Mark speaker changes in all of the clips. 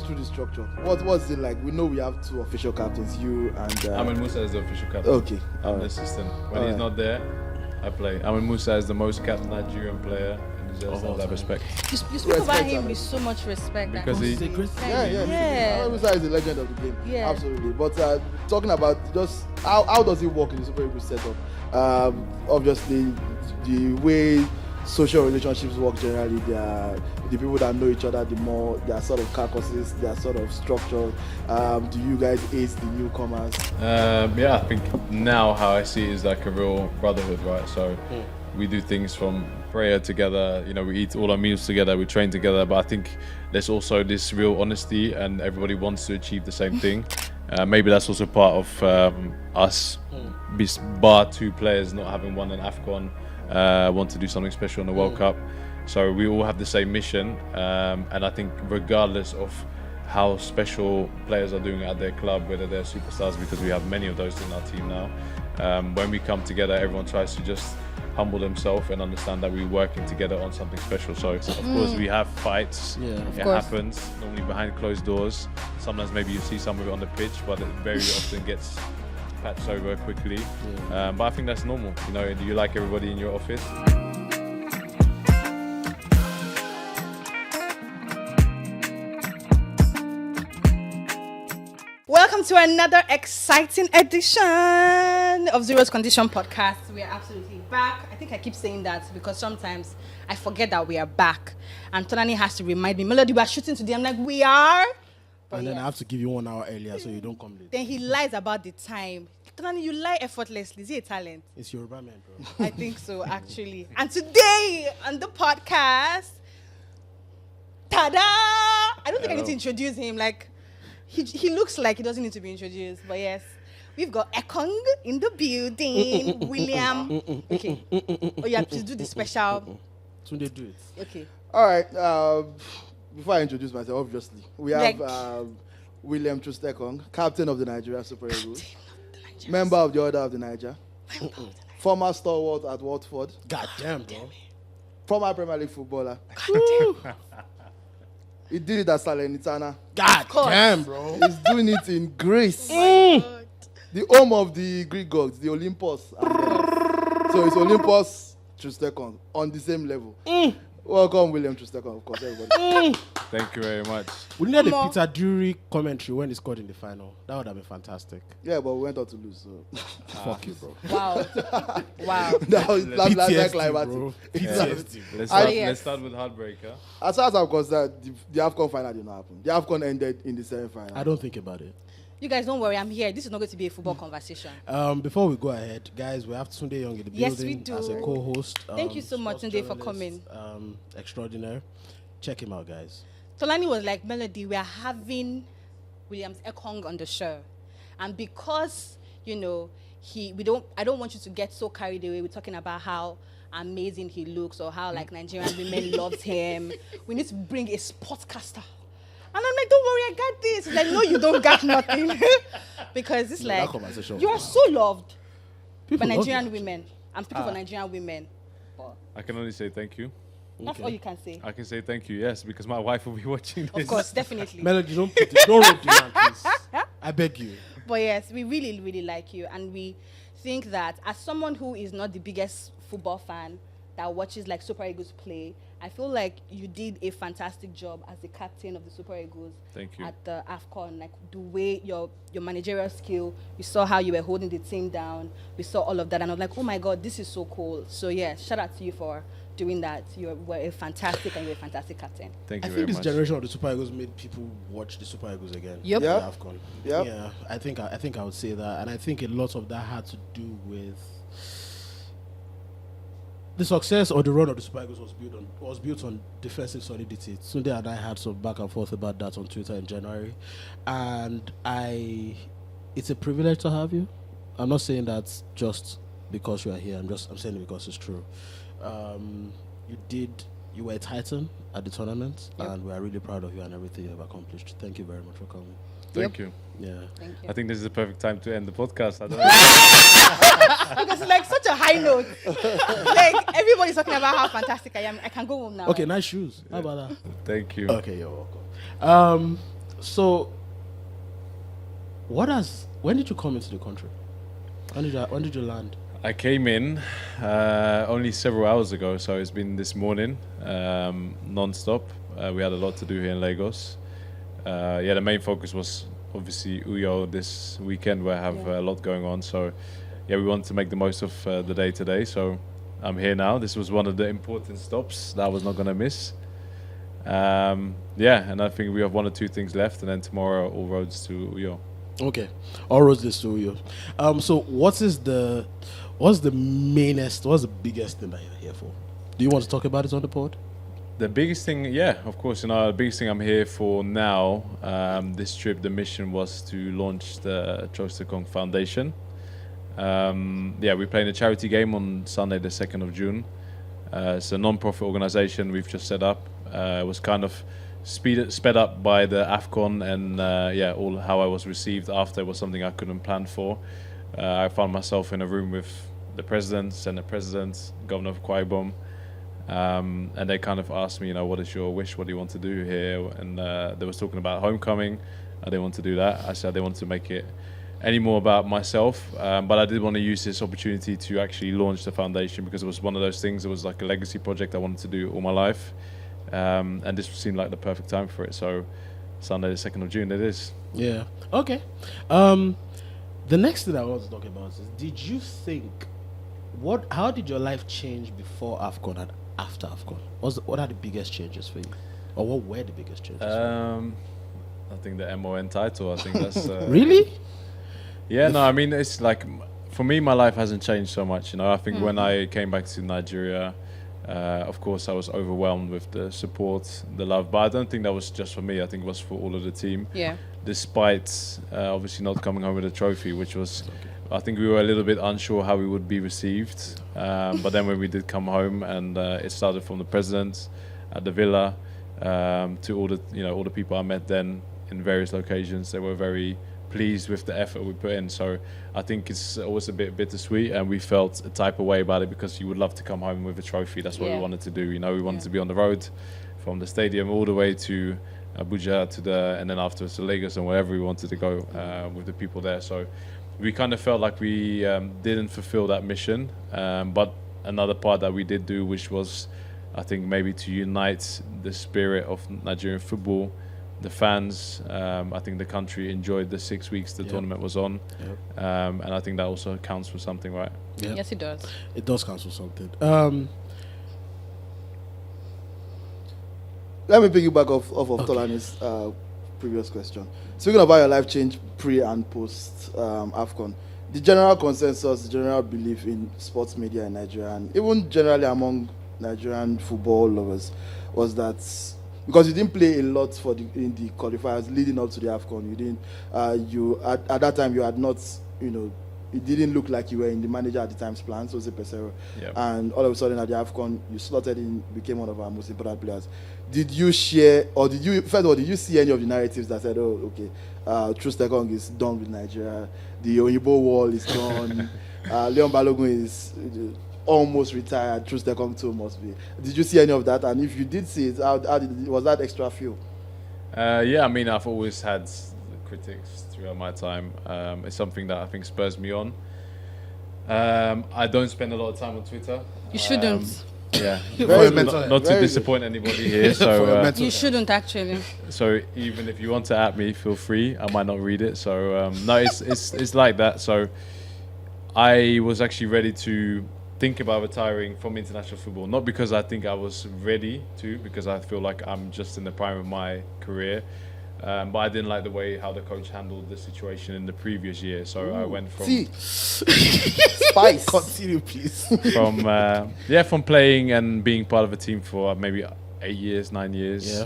Speaker 1: through the structure. What's it like? We know we have 2 official captains, you and...
Speaker 2: Amin Musa is the official captain.
Speaker 1: Okay.
Speaker 2: I'm the assistant. When he's not there, I play. Amin Musa is the most capped Nigerian player and deserves all that respect.
Speaker 3: You speak about him with so much respect.
Speaker 2: Because he's a great
Speaker 1: Amin Musa is a legend of the game.
Speaker 3: Yeah.
Speaker 1: Absolutely. But talking about just how does it work in the Super Eagles setup? Obviously, the way social relationships work generally, they are the people that know each other the more, they are sort of caucuses, they are sort of structured. Do you guys ace the newcomers?
Speaker 2: Yeah, I think now how I see it is like a real brotherhood, right? So we do things from prayer together, you know, we eat all our meals together, we train together, but I think there's also this real honesty and everybody wants to achieve the same thing. Maybe that's also part of us, bar 2 players not having won an AFCON, want to do something special in the World Cup. So we all have the same mission, and I think regardless of how special players are doing at their club, whether they're superstars, because we have many of those in our team now, when we come together, everyone tries to just humble themselves and understand that we're working together on something special. So of course we have fights, it happens, normally behind closed doors. Sometimes maybe you see some of it on the pitch, but it very often gets patched over quickly. But I think that's normal. You know, do you like everybody in your office?
Speaker 3: Welcome to another exciting edition of Zero's Condition Podcast. We are absolutely back. I think I keep saying that because sometimes I forget that we are back. And Tonani has to remind me, Melody, we are shooting today. I'm like, we are? But
Speaker 4: and then I have to give you 1 hour earlier so you don't come late.
Speaker 3: Then he lies about the time. Tonani, you lie effortlessly. Is he a talent?
Speaker 4: It's Yoruba man, bro.
Speaker 3: I think so, actually. And today on the podcast, tada! I don't think I need to introduce him. Like, he looks like he doesn't need to be introduced. But yes, we've got Ekong in the building. William. Okay. Oh yeah, please do the special.
Speaker 4: Tunde, do it.
Speaker 3: Okay.
Speaker 1: All right. Before I introduce myself, obviously, we have William Troost Ekong, captain of the Nigerian Super Eagles, member of the Order of the Niger, former stalwart at Watford.
Speaker 4: God damn, bro.
Speaker 1: Former Premier League footballer. He did it at Salernitana.
Speaker 4: God damn, bro.
Speaker 1: He's doing it in Greece. The home of the Greek gods, the Olympus. So it's Olympus, Troost Ekong, on the same level. Welcome, William Troost Ekong, of course, everybody.
Speaker 2: Thank you very much.
Speaker 4: We needed a Peter Drury commentary when he scored in the final. That would have been fantastic.
Speaker 1: Yeah, but we went on to lose, so...
Speaker 4: Fuck you, bro.
Speaker 3: Wow.
Speaker 1: That was
Speaker 4: PTSD,
Speaker 1: climatic.
Speaker 4: bro.
Speaker 1: Exactly.
Speaker 2: Let's start with Heartbreaker.
Speaker 1: As far as I'm concerned, the AFCON final did not happen. The AFCON ended in the semi-final.
Speaker 4: I don't think about it.
Speaker 3: You guys don't worry, I'm here. This is not going to be a football conversation.
Speaker 4: Before we go ahead, guys, we have Tunde Young in the building
Speaker 3: Yes, we do.
Speaker 4: as a co-host.
Speaker 3: Thank you so much, Tunde, for
Speaker 4: journalist,
Speaker 3: coming.
Speaker 4: Extraordinaire. Check him out, guys.
Speaker 3: Tolani was like, Melody, we are having William Ekong on the show. And because, you know, I don't want you to get so carried away with talking about how amazing he looks or how like Nigerian women loves him. We need to bring a sportscaster. And I'm like, don't worry, I got this. He's like, no, you don't got nothing. Because it's like, you are so loved by Nigerian women. I'm speaking for Nigerian women.
Speaker 2: I can only say thank you.
Speaker 3: That's all you can say.
Speaker 2: I can say thank you, yes, because my wife will be watching this.
Speaker 3: Of course, definitely.
Speaker 4: Melody, don't rope the man, please. I beg you.
Speaker 3: But yes, we really, really like you. And we think that as someone who is not the biggest football fan that watches like Super Eagles play, I feel like you did a fantastic job as the captain of the Super Eagles.
Speaker 2: Thank you.
Speaker 3: At the AFCON, like the way your managerial skill, we saw how you were holding the team down. We saw all of that, and I was like, oh my God, this is so cool. So yeah, shout out to you for doing that. You were a fantastic captain.
Speaker 2: Thank you
Speaker 4: I
Speaker 2: very
Speaker 4: think this
Speaker 2: much.
Speaker 4: generation of the Super Eagles made people watch the Super Eagles again.
Speaker 3: Yep.
Speaker 4: The
Speaker 1: Yep.
Speaker 4: AFCON.
Speaker 1: Yep.
Speaker 4: Yeah, I think I would say that, and I think a lot of that had to do with the success or the run of the Super Eagles was built on defensive solidity. Sunday and I had some back and forth about that on Twitter in January, and it's a privilege to have you. I'm not saying that just because you are here. I'm saying it because it's true. You were a titan at the tournament, and we are really proud of you and everything you have accomplished. Thank you very much for coming.
Speaker 2: Thank you.
Speaker 4: Yeah.
Speaker 3: Thank you.
Speaker 2: I think this is the perfect time to end the podcast. I don't know.
Speaker 3: Because it's like such a high note. Like everybody's talking about how fantastic I am. I can go home now.
Speaker 4: Okay, nice shoes. How about that?
Speaker 2: Thank you.
Speaker 4: Okay, you're welcome. So, when did you come into the country? When did you land?
Speaker 2: I came in only several hours ago, so it's been this morning, non-stop. We had a lot to do here in Lagos. The main focus was obviously Uyo this weekend, where I have a lot going on. So, we wanted to make the most of the day today. So, I'm here now. This was one of the important stops that I was not going to miss. And I think we have one or two things left, and then tomorrow all roads to Uyo.
Speaker 4: Okay, all roads lead to you. So what's the biggest thing that you're here for? Do you want to talk about it on the pod?
Speaker 2: The biggest thing, of course, the biggest thing I'm here for now, this trip, the mission was to launch the Troost Ekong Foundation. We're playing a charity game on Sunday, the 2nd of June. It's a non-profit organization we've just set up. It was kind of sped up by the AFCON, and all how I was received after was something I couldn't plan for. I found myself in a room with the president, Senate president, Governor of Akwa Ibom, and they kind of asked me, what is your wish? What do you want to do here? And they was talking about homecoming. I didn't want to do that. I said I didn't want to make it any more about myself, but I did want to use this opportunity to actually launch the foundation, because it was one of those things. It was like a legacy project I wanted to do all my life. And this seemed like the perfect time for it. So Sunday the 2nd of June it is.
Speaker 4: Yeah. Okay. The next thing I want to talk about is, did you think, how did your life change before AFCON and after AFCON? What are the biggest changes for you? Or what were the biggest changes for you?
Speaker 2: I think the MON title, I think that's...
Speaker 4: Really?
Speaker 2: Yeah, no, I mean, it's like, for me, my life hasn't changed so much. I think when I came back to Nigeria, of course, I was overwhelmed with the support, the love, but I don't think that was just for me. I think it was for all of the team.
Speaker 3: Yeah.
Speaker 2: Despite obviously not coming home with a trophy, which was, I think we were a little bit unsure how we would be received. But then when we did come home, and it started from the president at the villa to all the people I met then in various locations, they were very pleased with the effort we put in. So I think it's always a bit bittersweet, and we felt a type of way about it, because you would love to come home with a trophy. That's what we wanted to do. We wanted to be on the road from the stadium all the way to Abuja and then afterwards to Lagos and wherever we wanted to go with the people there. So we kind of felt like we didn't fulfill that mission. But another part that we did do, which was, I think, maybe to unite the spirit of Nigerian football, the fans. I think the country enjoyed the 6 weeks the tournament was on. And I think that also counts for something, right?
Speaker 4: Yep.
Speaker 3: Yes, it does.
Speaker 4: It does count for something.
Speaker 1: Let me piggyback off Tolani's previous question. Speaking about your life change pre and post AFCON, the general consensus, the general belief in sports media in Nigeria, and even generally among Nigerian football lovers, was that because you didn't play a lot in the qualifiers leading up to the AFCON, you didn't. At that time you had not, it didn't look like you were in the manager at the time's plan, so Pesero.
Speaker 2: Yep.
Speaker 1: And all of a sudden at the AFCON, you slotted in, became one of our most important players. Did you share, or did you see any of the narratives that said, oh, okay, Troost Ekong is done with Nigeria, the Oyibo wall is gone, Leon Balogun is almost retired, Troost Ekong too must be. Did you see any of that? And if you did see it, was that extra feel?
Speaker 2: I mean, I've always had critics throughout my time. It's something that I think spurs me on. I don't spend a lot of time on Twitter.
Speaker 3: You shouldn't.
Speaker 2: Not to disappoint anybody here. So
Speaker 3: You shouldn't actually.
Speaker 2: So even if you want to at me, feel free. I might not read it. So no, it's like that. So I was actually ready to think about retiring from international football, not because I think I was ready to, because I feel like I'm just in the prime of my career. But I didn't like the way how the coach handled the situation in the previous year. So I went from
Speaker 1: spice. Continue, please.
Speaker 2: From playing and being part of a team for maybe 8 years, 9 years,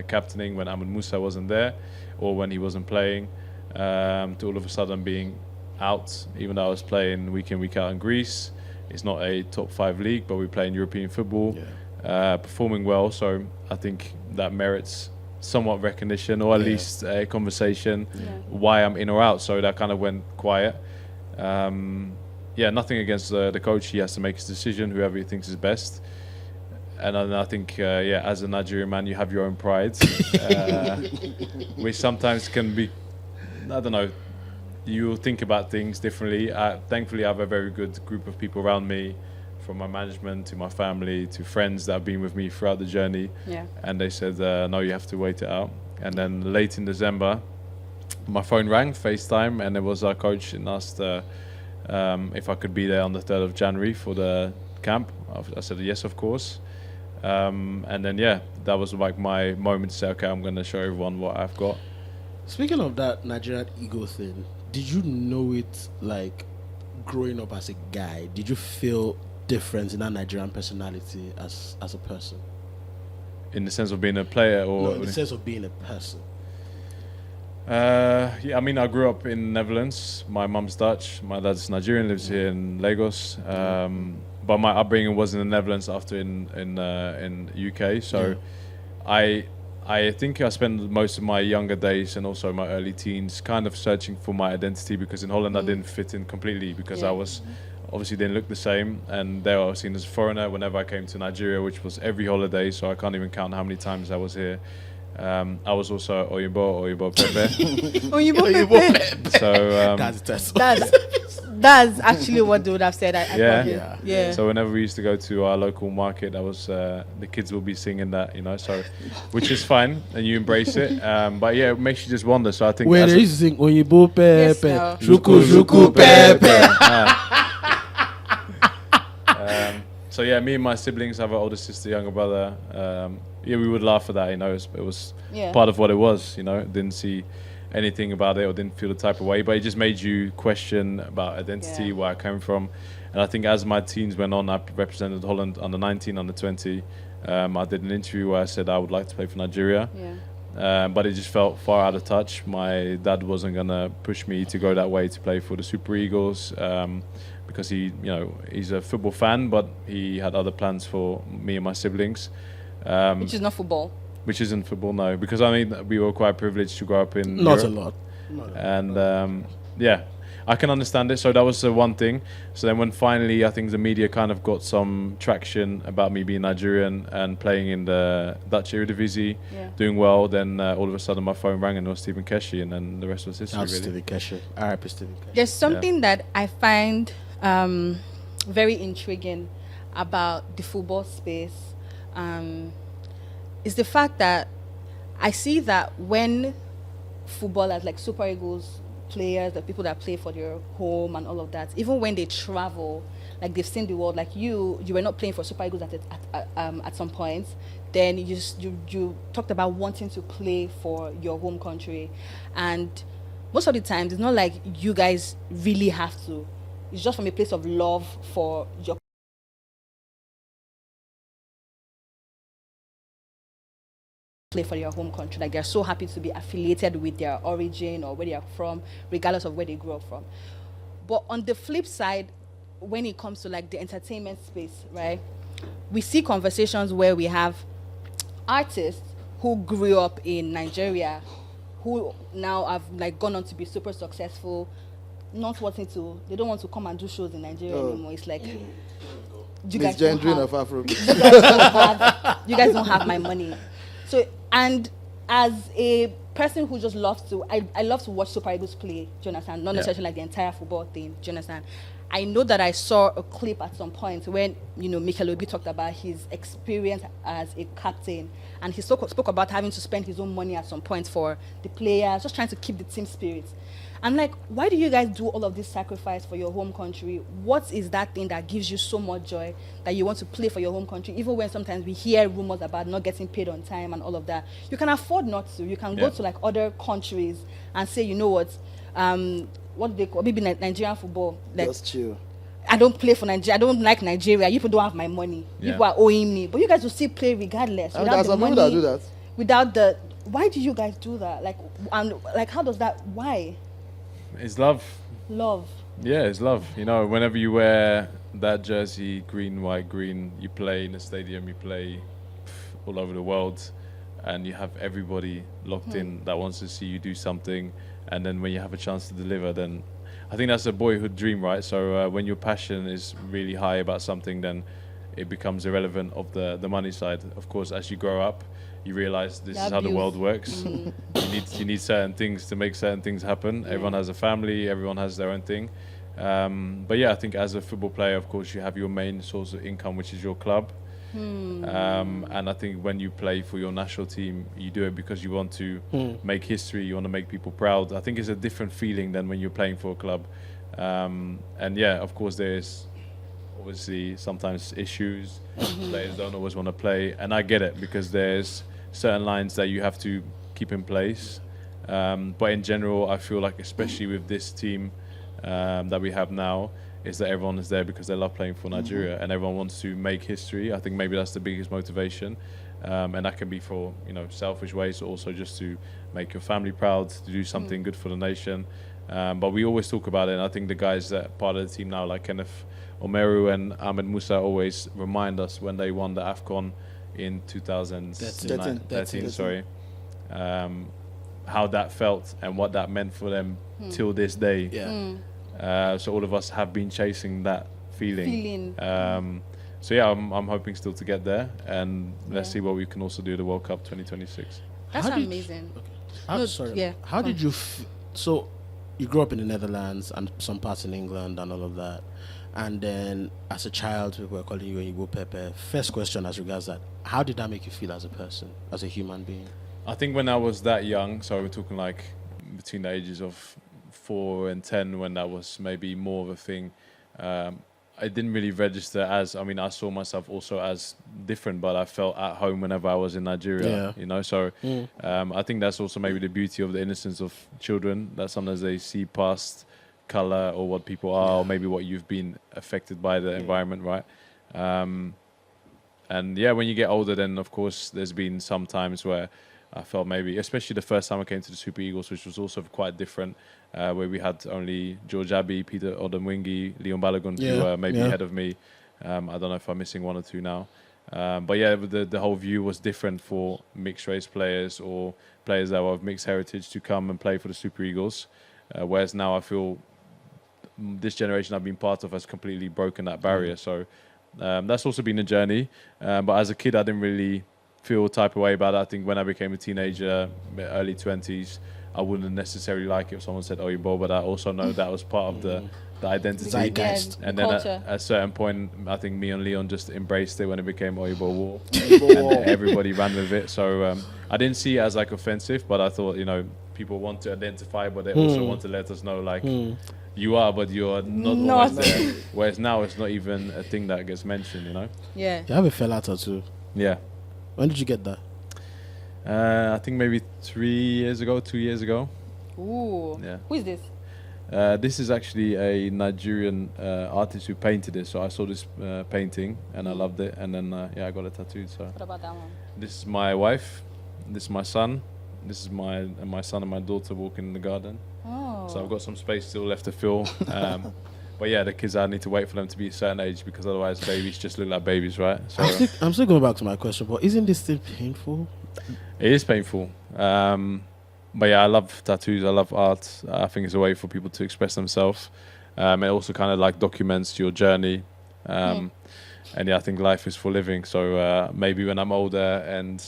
Speaker 2: captaining when Ahmed Musa wasn't there, or when he wasn't playing, to all of a sudden being out, even though I was playing week in, week out in Greece. It's not a top 5 league, but we play in European football, performing well. So I think that merits somewhat recognition, or at least a conversation why I'm in or out. So that kind of went quiet. Nothing against the coach. He has to make his decision, whoever he thinks is best. And then I think, as a Nigerian man, you have your own pride, which sometimes can be, I don't know, you think about things differently. Thankfully, I have a very good group of people around me, from my management to my family to friends that have been with me throughout the journey.
Speaker 3: Yeah.
Speaker 2: And they said, no, you have to wait it out. And then late in December, my phone rang, FaceTime, and it was our coach and asked if I could be there on the 3rd of January for the camp. I said yes, of course. And then, that was like my moment to say, okay, I'm going to show everyone what I've got.
Speaker 4: Speaking of that Nigerian ego thing, did you know it like growing up as a guy? Did you feel difference in that Nigerian personality as a person?
Speaker 2: In the sense of being a player, or
Speaker 4: No, in the sense of being a person.
Speaker 2: I mean, I grew up in Netherlands. My mum's Dutch, my dad's Nigerian, lives here in Lagos. But my upbringing was in the Netherlands after in UK. So I think I spent most of my younger days and also my early teens kind of searching for my identity, because in Holland I didn't fit in completely, because I was obviously didn't look the same, and there I was seen as a foreigner whenever I came to Nigeria, which was every holiday, so I can't even count how many times I was here. I was also Oyinbo Pepe.
Speaker 3: Oyinbo Pepe.
Speaker 2: So
Speaker 4: That's the test.
Speaker 3: That's actually what they would have said. I love it. Yeah.
Speaker 2: So whenever we used to go to our local market, that was the kids will be singing that, so which is fine, and you embrace it. But it makes you just wonder. So I think
Speaker 4: they used to sing Oyinbo Pepe,
Speaker 3: Yes,
Speaker 4: Shuku Pepe.
Speaker 2: So me and my siblings have an older sister, younger brother. We would laugh at that, it was part of what it was, didn't see anything about it or didn't feel the type of way, but it just made you question about identity, where I came from. And I think as my teens went on, I represented Holland under 19, under 20. I did an interview where I said I would like to play for Nigeria, but it just felt far out of touch. My dad wasn't going to push me to go that way to play for the Super Eagles, because he's a football fan, but he had other plans for me and my siblings.
Speaker 3: Which is not football.
Speaker 2: Which isn't football, no. Because we were quite privileged to grow up in
Speaker 4: Not
Speaker 2: Europe.
Speaker 4: a lot.
Speaker 2: And I can understand it. So that was the one thing. So then when finally I think the media kind of got some traction about me being Nigerian and playing in the Dutch Eredivisie, doing well, then all of a sudden my phone rang and it was Stephen Keshi, and then the rest was history.
Speaker 4: That's
Speaker 2: really.
Speaker 4: Stephen Keshi. R.I.P. Stephen Keshi.
Speaker 3: There's something that I find very intriguing about the football space. Is the fact that I see that when footballers like Super Eagles players, the people that play for their home and all of that, even when they travel, like they've seen the world, like you were not playing for Super Eagles at some point, then you talked about wanting to play for your home country, and most of the times it's not like you guys really have to. It's just from a place of love for your play for your home country. Like they're so happy to be affiliated with their origin or where they are from, regardless of where they grew up from. But on the flip side, when it comes to like the entertainment space, right, we see conversations where we have artists who grew up in Nigeria, who now have like gone on to be super successful, not wanting to, they don't want to come and do shows in Nigeria anymore. It's like, you guys don't have, you guys don't have my money. So, and as a person who just loves to, I love to watch Super Eagles play, do you understand? Not necessarily like the entire football thing, do you understand? I know that I saw a clip at some point when, Mikel Obi talked about his experience as a captain, and he spoke about having to spend his own money at some point for the players, just trying to keep the team spirit. I'm like, why do you guys do all of this sacrifice for your home country? What is that thing that gives you so much joy that you want to play for your home country, even when sometimes we hear rumors about not getting paid on time and all of that? You can afford not to. You can go to like other countries and say, you know what do they call, maybe Nigerian football. Like,
Speaker 1: just chill.
Speaker 3: I don't play for Nigeria. I don't like Nigeria. You people don't have my money. You people are owing me. But you guys will still play regardless.
Speaker 1: There's some people that do that.
Speaker 3: Without the, why do you guys do that? Like how does that, why?
Speaker 2: It's love.
Speaker 3: Love.
Speaker 2: Yeah, it's love. Whenever you wear that jersey, green, white, green, you play in a stadium, you play all over the world, and you have everybody locked in that wants to see you do something. And then when you have a chance to deliver, then I think that's a boyhood dream, right? So when your passion is really high about something, then it becomes irrelevant of the money side. Of course, as you grow up, you realize this is how the
Speaker 3: bills.
Speaker 2: world works. You need certain things to make certain things happen. Everyone has a family, everyone has their own thing. But yeah, I think as a football player, of course, you have your main source of income, which is your club. And I think when you play for your national team, you do it because you want to make history, you want to make people proud. I think it's a different feeling than when you're playing for a club. And yeah, of course, there's obviously sometimes issues. Players don't always want to play, and I get it because there's certain lines that you have to keep in place. But in general, I feel like, especially with this team that we have now, is that everyone is there because they love playing for Nigeria and everyone wants to make history. I think maybe that's the biggest motivation. And that can be for, selfish ways, also just to make your family proud, to do something good for the nation. But we always talk about it, and I think the guys that are part of the team now, like Kenneth Omeru and Ahmed Musa, always remind us when they won the AFCON in 2013, how that felt and what that meant for them till this day. So all of us have been chasing that feeling. So yeah, I'm hoping still to get there, and let's see what we can also do the World Cup 2026.
Speaker 3: That's amazing.
Speaker 4: How did you so you grew up in the Netherlands and some parts in England and all of that, and then as a child we were calling you Igbo Pepe. First question as regards that, how did that make you feel as a person, as a human being?
Speaker 2: I think when I was that young, so we're talking like between the ages of 4 and 10, when that was maybe more of a thing, I didn't really register as, I saw myself also as different, but I felt at home whenever I was in Nigeria, so I think that's also maybe the beauty of the innocence of children, that sometimes they see past color or what people are, or maybe what you've been affected by the environment, right? And yeah, when you get older, then of course there's been some times where I felt maybe, especially the first time I came to the Super Eagles, which was also quite different, where we had only George Abbey, Peter Odemwingie, Leon Balogun, who were maybe ahead of me. I don't know if I'm missing one or two now. But yeah, the whole view was different for mixed race players or players that were of mixed heritage to come and play for the Super Eagles. Whereas now I feel this generation I've been part of has completely broken that barrier. So that's also been a journey. But as a kid, I didn't really feel type of way about it. I think when I became a teenager, early 20s, I wouldn't necessarily like it if someone said Oyibo, but I also know that was part of the identity.
Speaker 4: Zeitgeist.
Speaker 2: And then at a certain point, I think me and Leon just embraced it when it became Oyibo War. And everybody ran with it. So I didn't see it as like offensive, but I thought, people want to identify, but they also want to let us know like you are, but you're not always there. Whereas now it's not even a thing that gets mentioned,
Speaker 3: Yeah.
Speaker 4: You have a fella tattoo.
Speaker 2: Yeah.
Speaker 4: When did you get that?
Speaker 2: I think maybe 2 years ago.
Speaker 3: Ooh.
Speaker 2: Yeah.
Speaker 3: Who is this?
Speaker 2: This is actually a Nigerian artist who painted it. So I saw this painting and I loved it, and then I got it tattooed. So
Speaker 3: What about that one?
Speaker 2: this is my wife, this is my son, this is my son and my daughter walking in the garden.
Speaker 3: Oh.
Speaker 2: So I've got some space still left to fill. But yeah, the kids, I need to wait for them to be a certain age because otherwise babies just look like babies, right? So
Speaker 4: I'm still going back to my question, but isn't this still painful?
Speaker 2: it is painful. But yeah, I love tattoos. I love art. I think it's a way for people to express themselves. It also kind of like documents your journey. And yeah, I think life is for living. So maybe when I'm older and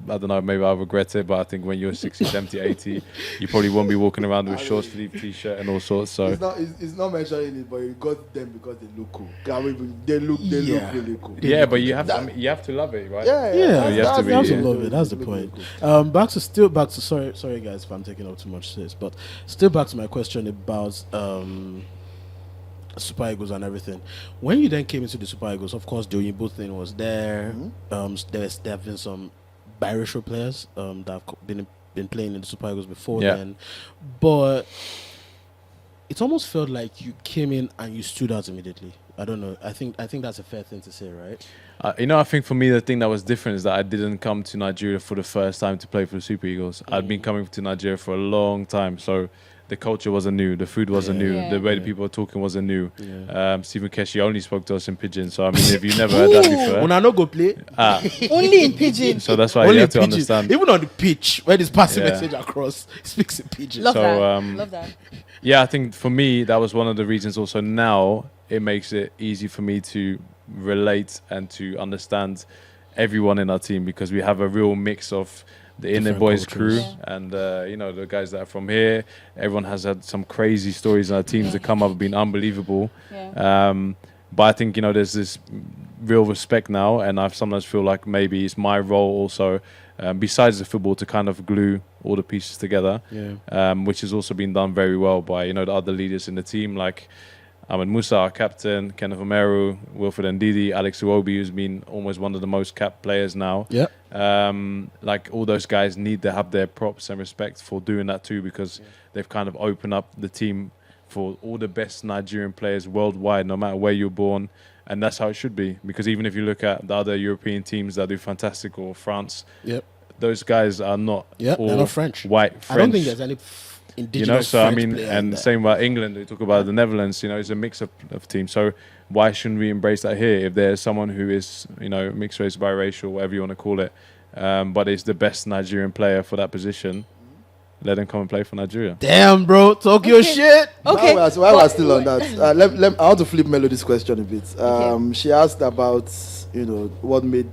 Speaker 2: I don't know, maybe I'll regret it. But I think when you're 60, 70, 80, you probably won't be walking around with a short sleeve t-shirt and all sorts. So
Speaker 1: it's not mentioning it, but you got them because they look cool. They look really cool.
Speaker 2: Yeah, but you have you have to love it, right?
Speaker 4: Yeah,
Speaker 2: So you have to
Speaker 4: you have to
Speaker 2: be-
Speaker 4: love it. That's the point.
Speaker 1: Cool.
Speaker 4: Back to sorry guys if I'm taking up too much space, but still back to my question about Super Eagles and everything. When you then came into the Super Eagles, of course, the Oyinbo thing was there. There have been some biracial players that have been playing in the Super Eagles before then, but it almost felt like you came in and you stood out immediately. I don't know. I think that's a fair thing to say, right?
Speaker 2: I think for me the thing that was different is that I didn't come to Nigeria for the first time to play for the Super Eagles. I'd been coming to Nigeria for a long time, so the culture wasn't new, the food wasn't new, the way the people were talking wasn't new. Stephen Keshi only spoke to us in Pidgin, so I mean, if you never heard that before,
Speaker 4: When I no go play,
Speaker 3: Only in Pidgin.
Speaker 2: so that's why
Speaker 4: only
Speaker 2: you have to
Speaker 4: Pidgin.
Speaker 2: understand.
Speaker 4: Even on the pitch, when he's passing
Speaker 2: Yeah.
Speaker 4: message across, he speaks in Pidgin.
Speaker 3: Love
Speaker 2: So,
Speaker 3: that. Love that.
Speaker 2: Yeah, I think for me that was one of the reasons. Also now it makes it easy for me to relate and to understand everyone in our team, because we have a real mix of the inner
Speaker 4: Different
Speaker 2: boys
Speaker 4: cultures.
Speaker 2: crew and the guys that are from here. Everyone has had some crazy stories in our teams that come up have been unbelievable. But I think there's this real respect now, and I sometimes feel like maybe it's my role also, besides the football, to kind of glue all the pieces together, which has also been done very well by the other leaders in the team, like Ahmed Musa, our captain, Kenneth Omeru, Wilfred Ndidi, Alex Iwobi, who's been almost one of the most capped players now. Like all those guys need to have their props and respect for doing that too, because they've kind of opened up the team for all the best Nigerian players worldwide, no matter where you're born. And that's how it should be, because even if you look at the other European teams that do fantastic, or France, those guys are not all
Speaker 4: they're not French.
Speaker 2: white French.
Speaker 4: I don't think there's any indigenous
Speaker 2: so I
Speaker 4: French
Speaker 2: mean,
Speaker 4: player
Speaker 2: and
Speaker 4: there.
Speaker 2: same about England, they talk about the Netherlands, it's a mix of teams. So why shouldn't we embrace that here? If there's someone who is, mixed race, biracial, whatever you want to call it, but is the best Nigerian player for that position, let him come and play for Nigeria.
Speaker 4: Damn, bro, talk your shit.
Speaker 3: Okay.
Speaker 1: While we're still on that, I want to flip Melody's question a bit. She asked about, what made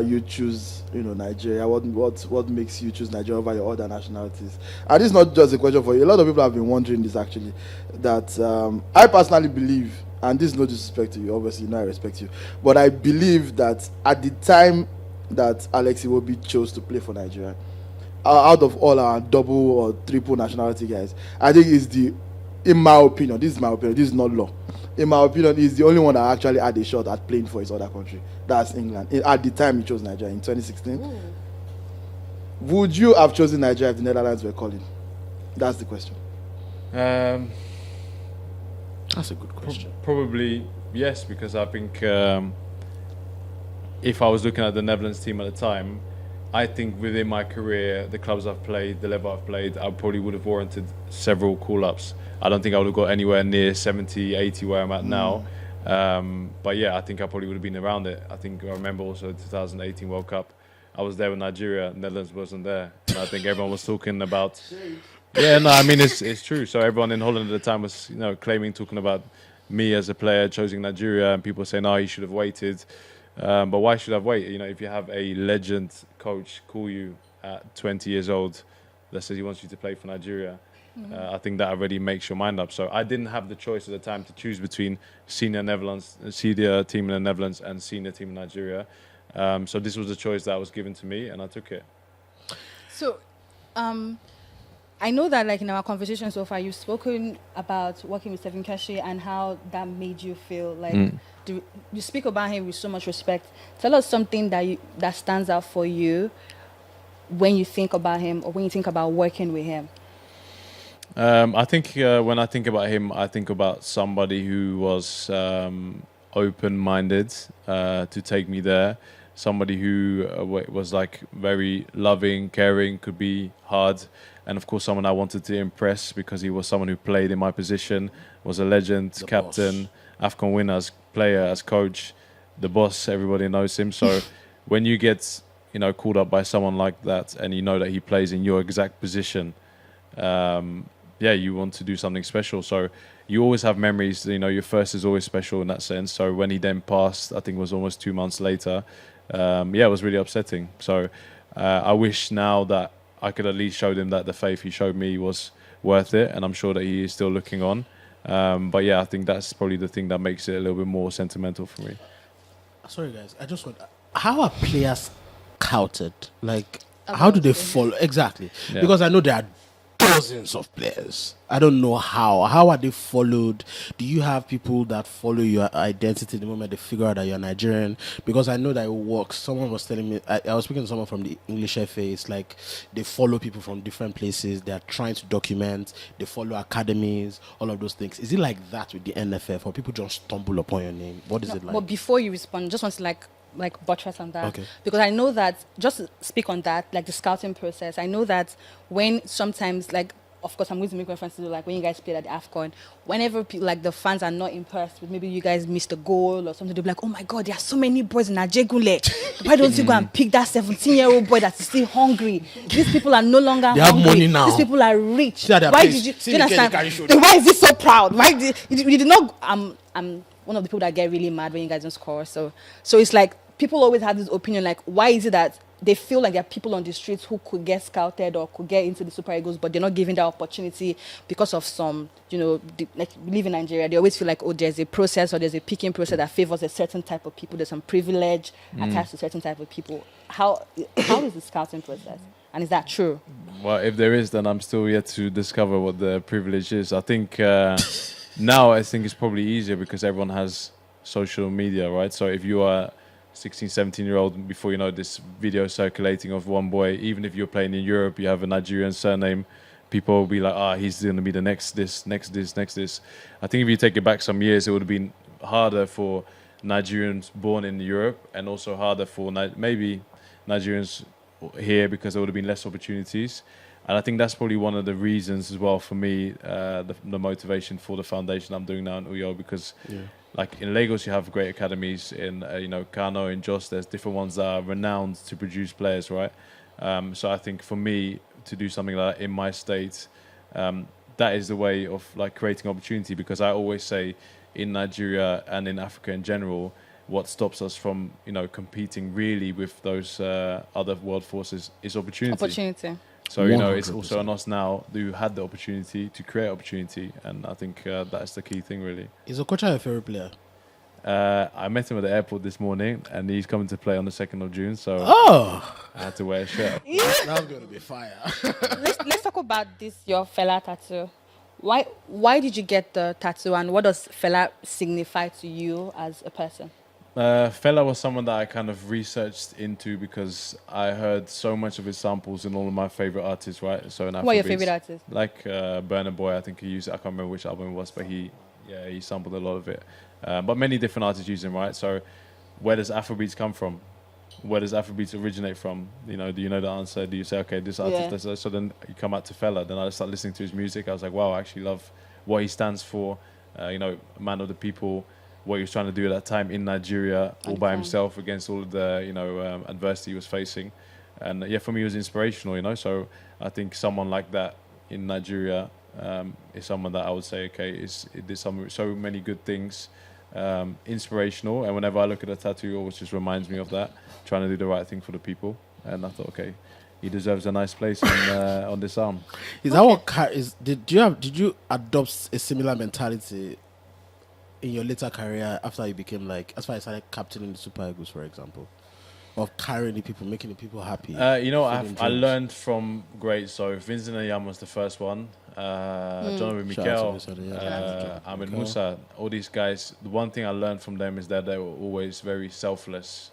Speaker 1: you choose, Nigeria. What makes you choose Nigeria over your other nationalities? And this is not just a question for you. A lot of people have been wondering this actually. That I personally believe, and this is no disrespect to you, obviously, I respect you, but I believe that at the time that Alex Iwobi chose to play for Nigeria, out of all our double or triple nationality guys, I think in my opinion, this is not law. In my opinion, he's the only one that actually had a shot at playing for his other country. That's England. At the time he chose Nigeria in 2016. Would you have chosen Nigeria if the Netherlands were calling? That's the question.
Speaker 4: That's a good question.
Speaker 2: Probably yes, because I think if I was looking at the Netherlands team at the time, I think within my career, the clubs I've played, the level I've played, I probably would have warranted several call-ups. I don't think I would have got anywhere near 70, 80 where I'm at now. But yeah, I think I probably would have been around it. I think I remember also the 2018 World Cup. I was there with Nigeria, Netherlands wasn't there. And I think everyone was talking about... it's true. So everyone in Holland at the time was, talking about me as a player choosing Nigeria, and people saying, "Oh, you should have waited." But why should I wait? If you have a legend coach call you at 20 years old that says he wants you to play for Nigeria, I think that already makes your mind up. So I didn't have the choice at the time to choose between senior team in the Netherlands and senior team in Nigeria. So this was the choice that was given to me, and I took it.
Speaker 3: So, I know that, like, in our conversation so far, you've spoken about working with Stephen Keshi and how that made you feel. Like, you speak about him with so much respect. Tell us something that stands out for you when you think about him, or when you think about working with him.
Speaker 2: I think when I think about him, I think about somebody who was open-minded to take me there. Somebody who was like very loving, caring, could be hard. And of course, someone I wanted to impress because he was someone who played in my position, was a legend, the captain, AFCON winner, as player, as coach, the boss, everybody knows him. So when you get, called up by someone like that and you know that he plays in your exact position, you want to do something special. So you always have memories, your first is always special in that sense. So when he then passed, I think it was almost 2 months later, it was really upsetting. So I wish now that I could at least show him that the faith he showed me was worth it, and I'm sure that he is still looking on. But yeah, I think that's probably the thing that makes it a little bit more sentimental for me.
Speaker 4: Sorry, guys. I just want... How are players scouted? Like, how do they follow? Exactly.
Speaker 2: Yeah.
Speaker 4: Because I know there are dozens of players. I don't know how. How are they followed? Do you have people that follow your identity the moment they figure out that you're Nigerian? Because I know that it works. Someone was telling me, I was speaking to someone from the English FA. It's like they follow people from different places. They're trying to document. They follow academies, all of those things. Is it like that with the NFF, or people just stumble upon your name? What is it like?
Speaker 3: But before you respond, just want to like buttress on that.
Speaker 4: Okay.
Speaker 3: Because I know that, just to speak on that, like the scouting process, I know that when sometimes, like, of course, I'm going to make reference to, like, when you guys played at the AFCON, whenever like the fans are not impressed with, maybe you guys missed a goal or something, they'll be like, "Oh my God, there are so many boys in Ajegule. Why don't you go and pick that 17-year-old boy that is still hungry? These people are no longer
Speaker 4: They have
Speaker 3: hungry.
Speaker 4: money now.
Speaker 3: These people are rich.
Speaker 4: See at their
Speaker 3: Why
Speaker 4: place.
Speaker 3: did you?
Speaker 4: See
Speaker 3: Do you
Speaker 4: the girl they
Speaker 3: understand?
Speaker 4: carry shoulder.
Speaker 3: Why is this so proud? Why did you did not? I'm one of the people that get really mad when you guys don't score. So it's like people always have this opinion, like, why is it that they feel like there are people on the streets who could get scouted or could get into the Super Eagles, but they're not given that opportunity because of some, like, we live in Nigeria, they always feel like, oh, there's a process or there's a picking process that favors a certain type of people. There's some privilege attached to certain type of people. How is the scouting process? And is that true?
Speaker 2: Well, if there is, then I'm still yet to discover what the privilege is. I think now I think it's probably easier because everyone has social media, right? So if you are 16, 17-year-old, before you know this video circulating of one boy, even if you're playing in Europe, you have a Nigerian surname, people will be like, he's going to be the next this. I think if you take it back some years, it would have been harder for Nigerians born in Europe and also harder for maybe Nigerians here because there would have been less opportunities. And I think that's probably one of the reasons as well for me, the motivation for the foundation I'm doing now in Uyo, because like in Lagos, you have great academies. In Kano, in Jos, there's different ones that are renowned to produce players, right? So I think for me to do something like that in my state, that is the way of like creating opportunity. Because I always say, in Nigeria and in Africa in general, what stops us from competing really with those other world forces is opportunity. So it's also on us now who had the opportunity to create opportunity, and I think that's the key thing, really.
Speaker 4: Is Okocha your favorite player?
Speaker 2: I met him at the airport this morning, and he's coming to play on the 2nd of June. So I had to wear a shirt.
Speaker 4: That's going to be fire.
Speaker 3: Let's talk about this, your fella tattoo. Why did you get the tattoo, and what does fella signify to you as a person?
Speaker 2: Fela was someone that I kind of researched into because I heard so much of his samples in all of my favorite artists, right? So in Afrobeats,
Speaker 3: what are your favorite artists?
Speaker 2: Like Burna Boy, I think he used it. I can't remember which album it was, but he sampled a lot of it. But many different artists use him, right? So where does Afrobeats come from? Where does Afrobeats originate from? Do you know the answer? Do you say, okay, this artist, so then you come out to Fela. Then I start listening to his music. I was like, wow, I actually love what he stands for. Man of the people. What he was trying to do at that time in Nigeria, all by himself against all of the adversity he was facing, and for me it was inspirational. So I think someone like that in Nigeria is someone that I would say, okay, it did so many good things, inspirational. And whenever I look at a tattoo, it always just reminds me of that, trying to do the right thing for the people. And I thought, okay, he deserves a nice place on this arm.
Speaker 4: Is that what did you adopt a similar mentality in your later career after you became as far as started captaining the Super Eagles, for example, of carrying the people, making the people happy?
Speaker 2: I learned from greats. So Vincent Ayam was the first one. Jonathan Mikel, Ahmed Musa, all these guys. The one thing I learned from them is that they were always very selfless.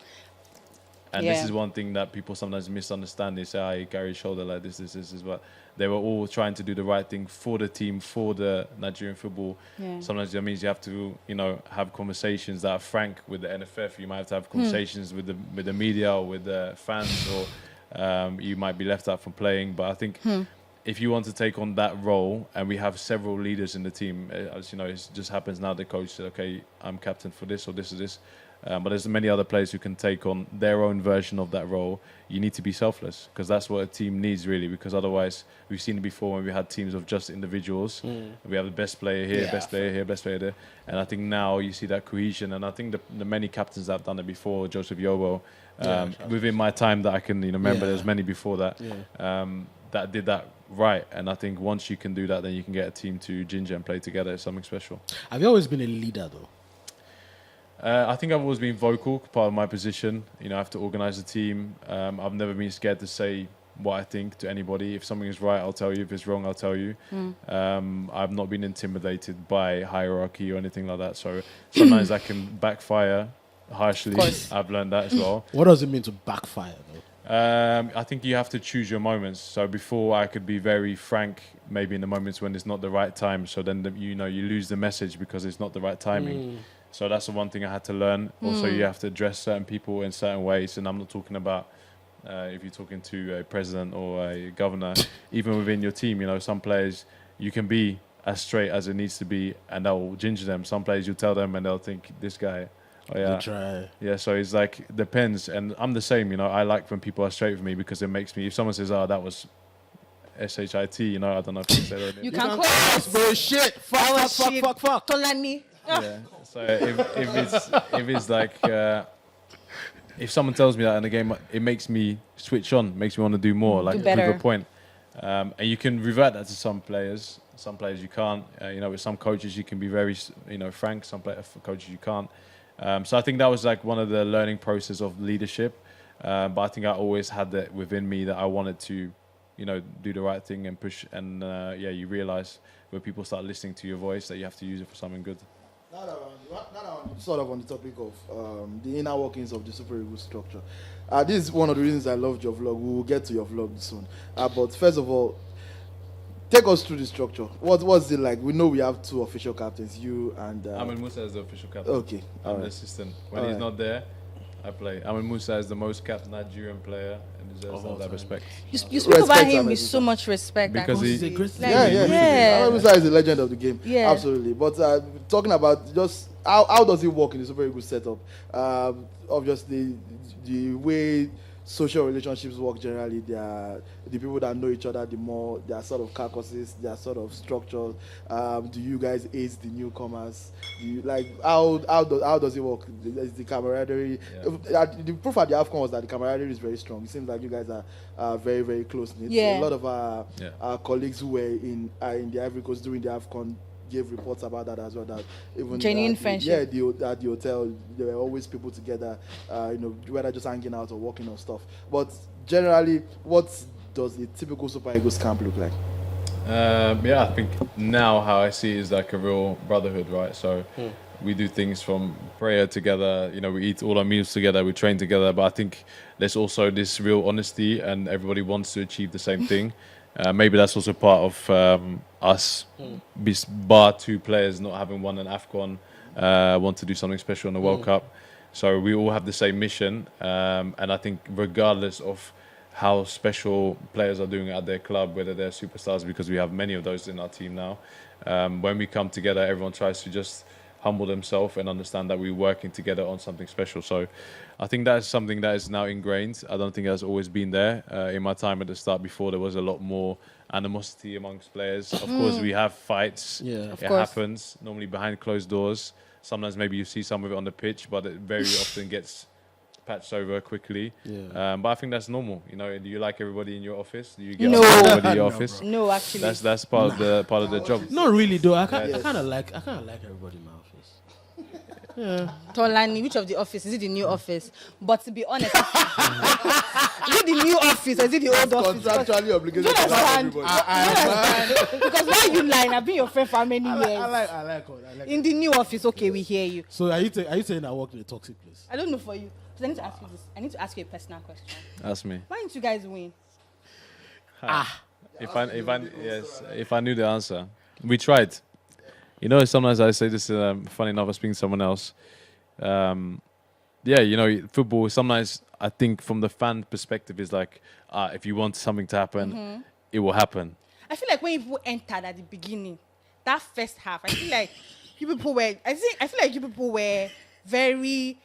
Speaker 2: And this is one thing that people sometimes misunderstand. They say, he carries shoulder like this, but they were all trying to do the right thing for the team, for the Nigerian football. Yeah. Sometimes that means you have to, have conversations that are frank with the NFF. You might have to have conversations with the media or with the fans, or you might be left out from playing. But I think if you want to take on that role, and we have several leaders in the team, as it just happens now, the coach said, okay, I'm captain for this or this or this. But there's many other players who can take on their own version of that role. You need to be selfless, because that's what a team needs, really, because otherwise, we've seen it before when we had teams of just individuals. We have the best player here, best player here, best player there. And I think now you see that cohesion. And I think the many captains that have done it before, Joseph Yobo, within my time that I can remember, there's many before that, that did that right. And I think once you can do that, then you can get a team to ginger and play together. It's something special.
Speaker 4: Have you always been a leader, though?
Speaker 2: I think I've always been vocal, part of my position. I have to organise a team. I've never been scared to say what I think to anybody. If something is right, I'll tell you. If it's wrong, I'll tell you. I've not been intimidated by hierarchy or anything like that. So sometimes that can backfire harshly. I've learned that as well.
Speaker 4: What does it mean to backfire, though?
Speaker 2: I think you have to choose your moments. So before, I could be very frank, maybe in the moments when it's not the right time. So then you lose the message because it's not the right timing. So that's the one thing I had to learn. Also, you have to address certain people in certain ways. And I'm not talking about if you're talking to a president or a governor, even within your team, some players, you can be as straight as it needs to be, and that will ginger them. Some players, you tell them and they'll think, this guy,
Speaker 4: try.
Speaker 2: Yeah, so it's like, depends. And I'm the same, I like when people are straight with me, because it makes me, if someone says, that was SHIT, I don't know if you can say that.
Speaker 3: You can call it
Speaker 4: bullshit. Fuck.
Speaker 3: Tolani.
Speaker 2: Yeah. So if it's like if someone tells me that in a game, it makes me switch on, makes me want to do more, like
Speaker 3: better.
Speaker 2: prove a point. And you can revert that to some players. Some players you can't. With some coaches you can be very, frank. Some coaches you can't. So I think that was like one of the learning process of leadership. But I think I always had that within me that I wanted to, do the right thing and push. And you realize when people start listening to your voice that you have to use it for something good.
Speaker 1: Now that I'm sort of on the topic of the inner workings of the Super Eagles structure. This is one of the reasons I loved your vlog. We will get to your vlog soon. But first of all, take us through the structure. What's it like? We know we have two official captains, you and...
Speaker 2: Ahmed Musa is the official captain.
Speaker 1: Okay.
Speaker 2: I'm the assistant. When he's not there, I play. Ahmed Musa is the most capped Nigerian player and deserves all that respect.
Speaker 3: You speak about him with so much respect.
Speaker 2: Because he's
Speaker 4: a great
Speaker 1: Ahmed Musa is a legend of the game.
Speaker 3: Yeah.
Speaker 1: Absolutely. But talking about just how does it work in the Super Eagles setup? Obviously, the way social relationships work generally, they are the people that know each other the more. They are sort of caucuses, they are sort of structured. Do you guys aid the newcomers? Do you, how does it work? Is the camaraderie?
Speaker 2: Yeah.
Speaker 1: The proof at the AFCON was that the camaraderie is very strong. It seems like you guys are very, very close knit.
Speaker 3: Yeah.
Speaker 1: A lot of our colleagues who were in the Ivory Coast during the AFCON gave reports about that as well. That even
Speaker 3: genuine friendship.
Speaker 1: At the hotel, there were always people together. Whether just hanging out or working on stuff. But generally, what does a typical Super Eagles camp look like?
Speaker 2: I think now how I see it is like a real brotherhood, right? So we do things from prayer together. We eat all our meals together. We train together. But I think there's also this real honesty, and everybody wants to achieve the same thing. Maybe that's also part of us, bar two players not having won an AFCON, want to do something special in the World Cup. So we all have the same mission. And I think regardless of how special players are doing at their club, whether they're superstars, because we have many of those in our team now, when we come together, everyone tries to just humble themselves and understand that we're working together on something special. So I think that's something that is now ingrained. I don't think that's always been there. In my time at the start before, there was a lot more animosity amongst players. Of course, we have fights.
Speaker 4: Yeah,
Speaker 2: it happens, normally behind closed doors. Sometimes maybe you see some of it on the pitch, but it very often gets patched over quickly.
Speaker 4: Yeah.
Speaker 2: But I think that's normal. Do you like everybody in your office? Do you get
Speaker 3: No.
Speaker 2: everybody in your office?
Speaker 3: No, actually.
Speaker 2: That's part of the job.
Speaker 4: Not really though. I kind of like everybody in my office. Yeah.
Speaker 3: Tolani, which of the office? Is it the new office? But to be honest, is it the new office or is it the old office?
Speaker 1: Contractually obligated to
Speaker 3: understand?
Speaker 1: everybody.
Speaker 3: Because why you lying? I've been your friend for many years.
Speaker 4: I like
Speaker 3: In the new office, okay, we hear you.
Speaker 4: So are you saying I work in a toxic place?
Speaker 3: I don't know for you. Because I need to ask you this. I need to ask you a personal question.
Speaker 2: Ask me.
Speaker 3: Why didn't you guys win?
Speaker 2: If I knew the answer, we tried. Sometimes I say this. Funny enough, I was speaking to someone else. Football. Sometimes I think from the fan perspective is like, if you want something to happen, it will happen.
Speaker 3: I feel like when people entered at the beginning, that first half, I feel like you people were. I feel like you people were very.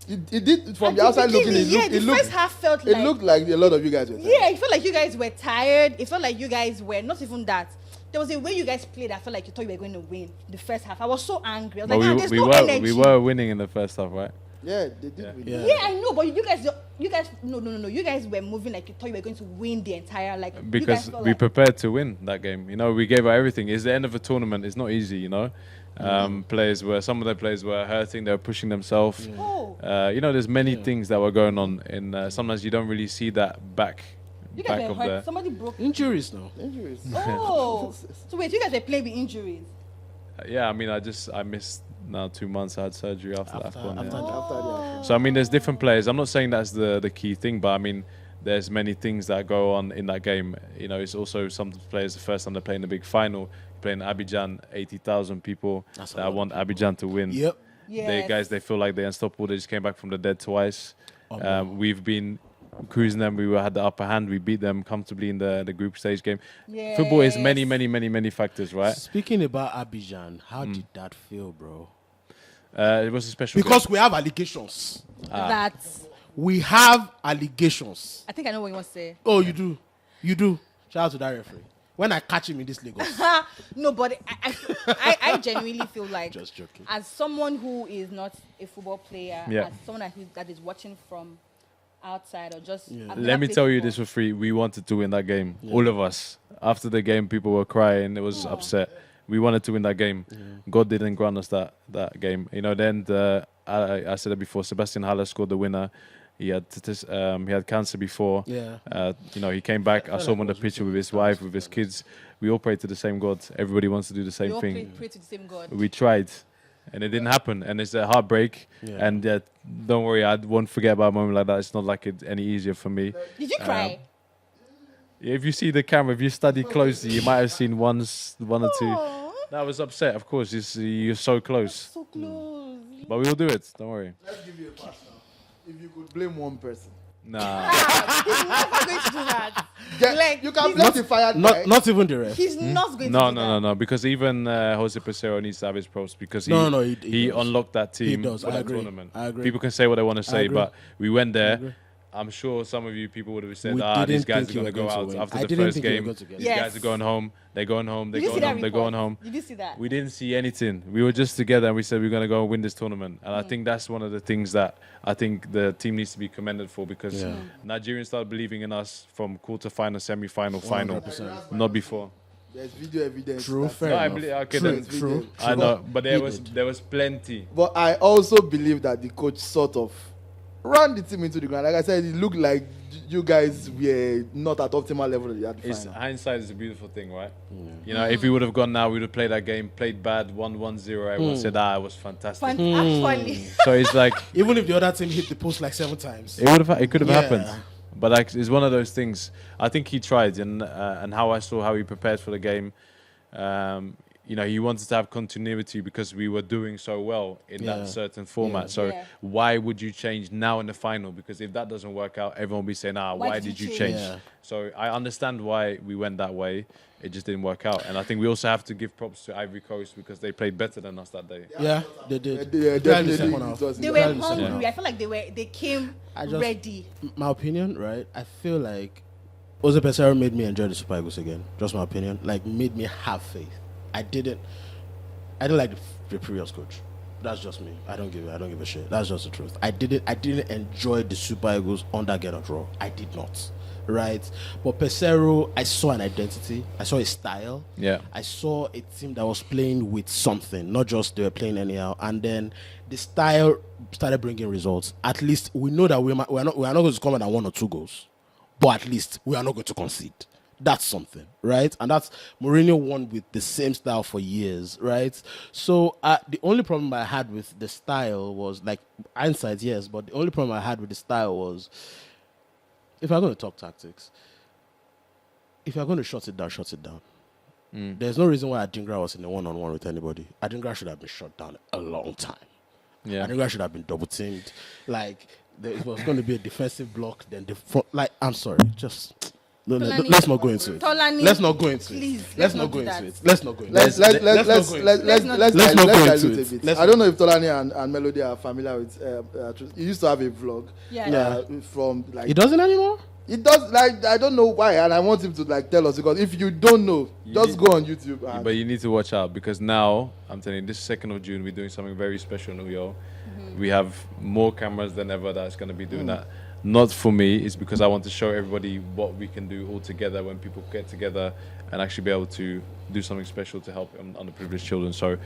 Speaker 1: It did from the outside looking.
Speaker 3: The first half felt like.
Speaker 1: It looked like a lot of you guys were tired.
Speaker 3: Yeah, it felt like you guys were tired. It felt like you guys were not even that. There was a way you guys played. I felt like you thought you were going to win the first half. I was so angry. I was like, there's no energy.
Speaker 2: We were winning in the first half, right?
Speaker 1: Yeah, they did win.
Speaker 3: Yeah, I know, but you guys, no. You guys were moving like you thought you were going to win the entire
Speaker 2: Because we prepared to win that game. We gave out everything. It's the end of a tournament. It's not easy, some of the players were hurting. They were pushing themselves. There's many things that were going on. And sometimes you don't really see that back.
Speaker 3: You guys were hurt. Somebody broke
Speaker 4: injuries now.
Speaker 3: Oh, so wait, you guys were playing with injuries?
Speaker 2: I missed now 2 months. I had surgery after the AFCON.
Speaker 1: After
Speaker 2: So there's different players. I'm not saying that's the key thing, but there's many things that go on in that game. It's also some players the first time they're playing a big final, playing Abidjan, 80,000 people. I want Abidjan to win.
Speaker 4: Yep.
Speaker 3: Yes.
Speaker 2: They feel like they're unstoppable. They just came back from the dead twice. We've been cruising them. We had the upper hand. We beat them comfortably in the group stage game.
Speaker 3: Yes.
Speaker 2: Football is many factors, right?
Speaker 4: Speaking about Abidjan, how did that feel, bro?
Speaker 2: It was a special
Speaker 4: because
Speaker 2: game.
Speaker 4: we have allegations. We have allegations.
Speaker 3: I think I know what you want to say.
Speaker 4: Oh, you do. Shout out to that referee. when I catch him in this Lagos.
Speaker 3: No, but I genuinely feel like,
Speaker 4: Just joking.
Speaker 3: as someone who is not a football player,
Speaker 2: Yeah.
Speaker 3: as someone that is watching from outside or just... I've
Speaker 2: Let
Speaker 3: never
Speaker 2: me
Speaker 3: played
Speaker 2: tell you
Speaker 3: football.
Speaker 2: this for free. We wanted to win that game. All of us. After the game, people were crying. It was upset. We wanted to win that game. God didn't grant us that game. You know, then I said it before. Sebastian Haller scored the winner. He had cancer before.
Speaker 4: Yeah.
Speaker 2: You know, he came back. I saw him on the picture with his wife, with his kids. We all pray to the same God. Everybody wants to do the
Speaker 3: We
Speaker 2: same
Speaker 3: all
Speaker 2: thing.
Speaker 3: pray to the same God.
Speaker 2: We tried, and it didn't happen. And it's a heartbreak.
Speaker 4: Yeah.
Speaker 2: And don't worry, I won't forget about a moment like that. It's not like it's any easier for me.
Speaker 3: Did you cry?
Speaker 2: If you see the camera, if you study closely, you might have seen one or two.
Speaker 3: Aw,
Speaker 2: That was upset, of course. You're so close.
Speaker 3: so close.
Speaker 2: But we will do it. Don't worry.
Speaker 1: Let's give you a pass now. If you could blame one person.
Speaker 2: Nah.
Speaker 3: He's never going to do that. Like,
Speaker 1: you can
Speaker 3: he's
Speaker 1: blame the fired guy.
Speaker 4: Not even the ref.
Speaker 3: He's not going to do that.
Speaker 2: No. Because even Jose Pesero needs to have his props because he
Speaker 4: he does.
Speaker 2: unlocked that team
Speaker 4: does.
Speaker 2: for
Speaker 4: I
Speaker 2: that
Speaker 4: agree.
Speaker 2: tournament.
Speaker 4: I agree.
Speaker 2: People can say what they want to say,
Speaker 4: agree.
Speaker 2: but we went
Speaker 4: agree.
Speaker 2: there. I'm sure some of you people would have said,
Speaker 4: We
Speaker 2: these
Speaker 4: didn't
Speaker 2: guys
Speaker 4: think
Speaker 2: are
Speaker 4: you
Speaker 2: going to
Speaker 4: were
Speaker 2: go
Speaker 4: going to
Speaker 2: out
Speaker 4: win.
Speaker 2: after
Speaker 4: I
Speaker 2: the
Speaker 4: didn't
Speaker 2: first
Speaker 4: think you were
Speaker 2: game.
Speaker 4: going to get
Speaker 2: These
Speaker 3: it.
Speaker 2: guys are going home. They're going home. They're
Speaker 3: Did you see
Speaker 2: going
Speaker 3: that
Speaker 2: home. They're
Speaker 3: report?
Speaker 2: going home.
Speaker 3: Did you see that?
Speaker 2: We didn't see anything. We were just together and we said we're going to go and win this tournament. And I think that's one of the things that I think the team needs to be commended for because Nigerians started believing in us from quarter-final, semi-final, final.
Speaker 4: 100%.
Speaker 2: Not before.
Speaker 1: There's video evidence.
Speaker 4: True,
Speaker 1: that-
Speaker 4: fair
Speaker 2: No, I
Speaker 4: enough.
Speaker 2: believe, okay,
Speaker 4: True,
Speaker 2: then.
Speaker 4: true.
Speaker 2: I know, but there
Speaker 4: He
Speaker 2: was plenty.
Speaker 1: But I also believe that the coach sort of ran the team into the ground. Like I said, it looked like you guys were not at optimal level at the
Speaker 2: It's,
Speaker 1: final.
Speaker 2: hindsight is a beautiful thing, right? You know, if we would have gone now, we would have played that game, played bad, 1-1-0. Everyone said, it was fantastic.
Speaker 3: Actually,
Speaker 2: So it's like
Speaker 4: Even if the other team hit the post like 7 times.
Speaker 2: it could have
Speaker 4: Yeah.
Speaker 2: happened, but like it's one of those things. I think he tried, and how I saw how he prepared for the game. You know, he wanted to have continuity because we were doing so well in
Speaker 4: Yeah.
Speaker 2: that certain format. So
Speaker 3: Yeah.
Speaker 2: why would you change now in the final? Because if that doesn't work out, everyone will be saying, why did you change?
Speaker 4: Yeah.
Speaker 2: So I understand why we went that way. It just didn't work out. And I think we also have to give props to Ivory Coast because they played better than us that day.
Speaker 4: Yeah, they did.
Speaker 1: Yeah,
Speaker 4: Especially the
Speaker 1: definitely.
Speaker 4: second
Speaker 1: It
Speaker 4: half.
Speaker 1: was
Speaker 3: they
Speaker 1: in
Speaker 3: were
Speaker 1: the-
Speaker 3: hungry.
Speaker 2: Yeah.
Speaker 3: I feel like they came ready.
Speaker 4: My opinion, right? I feel like Jose Pesero made me enjoy the Super Eagles again. Just my opinion. Like, made me have faith. I didn't like the previous coach. That's just me. I don't give a shit. That's just the truth. I didn't enjoy the Super Eagles under Gennaro draw. I did not. Right? But Pesero, I saw an identity. I saw a style.
Speaker 2: Yeah.
Speaker 4: I saw a team that was playing with something, not just they were playing anyhow. And then the style started bringing results. At least we know that we're not going to score more than 1 or 2 goals, but at least we are not going to concede. That's something, right? And that's Mourinho won with the same style for years, right? So the only problem I had with the style was, like, hindsight, yes, but the only problem I had with the style was, if I'm going to talk tactics, if you're going to shut it down, shut it down. There's no reason why Adingra was in a one-on-one with anybody. Adingra should have been shut down a long time.
Speaker 2: Yeah.
Speaker 4: Adingra should have been double-teamed. Like, it was going to be a defensive block, then the front. Like, I'm sorry, just...
Speaker 3: Tolani,
Speaker 4: let's not go into it.
Speaker 3: Tolani,
Speaker 4: Let's not go into
Speaker 3: please,
Speaker 4: it.
Speaker 3: let's
Speaker 4: Let's
Speaker 3: not
Speaker 4: not go
Speaker 3: do
Speaker 4: into
Speaker 3: that.
Speaker 4: it. Let's not go into
Speaker 1: Let's
Speaker 4: it.
Speaker 1: let's
Speaker 4: Let's
Speaker 1: let's
Speaker 4: not go
Speaker 1: let's
Speaker 4: into it.
Speaker 1: let's
Speaker 3: not
Speaker 1: let's
Speaker 3: do that.
Speaker 4: Let's not go
Speaker 1: dilute
Speaker 4: into
Speaker 1: a
Speaker 4: it.
Speaker 1: bit.
Speaker 4: Let's
Speaker 1: I don't know if Tolani and Melody are familiar with. He used to have a vlog.
Speaker 3: Yeah.
Speaker 1: From like
Speaker 4: He doesn't anymore?
Speaker 1: It does, like, I don't know why, and I want him to like tell us, because if you don't know, just go on YouTube. And
Speaker 2: But you need to watch out because now, I'm telling you, this 2nd of June, we're doing something very special in New York. We have more cameras than ever that's going to be doing that. Not for me, it's because I want to show everybody what we can do all together when people get together and actually be able to do something special to help underprivileged children. So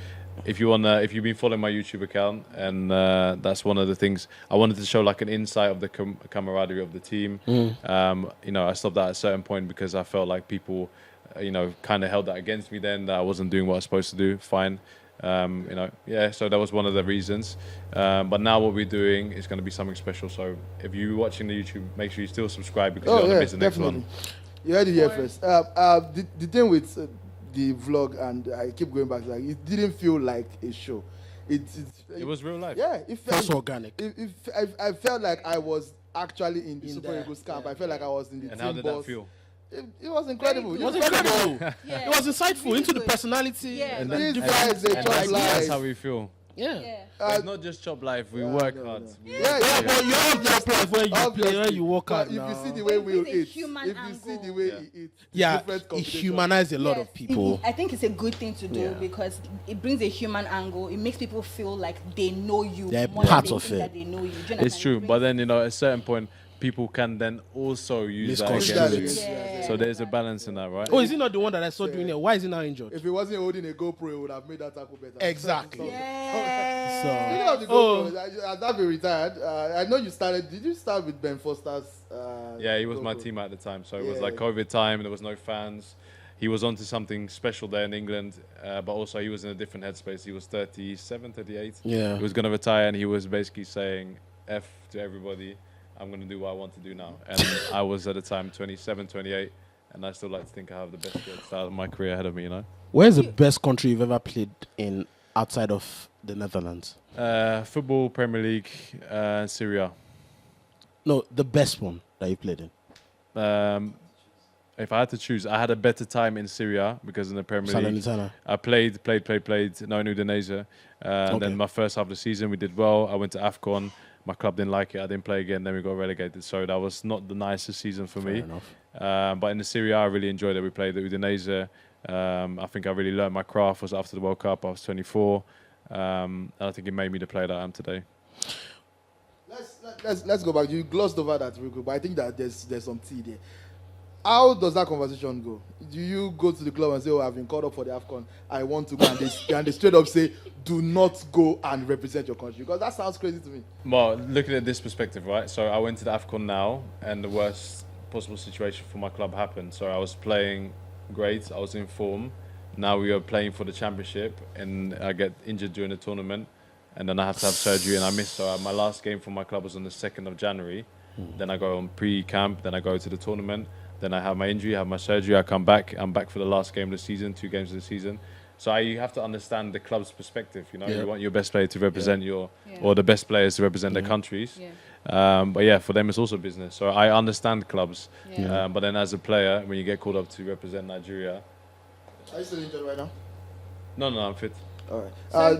Speaker 2: if you've been following my YouTube account, and that's one of the things I wanted to show, like an insight of the camaraderie of the team. You know, I stopped that at a certain point because I felt like people, kind of held that against me then, that I wasn't doing what I was supposed to do. Fine. So that was one of the reasons. But now what we're doing is going to be something special. So if you're watching the YouTube, make sure you still subscribe because you don't want to miss the next one.
Speaker 1: You heard it here first. The thing with the vlog, and I keep going back, like, it didn't feel like a show. It
Speaker 2: was real life.
Speaker 1: Yeah, it felt
Speaker 4: That's organic.
Speaker 1: I felt like I was actually in the Super
Speaker 4: there.
Speaker 1: Eagles camp. I felt like I was in the
Speaker 2: And
Speaker 1: team
Speaker 2: how did
Speaker 1: bus.
Speaker 2: that feel?
Speaker 1: It was incredible.
Speaker 3: Very
Speaker 4: It was
Speaker 3: good.
Speaker 4: incredible.
Speaker 3: Yeah.
Speaker 4: It was insightful
Speaker 3: Really
Speaker 4: into the
Speaker 3: good.
Speaker 4: personality.
Speaker 3: Yeah.
Speaker 4: And
Speaker 1: These
Speaker 4: then
Speaker 1: guys, they
Speaker 2: And
Speaker 1: just
Speaker 2: that's
Speaker 1: lies.
Speaker 2: how we feel.
Speaker 3: Yeah.
Speaker 2: It's not just job life. We work hard.
Speaker 1: Yeah.
Speaker 4: But you have job life where you play, where you work
Speaker 1: But
Speaker 4: out
Speaker 1: if
Speaker 4: now.
Speaker 1: you see the way
Speaker 3: But
Speaker 1: Will
Speaker 3: it's a
Speaker 1: eats,
Speaker 3: human
Speaker 1: if you see the
Speaker 3: angle.
Speaker 1: way
Speaker 2: Yeah.
Speaker 1: he eats,
Speaker 4: Yeah,
Speaker 1: different
Speaker 4: it
Speaker 1: combination.
Speaker 4: humanizes a lot of people.
Speaker 3: I think it's a good thing to do
Speaker 4: Yeah.
Speaker 3: because it brings a human angle. It makes people feel like they know you.
Speaker 4: They're
Speaker 3: more than
Speaker 4: part
Speaker 3: they
Speaker 4: of
Speaker 3: think
Speaker 4: it.
Speaker 3: That they know you. Do you
Speaker 2: It's
Speaker 3: understand?
Speaker 2: true,
Speaker 3: It
Speaker 2: but
Speaker 3: brings-
Speaker 2: then at a certain point, people can then also use that
Speaker 4: Misconstrue
Speaker 2: against
Speaker 4: it.
Speaker 2: you.
Speaker 3: Yeah.
Speaker 2: So there's a balance in that, right?
Speaker 4: Oh, is he not the one that I saw doing it? Why is he now injured?
Speaker 1: If he wasn't holding a GoPro, he would have made that tackle better.
Speaker 4: Exactly.
Speaker 3: Yeah.
Speaker 1: Speaking of the GoPro, has that been retired? I know you started. Did you start with Ben Foster's?
Speaker 2: Yeah, he was my
Speaker 1: GoPro?
Speaker 2: teammate at the time. So it was
Speaker 1: Yeah.
Speaker 2: like COVID time. There was no fans. He was onto something special there in England, but also he was in a different headspace. He was 37, 38.
Speaker 4: Yeah.
Speaker 2: He was going to retire, and he was basically saying, F to everybody. I'm going to do what I want to do now. And I was at the time 27, 28, and I still like to think I have the best start of my career ahead of me, you know?
Speaker 4: Where's the best country you've ever played in outside of the Netherlands?
Speaker 2: Football, Premier League, Syria.
Speaker 4: No, the best one that you played in.
Speaker 2: If I had to choose, I had a better time in Syria because in the Premier League,
Speaker 4: Salernitana.
Speaker 2: I played. No, in Udinese. And
Speaker 4: Okay.
Speaker 2: then my first half of the season, we did well. I went to AFCON. My club didn't like it. I didn't play again. Then we got relegated. So that was not the nicest season for
Speaker 4: Fair
Speaker 2: me.
Speaker 4: enough.
Speaker 2: But in the Syria, I really enjoyed it. We played at Udinese. I think I really learned my craft. Was after the World Cup. I was 24. And I think it made me the player that I am today.
Speaker 1: Let's go back. You glossed over that real quick, but I think that there's some tea there. How does that conversation go? Do you go to the club and say, "Oh, I've been called up for the AFCON. I want to go," and they straight up say, "Do not go and represent your country," because that sounds crazy to me.
Speaker 2: Well, looking at this perspective, right? So I went to the AFCON now, and the worst possible situation for my club happened. So I was playing great. I was in form. Now we are playing for the championship, and I get injured during the tournament, and then I have to have surgery, and I missed. So my last game for my club was on the 2nd of January. Then I go on pre-camp. Then I go to the tournament. Then I have my injury, I have my surgery, I come back. I'm back for the last game of the season, 2 games of the season. So you have to understand the club's perspective. You know,
Speaker 4: Yeah.
Speaker 2: you want your best player to represent or the best players to represent their countries.
Speaker 3: Yeah.
Speaker 2: But yeah, for them it's also business. So I understand clubs.
Speaker 3: Yeah.
Speaker 2: But then as a player, when you get called up to represent Nigeria,
Speaker 1: Are you still injured right now?
Speaker 2: no, I'm fit.
Speaker 1: All right.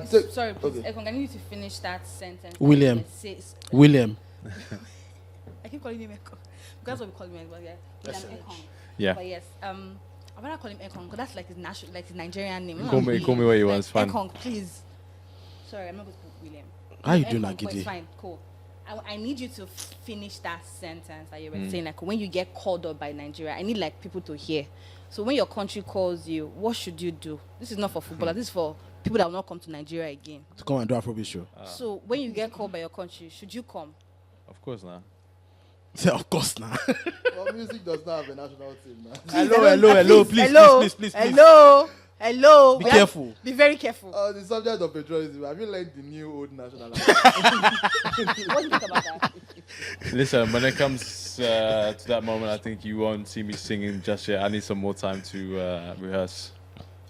Speaker 3: Sorry, please,
Speaker 1: okay.
Speaker 3: Ekong, I need you to finish that sentence.
Speaker 4: William.
Speaker 3: Yes,
Speaker 4: William.
Speaker 3: I keep calling him Ekong. That's what we call him, but yeah. William Ekong.
Speaker 2: Yeah.
Speaker 3: But yes, I'm gonna call him Ekong because that's like his Nigerian name.
Speaker 2: Call me what you want, it's fine.
Speaker 3: Ekong, please. Sorry, I'm not going to put William.
Speaker 4: How you doing,
Speaker 3: Ekong, but
Speaker 4: Agidi?
Speaker 3: it's fine, cool. I need you to finish that sentence that you were saying. Like when you get called up by Nigeria, I need like people to hear. So when your country calls you, what should you do? This is not for footballers. This is for people that will not come to Nigeria again.
Speaker 4: To come and do Afrobeat show.
Speaker 3: So when you get called by your country, should you come?
Speaker 2: Of course not.
Speaker 4: Say, of course now.
Speaker 1: Well, music does not have a national team now.
Speaker 4: Hello, please.
Speaker 3: Hello.
Speaker 4: Be careful.
Speaker 3: Be very careful.
Speaker 1: The subject of patriotism. Have you learned the new old national anthem?
Speaker 3: What do you think about that?
Speaker 2: Listen, when it comes to that moment, I think you won't see me singing just yet. I need some more time to rehearse.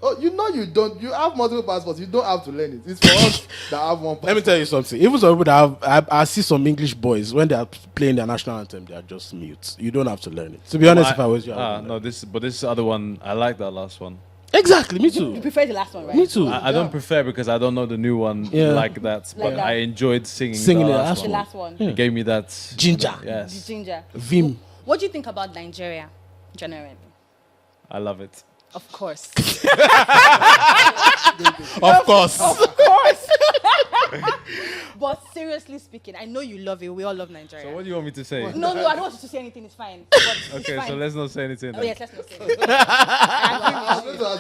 Speaker 1: Oh, you know you don't. You have multiple passports. You don't have to learn it. It's for us that have one passport.
Speaker 4: Let me tell you something. Even some people that have, I see some English boys when they are playing their national anthem, they are just mute. You don't have to learn it. To be honest, if I was you, I would
Speaker 2: no,
Speaker 4: learn.
Speaker 2: this other one, I like that last one.
Speaker 4: Exactly, me
Speaker 3: You
Speaker 4: too.
Speaker 3: prefer the last one, right?
Speaker 4: Me too.
Speaker 2: I don't prefer because I don't know the new one
Speaker 4: Yeah.
Speaker 2: like that, but
Speaker 3: that.
Speaker 2: I enjoyed singing
Speaker 4: Singing
Speaker 2: the
Speaker 4: the
Speaker 2: last
Speaker 4: last
Speaker 3: The
Speaker 2: one.
Speaker 3: last one.
Speaker 2: It gave me that
Speaker 4: Ginger.
Speaker 3: The
Speaker 2: Yes,
Speaker 3: ginger.
Speaker 4: Vim.
Speaker 3: What do you think about Nigeria, generally?
Speaker 2: I love it.
Speaker 3: Of course.
Speaker 4: Of course.
Speaker 3: Of course. But seriously speaking, I know you love it. We all love Nigeria.
Speaker 2: So what do you want me to say?
Speaker 3: No, I don't want you to say anything. It's fine. But it's
Speaker 2: Okay,
Speaker 3: fine.
Speaker 2: so let's not say anything.
Speaker 3: Oh
Speaker 2: then.
Speaker 3: yes, let's not say anything. I
Speaker 1: I'm going to ask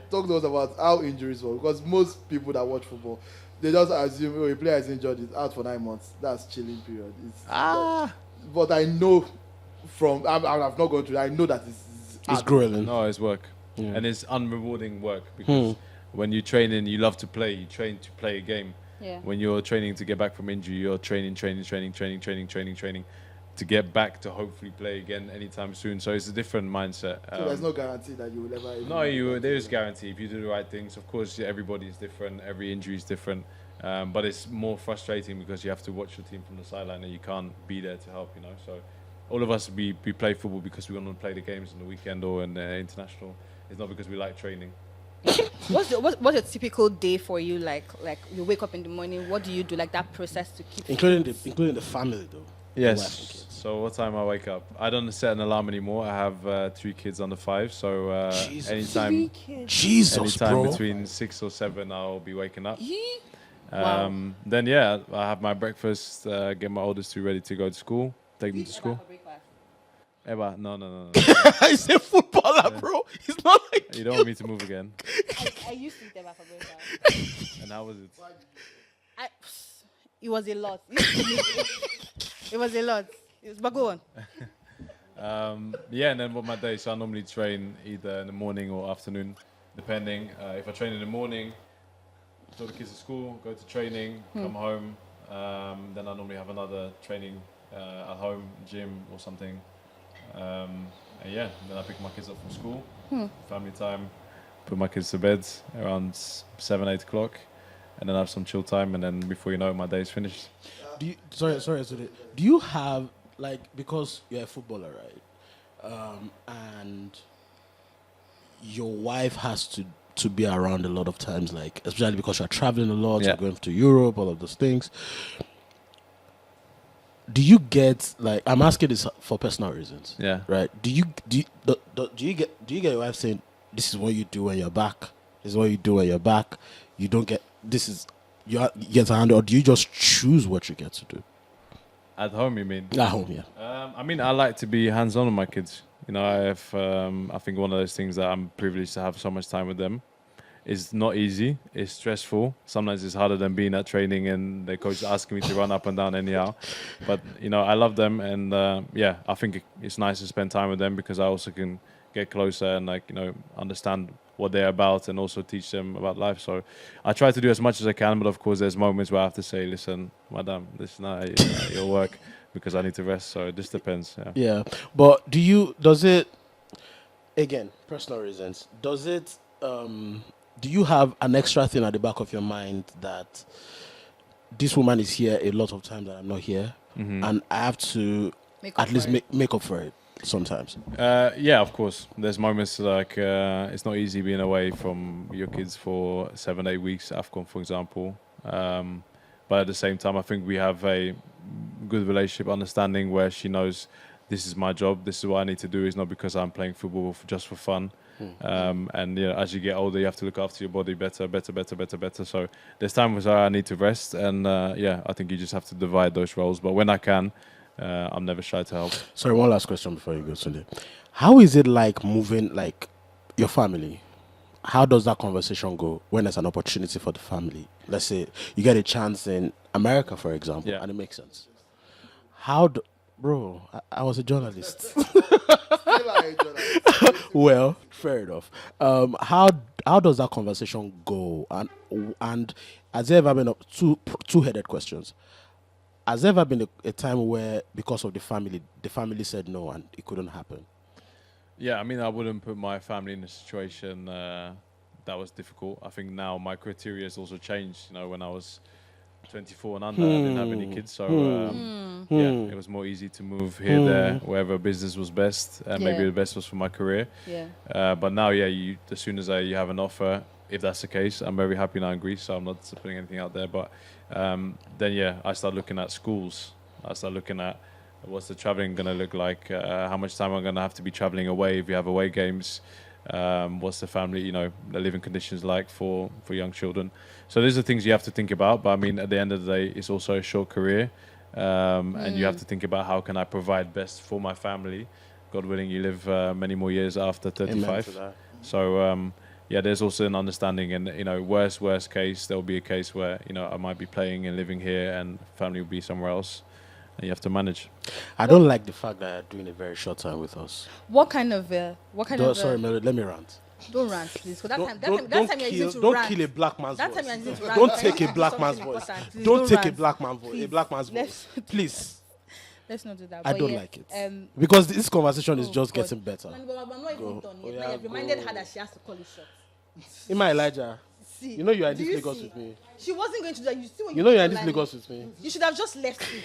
Speaker 1: talk to us about how injuries work, because most people that watch football, they just assume, oh, a player is injured, is out for 9 months. That's chilling period. But I know I've not gone through it. I know that
Speaker 4: It's
Speaker 1: hard.
Speaker 4: grueling.
Speaker 2: No, it's work, and it's unrewarding work because when you train and you love to play, you train to play a game.
Speaker 3: Yeah.
Speaker 2: When you're training to get back from injury, you're training to get back to hopefully play again anytime soon. So it's a different mindset.
Speaker 1: So there's no guarantee that you will ever.
Speaker 2: No, there is guarantee if you do the right things. Of course, everybody is different. Every injury is different. But it's more frustrating because you have to watch your team from the sideline and you can't be there to help. You know, so all of us we play football because we want to play the games on the weekend or in international. It's not because we like training.
Speaker 3: What's a typical day for you? Like you wake up in the morning. What do you do? Like that process to keep
Speaker 4: including the family though. The wife and
Speaker 2: Yes.
Speaker 4: kids.
Speaker 2: So what time I wake up? I don't set an alarm anymore. I have 3 kids under 5, so
Speaker 4: Jesus.
Speaker 2: anytime
Speaker 4: Jesus, bro.
Speaker 2: between 6 or 7, I'll be waking up.
Speaker 3: Wow.
Speaker 2: Then yeah, I have my breakfast. Get my oldest 2 ready to go to school. Take them to school. Eba, no.
Speaker 4: He's a footballer, bro. He's not like
Speaker 2: You don't want me to move again.
Speaker 3: I used to eat them for breakfast.
Speaker 2: And how was it?
Speaker 3: It was a lot. It was a lot. But go on.
Speaker 2: Yeah, and then what my day? So I normally train either in the morning or afternoon, depending. If I train in the morning, take the kids to school, go to training, come home. Then I normally have another training at home, gym or something. And yeah, then I pick my kids up from school, family time, put my kids to bed around 7, 8 o'clock, and then have some chill time, and then before you know it, my day is finished.
Speaker 4: sorry, do you have, like, because you're a footballer, right? And your wife has to be around a lot of times, like, especially because you're traveling a lot, you're going to Europe, all of those things. Do you get, like, I'm asking this for personal reasons.
Speaker 2: Yeah.
Speaker 4: Right. Do you get your wife saying, this is what you do when you're back? This is what you do when you're back. You don't get, this is, you get to handle, or do you just choose what you get to do?
Speaker 2: At home, you mean?
Speaker 4: At home, yeah.
Speaker 2: I mean, I like to be hands-on with my kids. You know, I have, I think one of those things that I'm privileged to have so much time with them. It's not easy. It's stressful. Sometimes it's harder than being at training and the coach is asking me to run up and down anyhow. But, you know, I love them. And, yeah, I think it's nice to spend time with them because I also can get closer and, like, you know, understand what they're about and also teach them about life. So I try to do as much as I can. But, of course, there's moments where I have to say, listen, madam, this is not your work because I need to rest. So it just depends.
Speaker 4: Yeah. But does it, again, personal reasons, does it, do you have an extra thing at the back of your mind that this woman is here a lot of times that I'm not here, and I have to at least make up for it sometimes?
Speaker 2: Yeah, of course. There's moments like it's not easy being away from your kids for 7, 8 weeks, AFCON, for example. But at the same time, I think we have a good relationship, understanding where she knows this is my job, this is what I need to do. It's not because I'm playing football just for fun. And you know, as you get older, you have to look after your body better. So there's times where I need to rest, and yeah, I think you just have to divide those roles. But when I can, I'm never shy to help.
Speaker 4: Sorry, one last question before you go, Tunde. How is it like moving, like, your family? How does that conversation go when there's an opportunity for the family? Let's say you get a chance in America, for example, and it makes sense. Bro, I was a journalist. Well, fair enough. How does that conversation go? And has there ever been two-headed questions? Has there ever been a time where, because of the family said no and it couldn't happen?
Speaker 2: Yeah, I mean, I wouldn't put my family in a situation that was difficult. I think now my criteria has also changed. You know, when I was 24 and under, I didn't have any kids, so yeah, it was more easy to move here, there, wherever business was best, and maybe the best was for my career. But now, yeah, as soon as you have an offer, if that's the case, I'm very happy now in Greece, so I'm not putting anything out there. But then, yeah, I start looking at schools. I start looking at what's the traveling going to look like, how much time I'm going to have to be traveling away if you have away games. What's the family, you know, the living conditions like for young children. So these are things you have to think about. But I mean, at the end of the day, it's also a short career. And you have to think about how can I provide best for my family. God willing, you live many more years after 35. So, yeah, there's also an understanding. And, you know, worst case, there'll be a case where, you know, I might be playing and living here and family will be somewhere else. And you have to manage.
Speaker 4: I don't like the fact that you're doing a very short time with us.
Speaker 3: What kind of
Speaker 4: Sorry, Melody, let me rant.
Speaker 3: Don't rant, please. That time you're using to
Speaker 4: don't
Speaker 3: rant.
Speaker 4: kill a black man's
Speaker 3: That
Speaker 4: voice.
Speaker 3: time you're using to rant.
Speaker 4: Don't take a black man's voice.
Speaker 3: Please,
Speaker 4: Don't take
Speaker 3: rant.
Speaker 4: a black man's voice. Please.
Speaker 3: Let's not do that.
Speaker 4: I
Speaker 3: But
Speaker 4: don't
Speaker 3: yeah,
Speaker 4: like it. Because this conversation is just
Speaker 3: God.
Speaker 4: getting better.
Speaker 3: I'm not even done yet.
Speaker 4: Yeah,
Speaker 3: I've reminded her that she has to call it short.
Speaker 4: Ima Elijah,
Speaker 3: See,
Speaker 4: you know you are in
Speaker 3: do
Speaker 4: this
Speaker 3: you
Speaker 4: Lagos
Speaker 3: see?
Speaker 4: with me.
Speaker 3: She wasn't going to do that. You see when
Speaker 4: You know you are in
Speaker 3: put
Speaker 4: this
Speaker 3: line-
Speaker 4: Lagos with me.
Speaker 3: You should have just left it.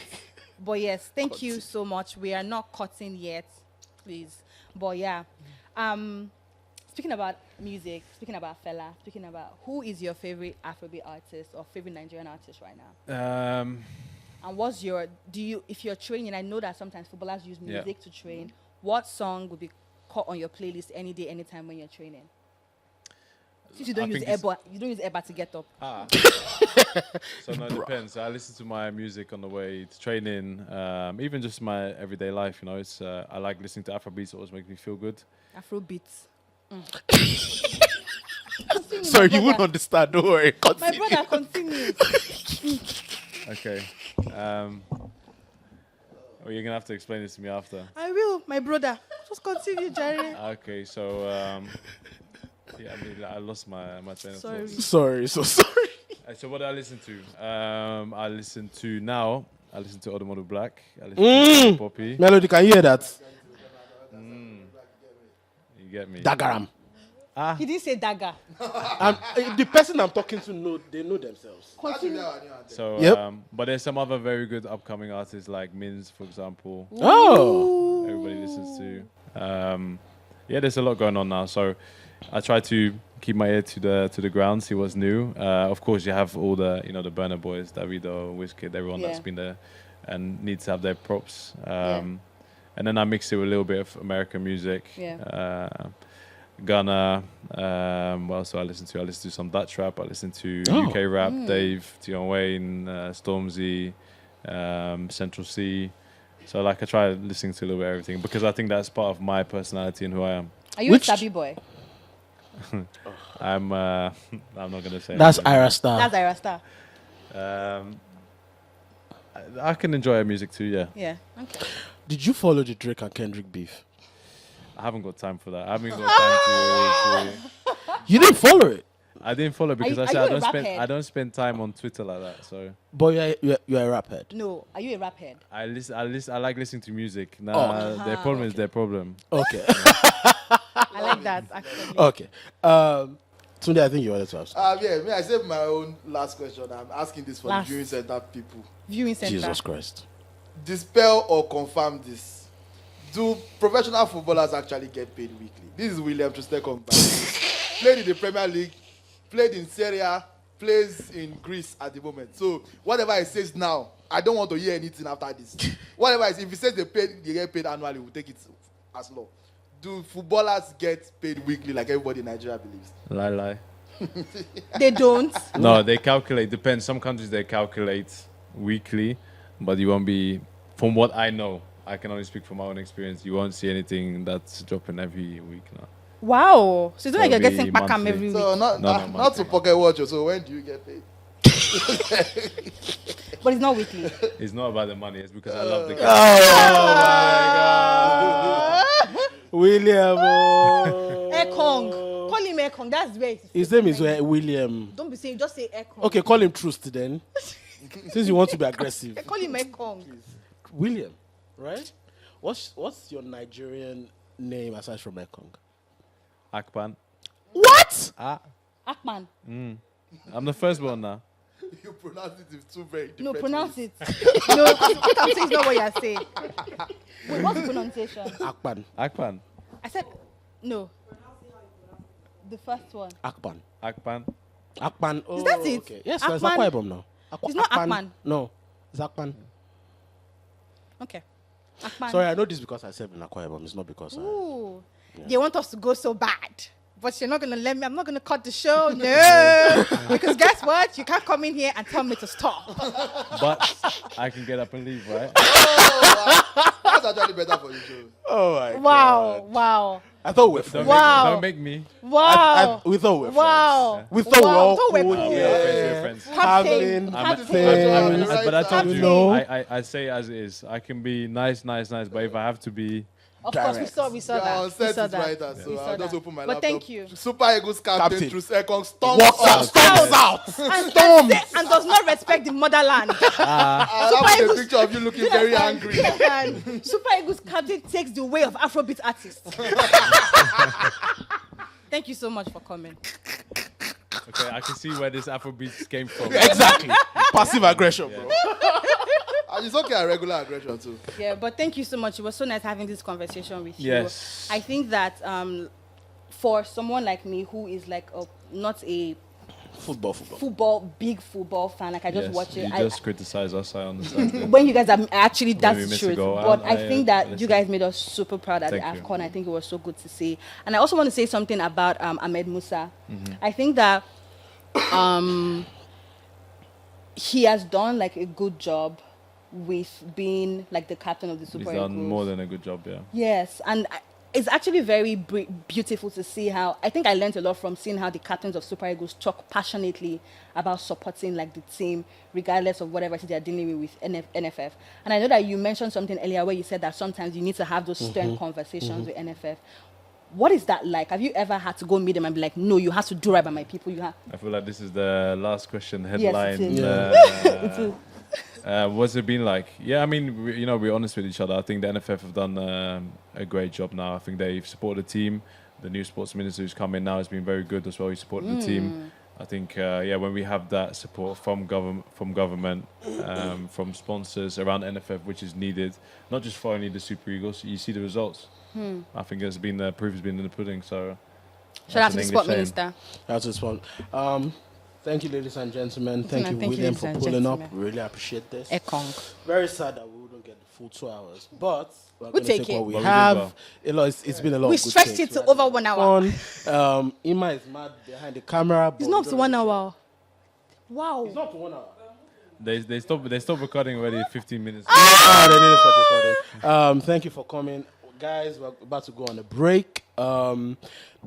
Speaker 3: But yes, thank you so much. We are not cutting yet, please. But yeah, speaking about music, speaking about Fela, speaking about who is your favorite Afrobeat artist or favorite Nigerian artist right now? And what's your if you're training? I know that sometimes footballers use music to train. What song would be caught on your playlist any day, anytime when you're training? Since you don't use Eba to get up.
Speaker 2: So no, it depends. I listen to my music on the way to training, even just my everyday life. You know, it's I like listening to Afrobeats. It always makes me feel good.
Speaker 3: Afrobeats.
Speaker 4: Sorry, you wouldn't understand. Don't worry.
Speaker 3: My brother, continue.
Speaker 2: Okay. Well, you're gonna have to explain this to me after.
Speaker 3: I will, my brother. Just continue, Jerry.
Speaker 2: Okay, so yeah, I mean, I lost my train of thought.
Speaker 4: Sorry, so sorry.
Speaker 2: So what do I listen to? I listen to Odomoro Black. I listen to Poppy.
Speaker 4: Melody, can you hear that?
Speaker 2: You get me?
Speaker 4: Dagaram.
Speaker 3: He didn't say dagger.
Speaker 4: The person I'm talking to they know themselves.
Speaker 3: Continue.
Speaker 2: So, but there's some other very good upcoming artists like Mins, for example.
Speaker 4: Oh.
Speaker 2: Everybody listens to. Yeah, there's a lot going on now. So I try to keep my ear to the ground, see what's new. Of course, you have all the the Burna Boys, Davido, Wizkid, everyone that's been there and needs to have their props. And then I mix it with a little bit of American music. Ghana. What else do I listen to? I listen to some Dutch rap. I listen to UK rap. Dave, Tion Wayne, Stormzy, Central C. So I try listening to a little bit of everything because I think that's part of my personality and who I am.
Speaker 3: Are you a Stabby boy?
Speaker 2: I'm not gonna say.
Speaker 4: That's Ira Star.
Speaker 3: That's Ira Star.
Speaker 2: I can enjoy her music too. Yeah.
Speaker 3: Yeah. Okay.
Speaker 4: Did you follow the Drake and Kendrick beef?
Speaker 2: I haven't got time for that. I haven't got time to.
Speaker 4: You didn't follow it.
Speaker 2: I didn't follow because
Speaker 3: Are
Speaker 2: I
Speaker 3: you
Speaker 2: said
Speaker 3: a
Speaker 2: I don't spend time on Twitter like that. So.
Speaker 4: But you're a rap head.
Speaker 3: No. Are you a rap head?
Speaker 2: I like listening to music. Their problem is their problem.
Speaker 4: Okay.
Speaker 3: I like that actually.
Speaker 4: Okay. Tunde, I think you wanted to ask.
Speaker 1: Yeah, I saved my own last question. I'm asking this for the viewing center people.
Speaker 3: Viewing center.
Speaker 4: Jesus Christ.
Speaker 1: Dispel or confirm this. Do professional footballers actually get paid weekly? This is William Troost Ekong. Played in the Premier League, played in Serie A, plays in Greece at the moment. So whatever he says now, I don't want to hear anything after this. Whatever if he says they get paid annually, we'll take it as law. Do footballers get paid weekly like everybody in Nigeria believes?
Speaker 2: Lie.
Speaker 3: They don't.
Speaker 2: No, they calculate. Depends. Some countries they calculate weekly, but you won't be. From what I know, I can only speak from my own experience. You won't see anything that's dropping every week now.
Speaker 3: Wow. So it's not like you're getting
Speaker 2: monthly.
Speaker 3: Pakam every week.
Speaker 1: So not to pocket watch. So when do you get paid?
Speaker 3: But it's not weekly.
Speaker 2: It's not about the money. It's because I love the game.
Speaker 4: Oh my God. William.
Speaker 3: Ekong. Call him Ekong. That's where
Speaker 4: His name is William.
Speaker 3: Don't be saying, just say Ekong.
Speaker 4: Okay, call him Troost then. Since you want to be aggressive.
Speaker 3: Call him Ekong.
Speaker 4: William, right? What's your name aside from Ekong?
Speaker 2: Akpan.
Speaker 4: What?
Speaker 3: Akman.
Speaker 2: I'm the firstborn now.
Speaker 1: You pronounce it with two very different
Speaker 3: No, pronounce
Speaker 1: ways.
Speaker 3: it. No, what I'm saying is not what you're saying. Wait, what's the pronunciation?
Speaker 4: Akpan.
Speaker 3: I said, no. The first one.
Speaker 4: Akpan. Oh,
Speaker 3: Is that it?
Speaker 4: Okay. Yes,
Speaker 3: Akpan.
Speaker 4: it's Akwa Ibom now.
Speaker 3: It's not Akpan.
Speaker 4: No, it's Akpan.
Speaker 3: Okay. Akman.
Speaker 4: Sorry, I know this because I said in Akwa Ibom. It's not because
Speaker 3: Ooh. They want us to go so bad. But you're not going to let me. I'm not going to cut the show. No. Because guess what? You can't come in here and tell me to stop.
Speaker 2: But I can get up and leave, right?
Speaker 1: That's actually better for you, Joe.
Speaker 4: Oh my
Speaker 3: Wow.
Speaker 4: God. I thought we were friends.
Speaker 3: Wow.
Speaker 2: Don't make me.
Speaker 3: Wow.
Speaker 4: We thought we were friends.
Speaker 3: Wow.
Speaker 4: We thought we were all
Speaker 3: Thought we're
Speaker 4: cool.
Speaker 3: cool.
Speaker 2: We're friends.
Speaker 3: Captain.
Speaker 2: But I told you,
Speaker 4: No.
Speaker 2: I say as it is. I can be nice. But if I have to be,
Speaker 3: Of course, we saw that. We saw that.
Speaker 1: Writer, so
Speaker 3: We saw
Speaker 1: I'll just
Speaker 3: that.
Speaker 1: open my
Speaker 3: But
Speaker 1: laptop.
Speaker 3: thank you.
Speaker 1: Super Eagles captain Troost Ekong storms
Speaker 4: Walks out. Storms out.
Speaker 3: And does not respect the motherland.
Speaker 1: I'll have a picture of you looking very angry.
Speaker 3: And Super Eagles captain takes the way of Afrobeat artists. Thank you so much for coming.
Speaker 2: okay, I can see where this Afrobeats came from.
Speaker 4: Exactly. Passive aggression, bro.
Speaker 1: And it's okay, a regular aggression too.
Speaker 3: Yeah, but thank you so much. It was so nice having this conversation with you.
Speaker 2: Yes.
Speaker 3: I think that for someone like me who is like not a big football fan, like I just
Speaker 2: Yes,
Speaker 3: watch it.
Speaker 2: You
Speaker 3: I
Speaker 2: just criticize us, I understand.
Speaker 3: when you guys are actually,
Speaker 2: When
Speaker 3: that's
Speaker 2: we
Speaker 3: the
Speaker 2: miss a
Speaker 3: truth.
Speaker 2: goal,
Speaker 3: But I think that you
Speaker 2: listen.
Speaker 3: guys made us super proud at the
Speaker 2: Thank you.
Speaker 3: AFCON. I think it was so good to see. And I also want to say something about Ahmed Musa.
Speaker 2: Mm-hmm.
Speaker 3: I think that he has done like a good job with being like the captain of the Super
Speaker 2: He's done
Speaker 3: Eagles.
Speaker 2: more than a good job, yeah.
Speaker 3: Yes, and it's actually very beautiful to see how, I think I learned a lot from seeing how the captains of Super Eagles talk passionately about supporting like the team, regardless of whatever it is they're dealing with NFF. And I know that you mentioned something earlier where you said that sometimes you need to have those stern conversations with NFF. What is that like? Have you ever had to go meet them and be like, no, you have to do right by my people? You have.
Speaker 2: I feel like this is the last question
Speaker 3: Yes,
Speaker 2: headline.
Speaker 3: it is. It is.
Speaker 2: What's it been like? Yeah, I mean, we're honest with each other. I think the NFF have done a great job now. I think they've supported the team. The new sports minister who's come in now has been very good as well. He supported the team. I think, when we have that support from government, from sponsors around NFF, which is needed, not just for only the Super Eagles, you see the results. I think the proof has been in the pudding. So,
Speaker 3: Shout out
Speaker 2: that's
Speaker 3: to the
Speaker 2: an
Speaker 3: sport
Speaker 2: English saying.
Speaker 3: minister.
Speaker 4: That's his fault. Thank you, ladies and gentlemen. Thank you,
Speaker 3: Thank you,
Speaker 4: William,
Speaker 3: ladies
Speaker 4: for
Speaker 3: and
Speaker 4: pulling up.
Speaker 3: gentlemen.
Speaker 4: Really appreciate this.
Speaker 3: Ekong.
Speaker 4: Very sad that we wouldn't get the full 2 hours, but we're
Speaker 3: We'll
Speaker 4: going to
Speaker 3: take
Speaker 4: take
Speaker 3: it.
Speaker 4: what we
Speaker 2: But we
Speaker 4: have.
Speaker 2: did
Speaker 4: It's been a lot
Speaker 3: We
Speaker 4: of good
Speaker 3: stretched
Speaker 4: things.
Speaker 3: it to
Speaker 4: We had
Speaker 3: over 1 hour.
Speaker 4: fun. Ima is mad behind the camera. but
Speaker 3: It's not
Speaker 4: we
Speaker 3: up to
Speaker 4: don't
Speaker 3: 1
Speaker 4: really
Speaker 3: hour. Wow.
Speaker 4: care. It's not to 1 hour.
Speaker 2: They stopped recording already 15 minutes ago.
Speaker 4: Oh, they didn't stop recording. Thank you for coming. Guys, we're about to go on a break. Don't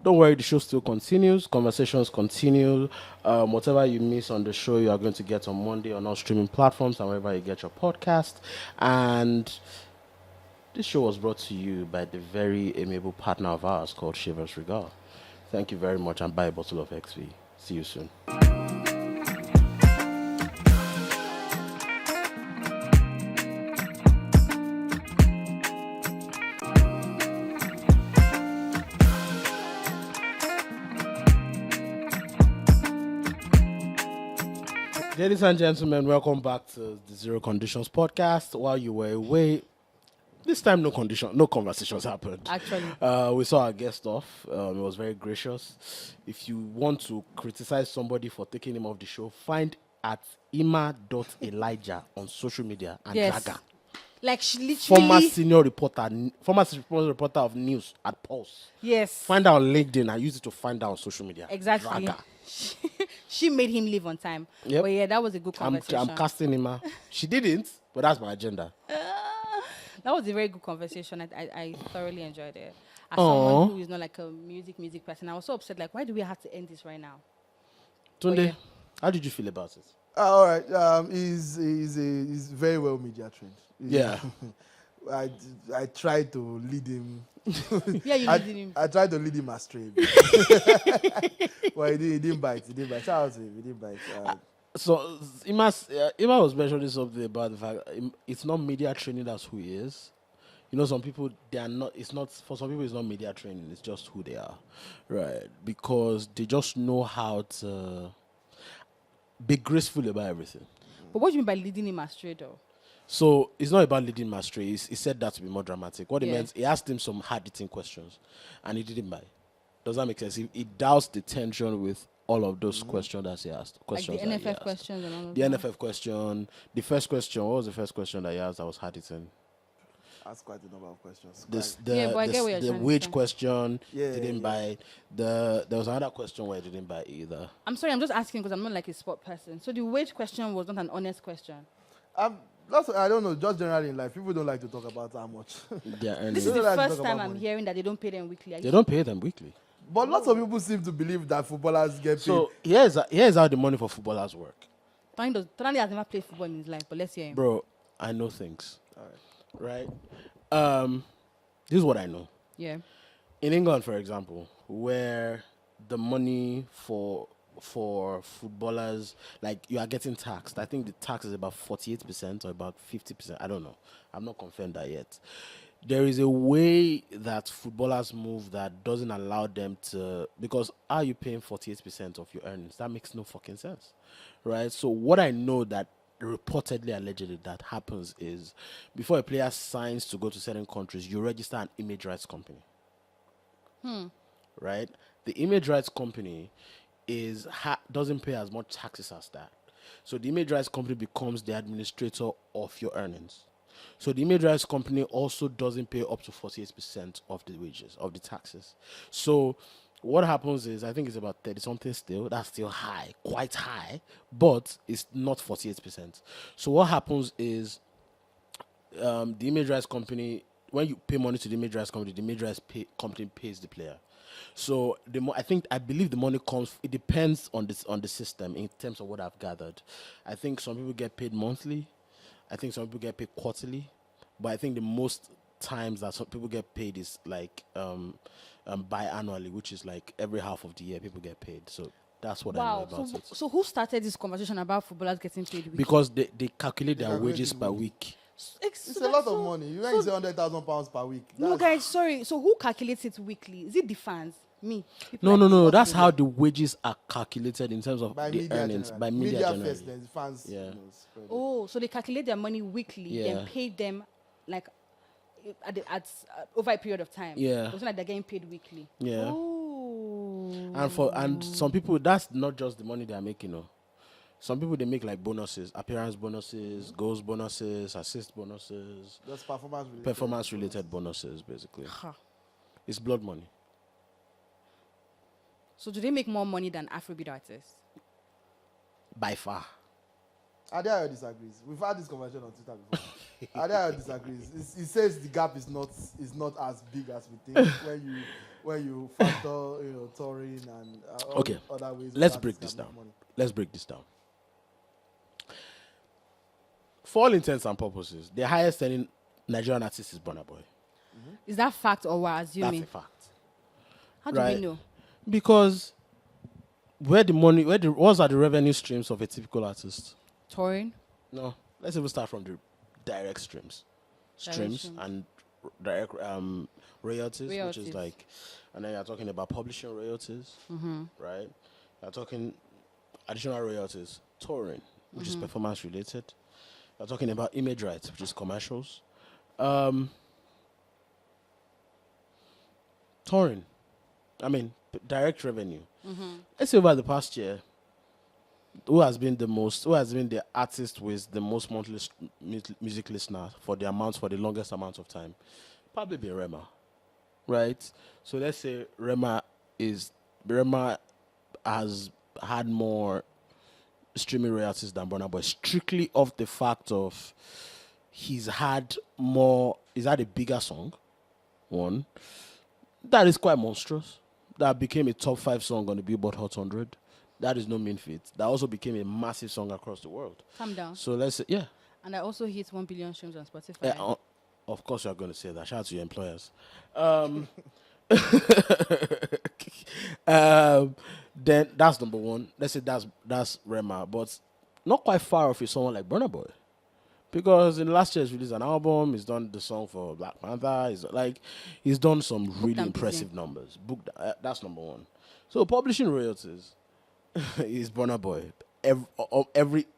Speaker 4: worry, the show still continues. Conversations continue. Whatever you miss on the show, you are going to get on Monday on all streaming platforms and wherever you get your podcast. And this show was brought to you by the very amiable partner of ours called Shivers Regal. Thank you very much and buy a bottle of XV. See you soon. Ladies and gentlemen, welcome back to the Zero Conditions podcast. While you were away, this time no conversations happened.
Speaker 3: Actually.
Speaker 4: We saw our guest off. It was very gracious. If you want to criticize somebody for taking him off the show, find at ima.elijah on social media and
Speaker 3: Yes.
Speaker 4: drag her.
Speaker 3: Like she literally.
Speaker 4: Former senior reporter of news at Pulse.
Speaker 3: Yes.
Speaker 4: Find her on LinkedIn and use it to find her on social media.
Speaker 3: Exactly.
Speaker 4: Drag her.
Speaker 3: She made him leave on time.
Speaker 4: Yep.
Speaker 3: But yeah, that was a good
Speaker 4: I'm
Speaker 3: conversation.
Speaker 4: casting him. She didn't, but that's my agenda.
Speaker 3: That was a very good conversation. I thoroughly enjoyed it. As
Speaker 4: Aw.
Speaker 3: someone who is not like a music person, I was so upset. Like, why do we have to end this right now?
Speaker 4: Tunde,
Speaker 3: yeah.
Speaker 4: how did you feel about it?
Speaker 1: All right. He's very well media trained.
Speaker 4: Yeah.
Speaker 1: I tried to lead him.
Speaker 3: Yeah, you needed him.
Speaker 1: I tried to lead him astray. Well, he didn't bite. Shout out to him. He didn't bite.
Speaker 4: So Ima was mentioning something about the fact it's not media training, that's who he is. You know, some people, they are not, it's not, for some people it's not media training, it's just who they are. Right. Because they just know how to be graceful about everything.
Speaker 3: But what do you mean by leading him astray, though?
Speaker 4: So it's not about leading astray. He said that to be more dramatic. What he
Speaker 3: Yeah.
Speaker 4: meant, he asked him some hard-hitting questions, and he didn't buy. Does that make sense? He doused the tension with all of those questions that he asked.
Speaker 3: Like
Speaker 4: Questions
Speaker 3: the
Speaker 4: that he
Speaker 3: NFF
Speaker 4: asked.
Speaker 3: questions and all of
Speaker 4: The
Speaker 3: that.
Speaker 4: NFF question. The first question. What was the first question that he asked that was hard-hitting?
Speaker 1: Asked quite a number of questions.
Speaker 3: Yeah, but I get what you're
Speaker 4: the
Speaker 3: trying to
Speaker 4: wage
Speaker 3: say.
Speaker 4: question.
Speaker 1: Yeah,
Speaker 4: Didn't
Speaker 1: yeah.
Speaker 4: buy. There was another question where he didn't buy either.
Speaker 3: I'm sorry, I'm just asking because I'm not like a sport person. So the wage question was not an honest question.
Speaker 1: I don't know. Just generally in life, people don't like to talk about how much.
Speaker 4: Yeah, and
Speaker 3: This
Speaker 1: They
Speaker 3: is
Speaker 1: don't
Speaker 3: the
Speaker 1: like to
Speaker 3: first
Speaker 1: talk
Speaker 3: time
Speaker 1: about
Speaker 3: I'm
Speaker 1: money.
Speaker 3: hearing that they don't pay them weekly.
Speaker 4: they don't pay them weekly.
Speaker 1: But lots of people seem to believe that footballers get paid.
Speaker 4: So here's how the money for footballers work.
Speaker 3: Tonali has never played football in his life, but let's hear him.
Speaker 4: Bro, I know things. Right? This is what I know.
Speaker 3: Yeah.
Speaker 4: In England, for example, where the money for footballers, like you are getting taxed. I think the tax is about 48% or about 50%. I don't know. I'm not confirmed that yet. There is a way that footballers move that doesn't allow them to, because how are you paying 48% of your earnings? That makes no fucking sense, right? So what I know that reportedly, allegedly, that happens is before a player signs to go to certain countries, you register an image rights company. right? The image rights company doesn't pay as much taxes as that. So the image rights company becomes the administrator of your earnings. So the image rights company also doesn't pay up to 48% of the wages, of the taxes. So what happens is, I think it's about 30 something still. That's still high, quite high, but it's not 48%. So what happens is, the image rights company, when you pay money to the image rights company, the image rights company pays the player. So I believe the money comes. It depends on the system in terms of what I've gathered. I think some people get paid monthly. I think some people get paid quarterly, but I think the most times that some people get paid is like biannually, which is like every half of the year people get paid. So that's what I know about it.
Speaker 3: So who started this conversation about footballers getting paid weekly?
Speaker 4: Because they calculate their wages per week.
Speaker 1: It's a lot of money. You when you say £100,000 per week.
Speaker 3: No, guys, sorry. So who calculates it weekly? Is it the fans? Me?
Speaker 4: No. That's how the wages are calculated in terms of
Speaker 1: by
Speaker 4: the earnings
Speaker 1: generally.
Speaker 4: by media generally.
Speaker 1: First, then the fans.
Speaker 4: Yeah.
Speaker 1: Spread it.
Speaker 3: Oh, so they calculate their money weekly, then pay them like at over a period of time.
Speaker 4: Yeah.
Speaker 3: It's not like they're getting paid weekly.
Speaker 4: Yeah.
Speaker 3: Oh.
Speaker 4: And some people, that's not just the money they're making. No. Some people, they make like bonuses, appearance bonuses, goals bonuses, assist bonuses.
Speaker 1: Just performance-related.
Speaker 4: Performance-related bonuses, basically.
Speaker 3: Huh.
Speaker 4: It's blood money.
Speaker 3: So do they make more money than Afrobeat artists?
Speaker 4: By far.
Speaker 1: Adebayo disagrees. We've had this conversation on Twitter before. Adebayo disagrees. He says the gap is not as big as we think when you factor touring and other ways.
Speaker 4: Let's break this down. Let's break this down. For all intents and purposes, the highest selling Nigerian artist is Burna Boy.
Speaker 3: Mm-hmm. Is that fact or we're assuming?
Speaker 4: That's a fact.
Speaker 3: How do we know?
Speaker 4: Because what's are the revenue streams of a typical artist?
Speaker 3: Touring?
Speaker 4: No. Let's even start from the direct streams. And direct royalties, which is like, and then you're talking about publishing royalties, right? You're talking additional royalties, touring, which is performance related. You're talking about image rights, which is commercials. Touring, direct revenue. Let's say over the past year, who has been the artist with the most monthly music listeners for the longest amount of time? Probably be Rema, right? So let's say Rema has had more streaming royalties than Burna Boy, strictly off the fact of he's had a bigger song, one that is quite monstrous, that became a top 5 song on the Billboard Hot 100. That is no mean feat. That also became a massive song across the world.
Speaker 3: Calm down.
Speaker 4: So let's say, yeah.
Speaker 3: And I also hit 1 billion streams on Spotify.
Speaker 4: Yeah, of course you're going to say that. Shout out to your employers. Then that's number one. Let's say that's Rema, but not quite far off is someone like Burna Boy, because in last year he's released an album. He's done the song for Black Panther. He's done some really impressive numbers. That's number one. So publishing royalties is Burna Boy.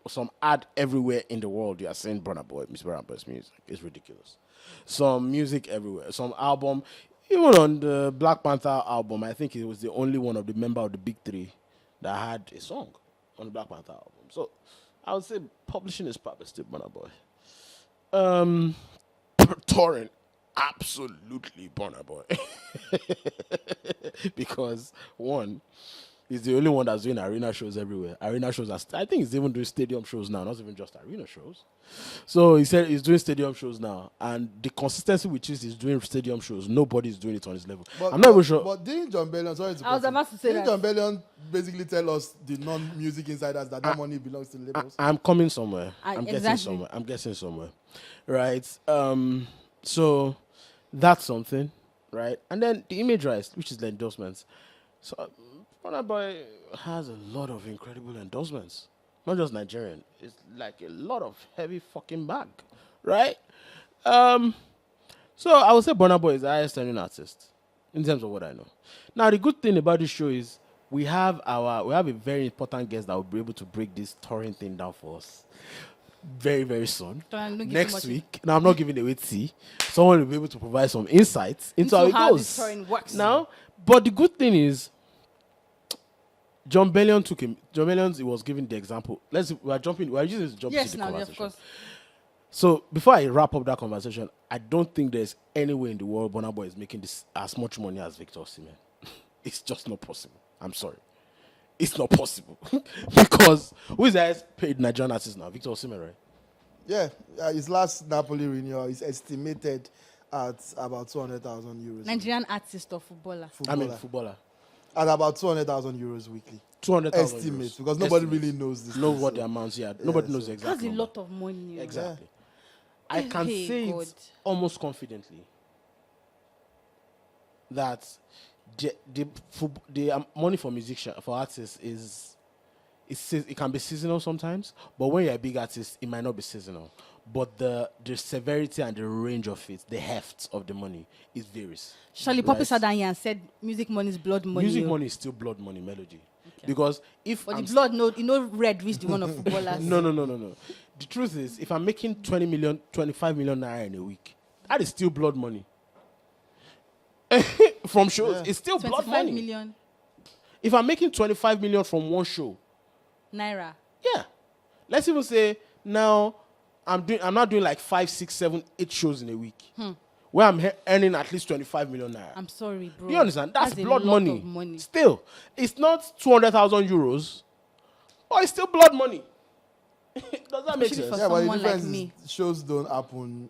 Speaker 4: Some ad everywhere in the world you are saying Burna Boy, Miss Burna Boy's music. It's ridiculous. Some music everywhere. Some album. Even on the Black Panther album, I think it was the only one of the member of the big three that had a song on the Black Panther album. So I would say publishing is probably still Burna Boy. Touring, absolutely Burna Boy. Because one, he's the only one that's doing arena shows everywhere. Arena shows I think he's even doing stadium shows now, not even just arena shows. So he said he's doing stadium shows now, and the consistency with which he's doing stadium shows, nobody's doing it on his level. I'm not even sure.
Speaker 1: But didn't John Bellion,
Speaker 3: I was about to say that.
Speaker 1: John Bellion basically tell us, the non-music insiders, that money belongs to the labels?
Speaker 4: I'm coming somewhere.
Speaker 3: Exactly.
Speaker 4: I'm guessing somewhere. Right? So that's something, right? And then the image rights, which is the endorsements. So Burna Boy has a lot of incredible endorsements. Not just Nigerian. It's like a lot of heavy fucking bag, right? So I would say Burna Boy is the highest earning artist in terms of what I know. Now the good thing about this show is we have a very important guest that will be able to break this touring thing down for us very, very soon. Next week. Now I'm not giving away tea. Someone will be able to provide some insights into how it goes.
Speaker 3: This touring works.
Speaker 4: Now, But the good thing is, John Bellion took him. John Bellion, he was giving the example. We are using this to jump
Speaker 3: Yes,
Speaker 4: into the
Speaker 3: now,
Speaker 4: conversation.
Speaker 3: of course.
Speaker 4: So before I wrap up that conversation, I don't think there's any way in the world Burna Boy is making this as much money as Victor Osimhen. It's just not possible. I'm sorry. It's not possible. Because who is the highest paid Nigerian artist now? Victor Osimhen, right?
Speaker 1: Yeah, his last Napoli renewal is estimated at about 200,000 euros.
Speaker 3: Nigerian artist or footballer?
Speaker 4: I mean, footballer.
Speaker 1: At about 200,000 euros weekly.
Speaker 4: 200,000
Speaker 1: Estimate,
Speaker 4: euros.
Speaker 1: because nobody
Speaker 4: Estimates.
Speaker 1: really knows this.
Speaker 4: Know
Speaker 1: thing,
Speaker 4: what
Speaker 1: so-
Speaker 4: the amounts, Nobody knows the exact
Speaker 3: That's a
Speaker 4: number.
Speaker 3: lot of money.
Speaker 4: Exactly. I can
Speaker 3: Hey,
Speaker 4: say
Speaker 3: God.
Speaker 4: it almost confidently that the money for for artists it can be seasonal sometimes, but when you're a big artist, it might not be seasonal. But the severity and the range of it, the heft of the money, it varies.
Speaker 3: Charlie Poppy sat down here and said music money is blood money.
Speaker 4: Music money is still blood money, Melody. Because if
Speaker 3: But
Speaker 4: I'm
Speaker 3: the blood, red reach the one of footballers.
Speaker 4: No. The truth is, if I'm making 25 million naira in a week, that is still blood money. From shows,
Speaker 1: Yeah.
Speaker 4: it's still blood
Speaker 3: 25
Speaker 4: money.
Speaker 3: million
Speaker 4: If I'm making 25 million from one show,
Speaker 3: naira.
Speaker 4: yeah. Let's even say now I'm not doing like 5, 6, 7, 8 shows in a week. Where I'm earning at least 25 million naira.
Speaker 3: I'm sorry, bro.
Speaker 4: Do you understand? That's
Speaker 3: a
Speaker 4: blood
Speaker 3: lot
Speaker 4: money.
Speaker 3: of money.
Speaker 4: Still, it's not 200,000 euros, but it's still blood money. Does that make
Speaker 3: Especially
Speaker 4: sense?
Speaker 3: for
Speaker 1: Yeah, but the
Speaker 3: someone like
Speaker 1: difference
Speaker 3: me.
Speaker 1: is shows don't happen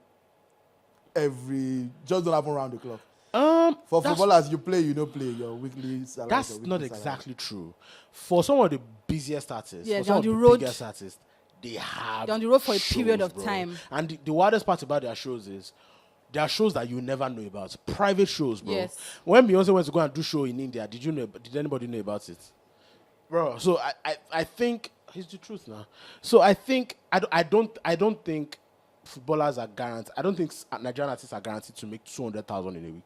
Speaker 1: just don't happen around the clock. For
Speaker 4: That's-
Speaker 1: footballers, you play, you don't play your weekly salary.
Speaker 4: That's
Speaker 1: your weekly
Speaker 4: not
Speaker 1: salary.
Speaker 4: exactly true. For some of the busiest artists,
Speaker 3: Yeah,
Speaker 4: for
Speaker 3: they're
Speaker 4: some
Speaker 3: on
Speaker 4: of
Speaker 3: the
Speaker 4: the
Speaker 3: road.
Speaker 4: biggest artists, they have
Speaker 3: They're on the road for a
Speaker 4: shows,
Speaker 3: period of
Speaker 4: bro.
Speaker 3: time.
Speaker 4: And the wildest part about their shows is there are shows that you never know about. Private shows, bro.
Speaker 3: Yes.
Speaker 4: When Beyonce went to go and do show in India, did anybody know about it? Bro, so I think it's the truth now. So I think I don't think footballers are guaranteed. I don't think Nigerian artists are guaranteed to make 200,000 in a week.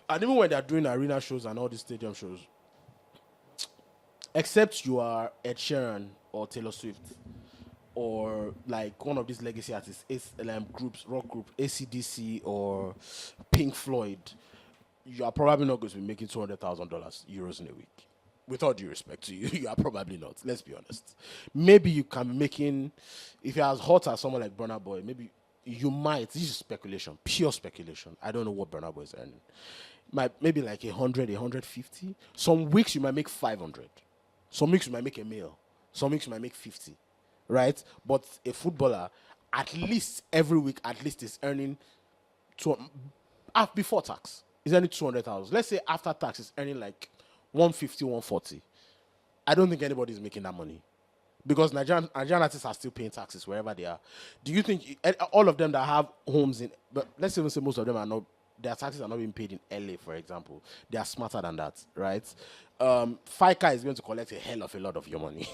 Speaker 4: And even when they're doing arena shows and all these stadium shows, except you are Ed Sheeran or Taylor Swift or like one of these legacy artists, rock group, AC/DC or Pink Floyd, you are probably not going to be making $200,000 in a week. With all due respect to you, you are probably not. Let's be honest. Maybe you can be making, if you're as hot as someone like Burna Boy, maybe you might. This is speculation, pure speculation. I don't know what Burna Boy is earning. Maybe like 100, 150. Some weeks you might make 500. Some weeks you might make a mil. Some weeks you might make 50. Right? But a footballer, at least every week, at least is earning before tax. Is earning 200,000. Let's say after tax is earning like 150, 140. I don't think anybody is making that money. Because Nigerian artists are still paying taxes wherever they are. Do you think all of them that have homes but let's even say most of them are not, their taxes are not being paid in LA, for example. They are smarter than that, right? FICA is going to collect a hell of a lot of your money.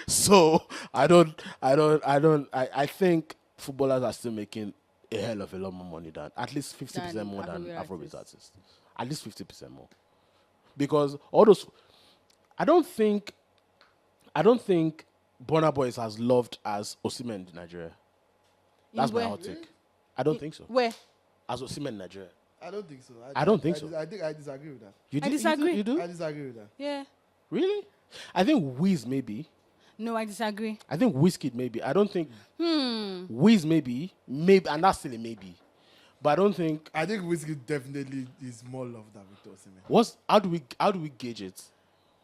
Speaker 4: So I think footballers are still making a hell of a lot more money than, at least 50% more than Afrobeat artists. At least 50% more. Because all those, I don't think Burna Boy is as loved as Osimhen in Nigeria. That's my
Speaker 3: where?
Speaker 4: hot take. I don't think so.
Speaker 3: Where?
Speaker 4: As Osimhen in Nigeria.
Speaker 1: I don't think so.
Speaker 4: I don't think so.
Speaker 1: I think I disagree with that.
Speaker 4: You
Speaker 3: disagree.
Speaker 4: You do?
Speaker 1: I disagree with that.
Speaker 3: Yeah.
Speaker 4: Really? I think Wiz maybe.
Speaker 3: No, I disagree.
Speaker 4: I think Wizkid maybe. I don't think Wiz maybe, and that's still a maybe. But I don't think.
Speaker 1: I think Whiskey definitely is more loved than Victor Osimhen.
Speaker 4: How do we gauge it?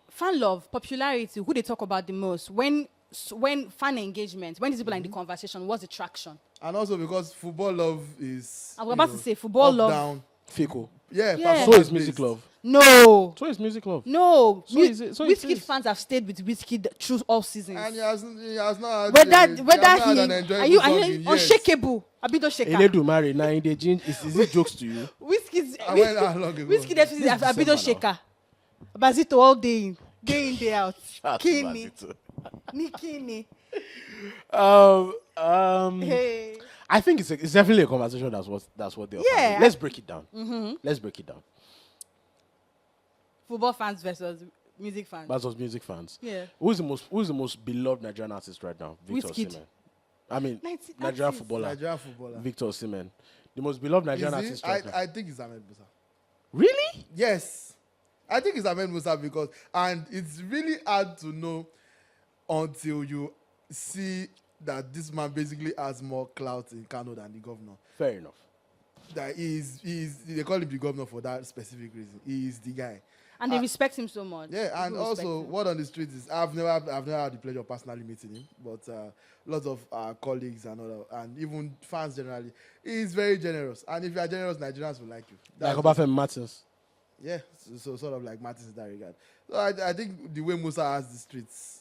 Speaker 3: Fan love, popularity, who they talk about the most. When fan engagement, when these people are in the conversation, what's the traction?
Speaker 1: And also because football love is.
Speaker 3: I was about to say football
Speaker 1: up,
Speaker 3: love.
Speaker 1: Down.
Speaker 4: Fickle.
Speaker 1: Yeah.
Speaker 3: Yeah.
Speaker 4: So is music love.
Speaker 3: No.
Speaker 4: So is music love.
Speaker 3: No.
Speaker 4: So is it- so it
Speaker 3: Wizkid
Speaker 4: is.
Speaker 3: fans have stayed with Wizkid through all seasons.
Speaker 1: And he has not.
Speaker 3: Whether
Speaker 1: had an
Speaker 3: he
Speaker 1: enjoyable
Speaker 3: are you
Speaker 1: song in years.
Speaker 3: unshakable? Abido Shaker.
Speaker 4: Eledu marry now in the jeans. Is it jokes to you?
Speaker 1: I went how long ago?
Speaker 3: Wizkid definitely have Abido Shaker. Bazito all day in, day out. Kini. Nikini. Hey.
Speaker 4: I think it's definitely a conversation. That's what they're.
Speaker 3: Yeah.
Speaker 4: Let's break it down. Let's break it down.
Speaker 3: Football fans versus music fans.
Speaker 4: Versus music fans.
Speaker 3: Yeah.
Speaker 4: Who's the most beloved Nigerian artist right now? Victor
Speaker 3: Wizkid.
Speaker 4: Osimhen. I mean,
Speaker 3: 90
Speaker 4: Nigerian footballer.
Speaker 1: Nigerian footballer.
Speaker 4: Victor Osimhen. The most beloved Nigerian
Speaker 1: Is
Speaker 4: artist
Speaker 1: he?
Speaker 4: right now.
Speaker 1: I think it's Ahmed Musa.
Speaker 4: Really?
Speaker 1: Yes. I think it's Ahmed Musa because, and it's really hard to know until you see that this man basically has more clout in Kano than the governor.
Speaker 4: Fair enough.
Speaker 1: That they call him the governor for that specific reason. He is the guy.
Speaker 3: And they respect him so much.
Speaker 1: Yeah, and
Speaker 3: People respect
Speaker 1: also
Speaker 3: him.
Speaker 1: word on the street is I've never had the pleasure of personally meeting him, but lots of colleagues and all that, and even fans generally. He's very generous, and if you are generous, Nigerians will like you.
Speaker 4: Like Obafemi Martins.
Speaker 1: Yeah, so sort of like Martins in that regard. So I think the way Musa has the streets,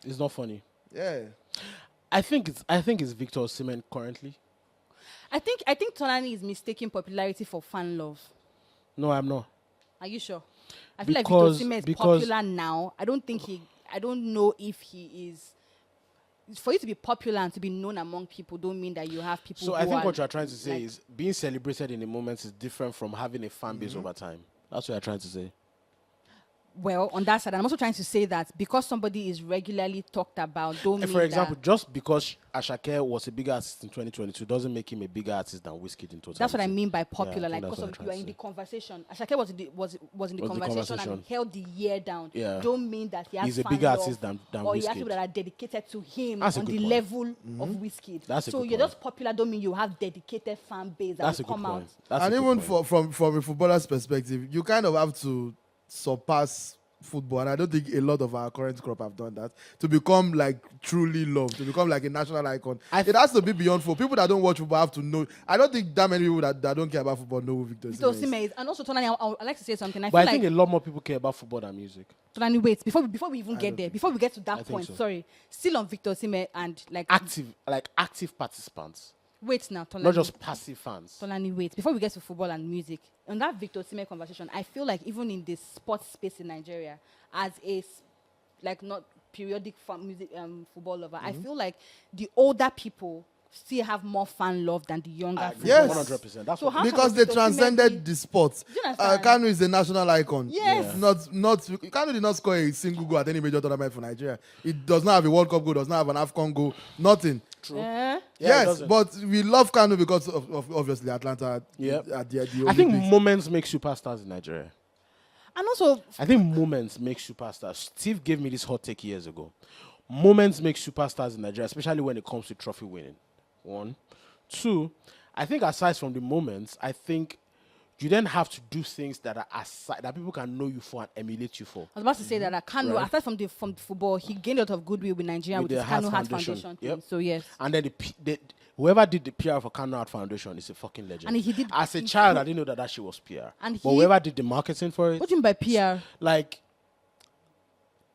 Speaker 4: It's not funny.
Speaker 1: yeah.
Speaker 4: I think it's Victor Osimhen currently.
Speaker 3: I think Tonani is mistaking popularity for fan love.
Speaker 4: No, I'm not.
Speaker 3: Are you sure? I feel
Speaker 4: Because-
Speaker 3: like Victor Osimhen is
Speaker 4: because-
Speaker 3: popular now. I don't know if he is. For you to be popular and to be known among people don't mean that you have people.
Speaker 4: So
Speaker 3: who
Speaker 4: I think
Speaker 3: are
Speaker 4: what you're trying to say
Speaker 3: like-
Speaker 4: is being celebrated in a moment is different from having a fan base over time. That's what you're trying to say.
Speaker 3: Well, on that side, I'm also trying to say that because somebody is regularly talked about, don't mean
Speaker 4: For example,
Speaker 3: that.
Speaker 4: just because Ashake was a bigger artist in 2022 doesn't make him a bigger artist than Wizkid in totality.
Speaker 3: That's what I mean by
Speaker 4: I
Speaker 3: popular.
Speaker 4: think
Speaker 3: Like
Speaker 4: that's
Speaker 3: because
Speaker 4: what I'm
Speaker 3: of
Speaker 4: trying
Speaker 3: you are
Speaker 4: to
Speaker 3: in the
Speaker 4: say.
Speaker 3: conversation. Ashake was in the conversation and he held the year down.
Speaker 4: Yeah.
Speaker 3: Don't mean that he has
Speaker 4: He's a
Speaker 3: fan
Speaker 4: bigger
Speaker 3: love
Speaker 4: artist than
Speaker 3: or he has
Speaker 4: Wizkid.
Speaker 3: people that are dedicated to him
Speaker 4: That's a
Speaker 3: on
Speaker 4: good
Speaker 3: the
Speaker 4: point.
Speaker 3: level of Wizkid.
Speaker 4: That's a
Speaker 3: so
Speaker 4: good
Speaker 3: you're
Speaker 4: point.
Speaker 3: just popular. Don't mean you have dedicated fan base that
Speaker 4: That's a
Speaker 3: will
Speaker 4: good
Speaker 3: come
Speaker 4: point.
Speaker 3: out.
Speaker 4: That's
Speaker 1: And
Speaker 4: a good
Speaker 1: even
Speaker 4: point.
Speaker 1: from a footballer's perspective, you kind of have to surpass football, and I don't think a lot of our current crop have done that to become like truly loved, to become like a national icon. It has to be beyond football. People that don't watch football have to know. I don't think that many people that don't care about football know who Victor
Speaker 3: Victor
Speaker 1: Osimhen is.
Speaker 3: Osimhen is- and also Tonani, I like to say something. I
Speaker 4: But I
Speaker 3: feel
Speaker 4: think
Speaker 3: like
Speaker 4: a lot more people care about football than music.
Speaker 3: Tonani, wait before we even get there, before we get to
Speaker 4: I
Speaker 3: that
Speaker 4: think
Speaker 3: point.
Speaker 4: so.
Speaker 3: Sorry, still on Victor Osimhen and like
Speaker 4: Active participants,
Speaker 3: wait now, Tonani.
Speaker 4: not just passive fans.
Speaker 3: Tonani, wait. Before we get to football and music, on that Victor Osimhen conversation, I feel like even in the sports space in Nigeria, as like not periodic music football lover, I feel like the older people still have more fan love than the younger.
Speaker 1: Yes.
Speaker 3: footballers.
Speaker 4: 100%. That's
Speaker 3: So
Speaker 4: what
Speaker 3: how
Speaker 1: Because
Speaker 3: can
Speaker 1: they
Speaker 3: Victor Osimhen
Speaker 1: transcended
Speaker 3: be-
Speaker 1: the sport.
Speaker 3: Do you understand?
Speaker 1: Kanu is a national icon.
Speaker 3: Yes.
Speaker 1: Not Kanu did not score a single goal at any major tournament for Nigeria. It does not have a World Cup goal, does not have an AFCON goal, nothing.
Speaker 3: Eh?
Speaker 4: Yeah, it
Speaker 1: Yes,
Speaker 4: doesn't.
Speaker 1: but we love Kanu because of obviously Atlanta.
Speaker 4: Yep.
Speaker 1: At the
Speaker 4: I think
Speaker 1: Olympics.
Speaker 4: moments make superstars in Nigeria.
Speaker 3: And also,
Speaker 4: I think moments make superstars. Steve gave me this hot take years ago. Moments make superstars in Nigeria, especially when it comes to trophy winning. One. Two, I think aside from the moments, I think you then have to do things that are aside, that people can know you for and emulate you for.
Speaker 3: I was about to say that Kanu,
Speaker 4: Right.
Speaker 3: aside from the football, he gained a lot of goodwill with Nigeria with
Speaker 4: With
Speaker 3: his
Speaker 4: the Heart
Speaker 3: Kanu Heart
Speaker 4: Foundation.
Speaker 3: Foundation.
Speaker 4: Yep.
Speaker 3: Thing. So yes.
Speaker 4: And then whoever did the PR for Kano Art Foundation is a fucking legend.
Speaker 3: And he did-
Speaker 4: As a
Speaker 3: he-
Speaker 4: child, I didn't know that shit was PR.
Speaker 3: And
Speaker 4: but
Speaker 3: he-
Speaker 4: whoever did the marketing for it,
Speaker 3: What do you mean by PR?
Speaker 4: like,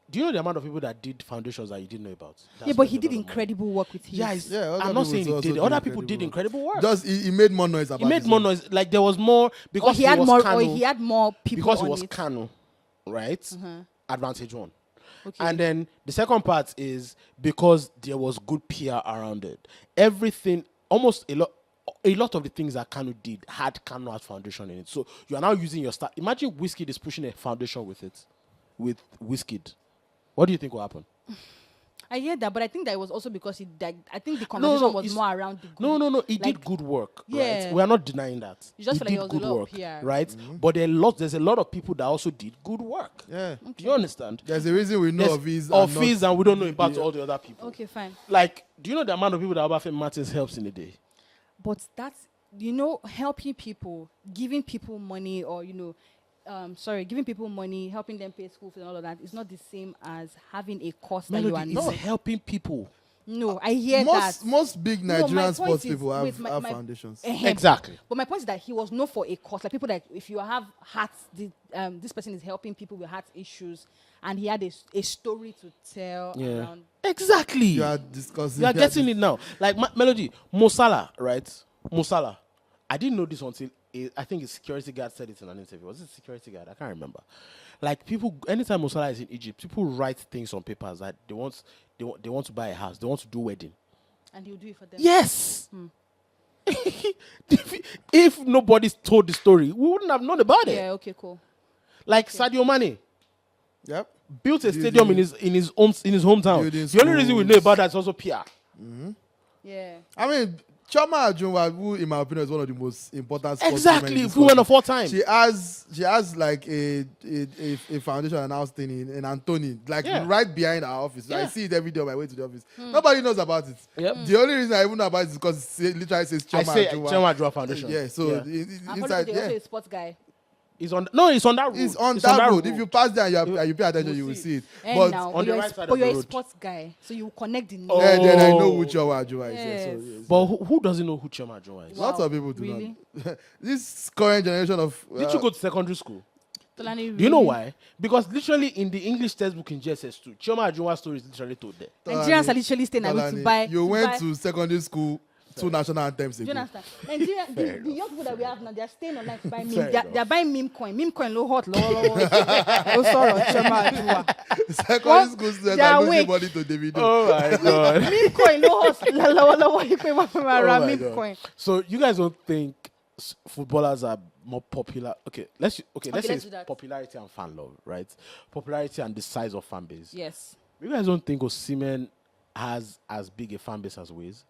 Speaker 4: do you know the amount of people that did foundations that you didn't know about?
Speaker 3: Yeah,
Speaker 4: That's
Speaker 3: but
Speaker 4: a
Speaker 3: he
Speaker 4: lot
Speaker 3: did
Speaker 4: of money.
Speaker 3: incredible work with his.
Speaker 4: Yeah,
Speaker 1: other
Speaker 4: I'm not
Speaker 1: people
Speaker 4: saying he
Speaker 1: also
Speaker 4: did.
Speaker 1: did
Speaker 4: Other people did
Speaker 1: incredible
Speaker 4: incredible work.
Speaker 1: Just he made more noise about
Speaker 4: He made
Speaker 1: his
Speaker 4: more
Speaker 1: own.
Speaker 4: noise. Like there was more because
Speaker 3: or he had
Speaker 4: was
Speaker 3: more,
Speaker 4: Kano,
Speaker 3: or he had more people
Speaker 4: because
Speaker 3: on
Speaker 4: he was
Speaker 3: it.
Speaker 4: Kano, right? Advantage one.
Speaker 3: Okay.
Speaker 4: And then the second part is because there was good PR around it. Everything, almost a lot of the things that Kano did had Kano Art Foundation in it. So you are now using your start. Imagine Wizkid is pushing a foundation with it, with Wizkid. What do you think will happen?
Speaker 3: I hear that, but I think that it was also because he died. I think the conversation was
Speaker 4: it's-
Speaker 3: more around the good.
Speaker 4: No. He
Speaker 3: like,
Speaker 4: did good work.
Speaker 3: Yeah.
Speaker 4: Right? We are not denying that.
Speaker 3: You just
Speaker 4: he
Speaker 3: feel like
Speaker 4: did
Speaker 3: it was a
Speaker 4: good
Speaker 3: lot
Speaker 4: work,
Speaker 3: of PR.
Speaker 4: right? But there's a lot of people that also did good work.
Speaker 1: Yeah.
Speaker 4: Do you understand?
Speaker 1: There's a reason we know
Speaker 4: There's
Speaker 1: of his
Speaker 4: of
Speaker 1: and
Speaker 4: his
Speaker 1: not-
Speaker 4: and we don't know about all the other people.
Speaker 3: Okay, fine.
Speaker 4: Like, do you know the amount of people that Obafemi Martins helps in a day?
Speaker 3: But that's helping people, giving people money, or giving people money, helping them pay school fees and all of that is not the same as having a course that you are
Speaker 4: Melody,
Speaker 3: not.
Speaker 4: it's helping people.
Speaker 3: No, I hear that.
Speaker 1: Most big
Speaker 3: No, my
Speaker 1: Nigerian
Speaker 3: point
Speaker 1: sports
Speaker 3: is-
Speaker 1: people have,
Speaker 3: wait,
Speaker 1: have foundations.
Speaker 4: Exactly.
Speaker 3: But my point is that he was known for a cause. Like people like, if you have hearts, this person is helping people with heart issues, and he had a story to tell around.
Speaker 4: Exactly.
Speaker 1: You are discussing.
Speaker 4: You are getting it now. Like Melody, Mo Salah, right? Mo Salah. I didn't know this until I think a security guard said it in an interview. Was it a security guard? I can't remember. Like people, anytime Mo Salah is in Egypt, people write things on papers that they want to buy a house, they want to do wedding.
Speaker 3: And he'll do it for them.
Speaker 4: Yes. if nobody told the story, we wouldn't have known about it.
Speaker 3: Yeah. Okay. Cool.
Speaker 4: Like Sadio Mane
Speaker 1: Yep.
Speaker 4: built a stadium in his hometown.
Speaker 1: Building
Speaker 4: The only reason we know
Speaker 1: schools.
Speaker 4: about that is also PR.
Speaker 3: Yeah.
Speaker 1: I mean, Chioma Ajunwa, who in my opinion is one of the most important sports
Speaker 4: Exactly.
Speaker 1: women in
Speaker 4: If we went
Speaker 1: sport.
Speaker 4: a 4-time.
Speaker 1: She has like a foundation and house thing in Antony, like
Speaker 4: Yeah.
Speaker 1: right behind our office.
Speaker 4: Yeah.
Speaker 1: I see it every day on my way to the office. Nobody knows about it.
Speaker 4: Yep.
Speaker 1: The only reason I even know about it is because it literally says
Speaker 4: I
Speaker 1: Chioma
Speaker 4: say
Speaker 1: Ajunwa.
Speaker 4: Chioma Ajunwa Foundation.
Speaker 1: Yeah, so
Speaker 4: Yeah.
Speaker 3: I'm
Speaker 1: inside,
Speaker 3: also a sports guy.
Speaker 4: It's on that road.
Speaker 1: it's on that road. If you pass there and you pay attention, you will see it.
Speaker 3: And
Speaker 1: But
Speaker 3: now,
Speaker 4: on the
Speaker 3: you're
Speaker 4: right side
Speaker 3: but
Speaker 4: of
Speaker 3: you're
Speaker 4: the
Speaker 3: a
Speaker 4: road.
Speaker 3: sports guy, so you connect the name.
Speaker 1: then I know
Speaker 4: Oh.
Speaker 1: who Chioma Ajunwa is. Yeah,
Speaker 3: Yes.
Speaker 1: so, yes.
Speaker 4: But who doesn't know who Chioma Ajunwa is?
Speaker 3: Wow.
Speaker 1: Lots of people do
Speaker 3: Really?
Speaker 1: not. This current generation of
Speaker 4: Did you go to secondary school?
Speaker 3: Tolani,
Speaker 4: Do you know
Speaker 3: really?
Speaker 4: why? Because literally in the English textbook in GSS2, Chioma Ajunwa's story is literally told there.
Speaker 3: Nigerians are literally staying away to buy.
Speaker 1: You
Speaker 3: to
Speaker 1: went
Speaker 3: buy-
Speaker 1: to secondary school 2 national anthems
Speaker 3: Do you
Speaker 1: ago.
Speaker 3: understand? Nigeria,
Speaker 4: Fair
Speaker 3: the young people that we have now, they are staying online to buy
Speaker 4: Fair
Speaker 3: meme.
Speaker 4: enough.
Speaker 3: They're buying meme coin. Meme coin low hot, low. Oh, sorry, Chioma Ajunwa.
Speaker 1: Secondary school students
Speaker 3: They
Speaker 1: are
Speaker 3: are
Speaker 1: losing
Speaker 3: awake.
Speaker 1: money to Davido.
Speaker 4: Oh my god.
Speaker 3: Meme coin low hot, low. You pay
Speaker 4: Oh
Speaker 3: around
Speaker 4: my
Speaker 3: meme
Speaker 4: God.
Speaker 3: coin.
Speaker 4: So you guys don't think footballers are more popular? Okay, let's say
Speaker 3: let's
Speaker 4: it's
Speaker 3: do that.
Speaker 4: popularity and fan love, right? Popularity and the size of fan base.
Speaker 3: Yes.
Speaker 4: You guys don't think Osimhen has as big a fan base as Wiz?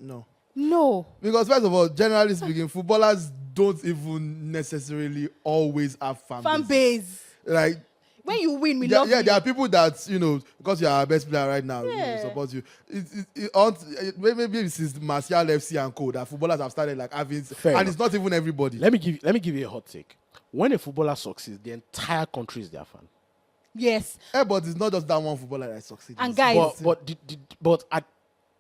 Speaker 1: No.
Speaker 3: No.
Speaker 1: Because first of all, generally speaking, footballers don't even necessarily always have fan
Speaker 3: Fan
Speaker 1: base.
Speaker 3: base.
Speaker 1: Like,
Speaker 3: When you win, we love you.
Speaker 1: there are people that, because you are our best player right now,
Speaker 3: Yeah.
Speaker 1: support you. Maybe it's since Martial FC and co that footballers have started like having,
Speaker 4: Fair
Speaker 1: and
Speaker 4: enough.
Speaker 1: it's not even everybody.
Speaker 4: Let me give you a hot take. When a footballer succeeds, the entire country is their fan.
Speaker 3: Yes.
Speaker 1: But it's not just that one footballer that succeeds.
Speaker 3: And guys,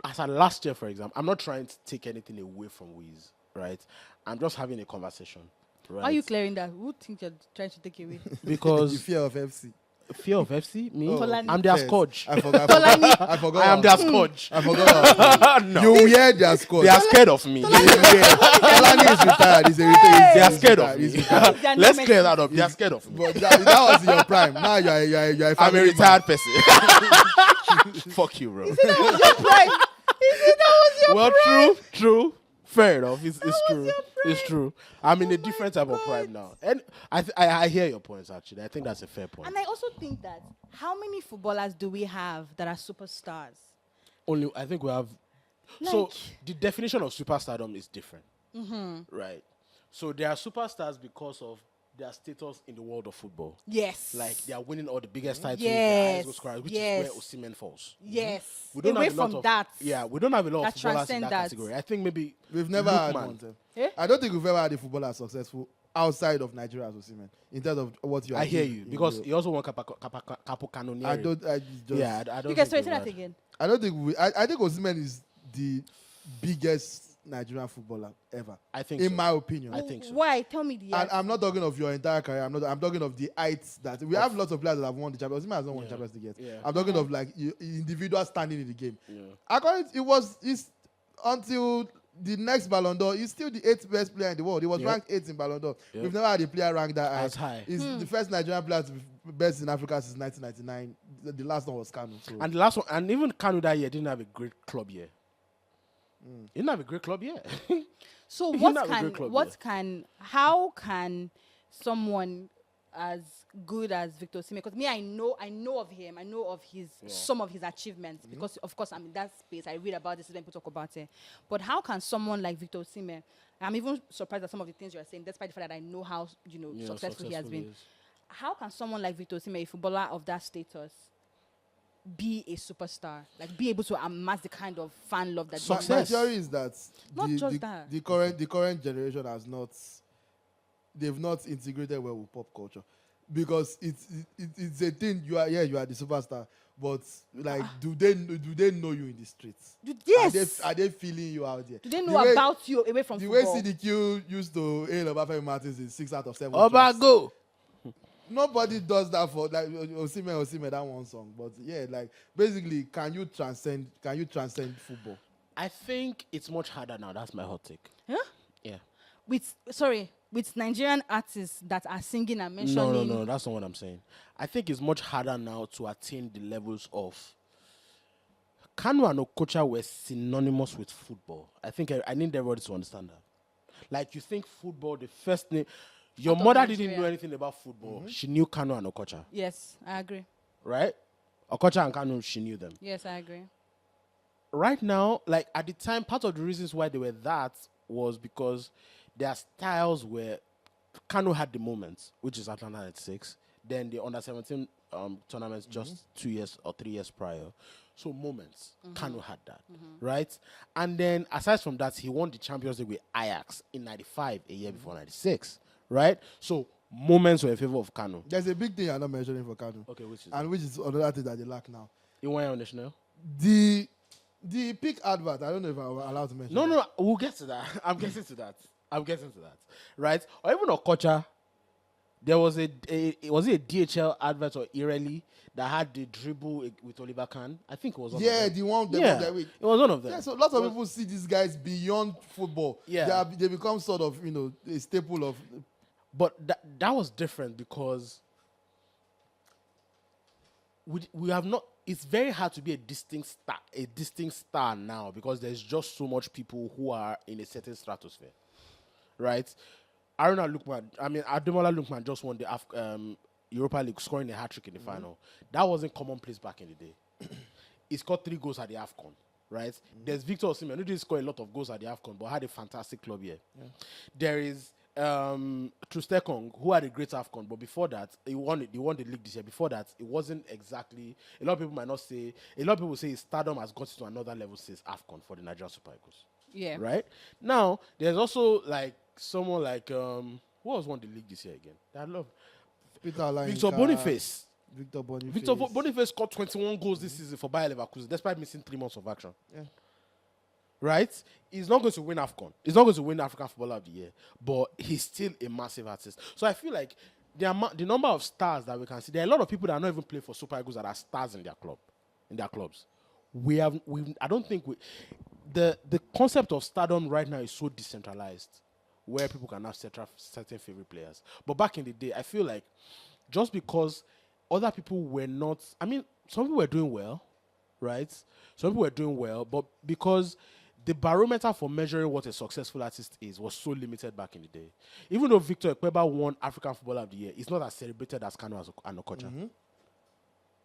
Speaker 4: As at last year, for example, I'm not trying to take anything away from Wiz, right? I'm just having a conversation, right?
Speaker 3: why are you clearing that? Who think you're trying to take away?
Speaker 1: the
Speaker 4: Because
Speaker 1: fear of FC.
Speaker 4: fear of FC, me,
Speaker 3: Tolani.
Speaker 4: I'm their
Speaker 1: Yes.
Speaker 4: scourge.
Speaker 1: I forgot.
Speaker 3: Tolani.
Speaker 1: I forgot.
Speaker 4: I am their scourge.
Speaker 1: I forgot.
Speaker 4: No.
Speaker 1: You hear their score.
Speaker 4: They are scared of me.
Speaker 1: Tolani is retired. He's a retired.
Speaker 4: They are scared of
Speaker 1: He's
Speaker 4: me.
Speaker 1: retired.
Speaker 3: They are
Speaker 4: Let's
Speaker 3: not
Speaker 4: clear
Speaker 3: meant
Speaker 4: that up. They are scared of me.
Speaker 1: But that was in your prime. Now you're a
Speaker 4: I'm a
Speaker 1: family
Speaker 4: retired person. Fuck you, bro.
Speaker 3: Your pride. He said that was your
Speaker 4: Well,
Speaker 3: pride.
Speaker 4: true. Fair enough. It's true.
Speaker 3: your
Speaker 4: It's true. I'm in a different type of pride now, and I hear your points. Actually, I think that's a fair point.
Speaker 3: And I also think that how many footballers do we have that are superstars?
Speaker 4: Only I think we have. So
Speaker 3: Like-
Speaker 4: the definition of superstardom is different, right? So they are superstars because of their status in the world of football.
Speaker 3: Yes.
Speaker 4: Like they are winning all the biggest titles,
Speaker 3: Yes.
Speaker 4: the highest goal scorers, which
Speaker 3: Yes.
Speaker 4: is where Osimhen falls.
Speaker 3: Yes.
Speaker 4: We don't
Speaker 3: Away
Speaker 4: have a lot
Speaker 3: from
Speaker 4: of,
Speaker 3: that.
Speaker 4: Yeah, we don't have a lot of
Speaker 3: that
Speaker 4: footballers in
Speaker 3: transcend
Speaker 4: that
Speaker 3: that.
Speaker 4: category. I think maybe
Speaker 1: We've never had
Speaker 4: Lookman.
Speaker 1: one. Sir.
Speaker 3: Eh?
Speaker 1: I don't think we've ever had a footballer successful outside of Nigeria as Osimhen in terms of what you are
Speaker 4: I hear
Speaker 1: doing
Speaker 4: you
Speaker 1: in
Speaker 4: because
Speaker 1: Europe.
Speaker 4: he also won Capo Canonieri.
Speaker 1: I don't. I just.
Speaker 4: Yeah, I don't.
Speaker 3: Okay,
Speaker 4: think
Speaker 3: so
Speaker 4: we've
Speaker 3: say that
Speaker 4: had-
Speaker 3: again.
Speaker 1: I don't think I think Osimhen is the biggest Nigerian footballer ever.
Speaker 4: I think
Speaker 1: in
Speaker 4: so.
Speaker 1: my opinion.
Speaker 4: I think so.
Speaker 3: Why? Tell me the
Speaker 1: And
Speaker 3: answer.
Speaker 1: I'm not talking of your entire career. I'm talking of the heights that we have. Lots of players that have won the Champions. Osimhen has not won the Champions League yet.
Speaker 4: Yeah.
Speaker 1: I'm talking of like individual standing in the game.
Speaker 4: Yeah.
Speaker 1: According, it's until the next Ballon d'Or. He's still the 8th best player in the world. He was
Speaker 4: Yep.
Speaker 1: ranked 8th in Ballon d'Or.
Speaker 4: Yep.
Speaker 1: We've never had a player ranked that
Speaker 4: As high.
Speaker 1: He's the first Nigerian player to be best in Africa since 1999. The last one was Kanu. So.
Speaker 4: And the last one, and even Kanu that year didn't have a great club year. He didn't have a great club year.
Speaker 3: So
Speaker 4: He
Speaker 3: what
Speaker 4: not a good club,
Speaker 3: how can someone as good as Victor Osimhen, because me, I know of him, I know of some of his achievements, because of course I'm in that space, I read about this when people talk about it. But how can someone like Victor Osimhen, I'm even surprised at some of the things you're saying, despite the fact that I know how successful he has been.
Speaker 4: is.
Speaker 3: How can someone like Victor Osimhen, a footballer of that status, be a superstar, like be able to amass the kind of fan love that
Speaker 1: My
Speaker 3: they
Speaker 1: theory is that
Speaker 3: Not
Speaker 1: the,
Speaker 3: just
Speaker 1: the,
Speaker 3: that.
Speaker 1: the current generation has not, they've not integrated well with pop culture, because it's a thing. You are the superstar, but like do they know you in the streets?
Speaker 3: Yes.
Speaker 1: Are they feeling you out there?
Speaker 3: Do they
Speaker 1: The
Speaker 3: know
Speaker 1: way-
Speaker 3: about you away from
Speaker 1: the way
Speaker 3: football?
Speaker 1: CDQ used to hail Obafemi Martins in 6 out of 7
Speaker 4: Oba
Speaker 1: tracks.
Speaker 4: go.
Speaker 1: Nobody does that for like Osimhen that one song. But yeah, like basically, can you transcend football?
Speaker 4: I think it's much harder now. That's my hot take.
Speaker 3: Huh?
Speaker 4: Yeah.
Speaker 3: With Nigerian artists that are singing and mentioning.
Speaker 4: No. That's not what I'm saying. I think it's much harder now to attain the levels of. Kanu and Okocha were synonymous with football. I think I need everybody to understand that. Like you think football, the first name. Your
Speaker 3: Out of
Speaker 4: mother didn't
Speaker 3: Nigeria.
Speaker 4: know anything about football. She knew Kanu and Okocha,
Speaker 3: Yes, I agree.
Speaker 4: right? Okocha and Kanu, she knew them.
Speaker 3: Yes, I agree.
Speaker 4: right now, like at the time, part of the reasons why they were that was because their styles were. Kano had the moments, which is Atlanta 96. Then the under 17 tournaments just 2 years or 3 years prior. So moments, Kano had that, right? And then aside from that, he won the Champions League with Ajax in 95, a year before 96, right? So moments were in favor of Kano.
Speaker 1: There's a big thing you're not mentioning for Kano.
Speaker 4: Okay, which is
Speaker 1: which is another thing that they lack now.
Speaker 4: you want on national?
Speaker 1: The peak advert, I don't know if I'm allowed to mention
Speaker 4: No,
Speaker 1: that.
Speaker 4: no, we'll get to that. I'm getting to that, right? Or even Okocha, there was was it a DHL advert or Ireli that had the dribble with Oliver Kahn? I think it was one of them.
Speaker 1: The one
Speaker 4: Yeah,
Speaker 1: that week.
Speaker 4: it was one of them.
Speaker 1: Yeah, so lots of people see these guys beyond football.
Speaker 4: Yeah.
Speaker 1: They become sort of, a staple of...
Speaker 4: But that was different because we have not. It's very hard to be a distinct star now because there's just so much people who are in a certain stratosphere, right? Ademola Lookman just won the Europa League, scoring a hat trick in the final. That wasn't commonplace back in the day. He scored 3 goals at the AFCON, right? There's Victor Osimhen, who didn't score a lot of goals at the AFCON, but had a fantastic club here. Yeah. There is Troost Ekong, who had a great AFCON, but before that, he won the league this year. Before that, it wasn't exactly. A lot of people say his stardom has got to another level since AFCON for the Nigerian Super Eagles.
Speaker 3: Yeah.
Speaker 4: Right? Now, there's also like someone like who else won the league this year again? I love Victor Boniface. Victor Boniface scored 21 goals this season for Bayer Leverkusen, despite missing 3 months of action.
Speaker 1: Yeah.
Speaker 4: Right? He's not going to win AFCON. He's not going to win African Footballer of the Year, but he's still a massive artist. So I feel like the number of stars that we can see, there are a lot of people that are not even playing for Super Eagles that are stars in their clubs. I don't think the concept of stardom right now is so decentralized, where people can have certain favorite players. But back in the day, I feel like just because other people were not, some people were doing well, right? Some people were doing well, but because the barometer for measuring what a successful artist is was so limited back in the day. Even though Victor Ekpeba won African Footballer of the Year, it's not as celebrated as Kano and Okocha.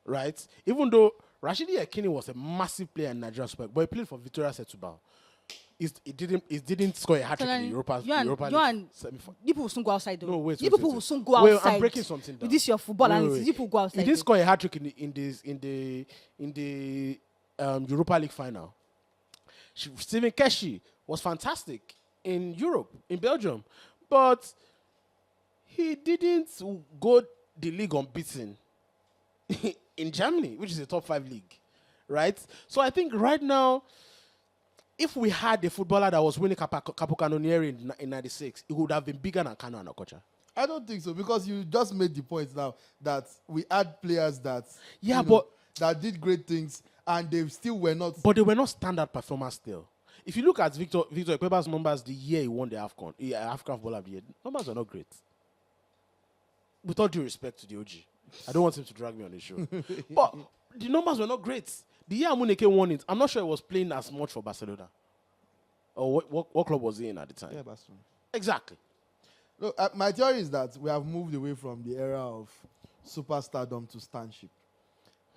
Speaker 4: Right? Even though Rashidi Yekini was a massive player in Nigeria Super League, but he played for Victoria Setubal. It didn't score a hat-trick in the Europa League semi-final.
Speaker 3: You people will soon go outside though.
Speaker 4: No, wait.
Speaker 3: You people will soon go outside.
Speaker 4: I'm breaking something down.
Speaker 3: With this your football analysis, you people go outside.
Speaker 4: He didn't score a hat-trick in the Europa League final. Steven Keshi was fantastic in Europe, in Belgium, but he didn't go the league unbeaten in Germany, which is a top 5 league, right? So I think right now, if we had a footballer that was winning Capocannoniere in 96, it would have been bigger than Kano and Okocha.
Speaker 1: I don't think so, because you just made the point now that we had players that that did great things and they still were not.
Speaker 4: But they were not standard performers still. If you look at Victor Ekpeba's numbers the year he won the AFCON, African Footballer of the Year, numbers are not great. With all due respect to the OG, I don't want him to drag me on the show. But the numbers were not great. The year Amuneke won it, I'm not sure he was playing as much for Barcelona. Or what club was he in at the time?
Speaker 1: Yeah, Barcelona.
Speaker 4: Exactly.
Speaker 1: Look, my theory is that we have moved away from the era of superstardom to stanship.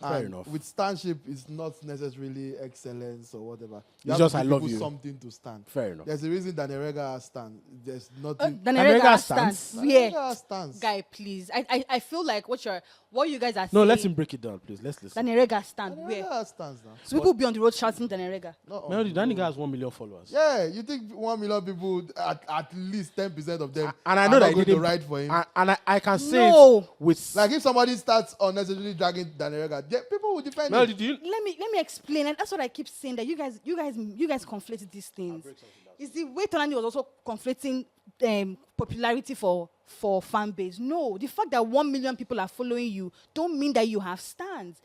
Speaker 4: Fair enough.
Speaker 1: With stanship, it's not necessarily excellence or whatever.
Speaker 4: It's just I love
Speaker 1: people
Speaker 4: you.
Speaker 1: Something to stand.
Speaker 4: Fair enough.
Speaker 1: There's a reason Danerega has stand. There's nothing.
Speaker 3: Danerega stands.
Speaker 1: Danerega has stands.
Speaker 3: Guy, please. I feel like what you guys are saying.
Speaker 4: No, let him break it down, please. Let's listen.
Speaker 3: Danerega stand. Where?
Speaker 1: Danerega has stands now.
Speaker 3: So people be on the road shouting Danerega.
Speaker 4: Melody, that nigga has 1 million followers.
Speaker 1: Yeah, you think 1 million people, at least 10% of them,
Speaker 4: and I know that
Speaker 1: going to ride for him.
Speaker 4: And I can say it with
Speaker 1: like if somebody starts unnecessarily dragging Danerega, people will defend
Speaker 4: Melody,
Speaker 1: him.
Speaker 3: Let me explain, and that's what I keep saying, that you guys conflate these things. It's the way Tonani was also conflating popularity for fan base. No, the fact that 1 million people are following you don't mean that you have stands.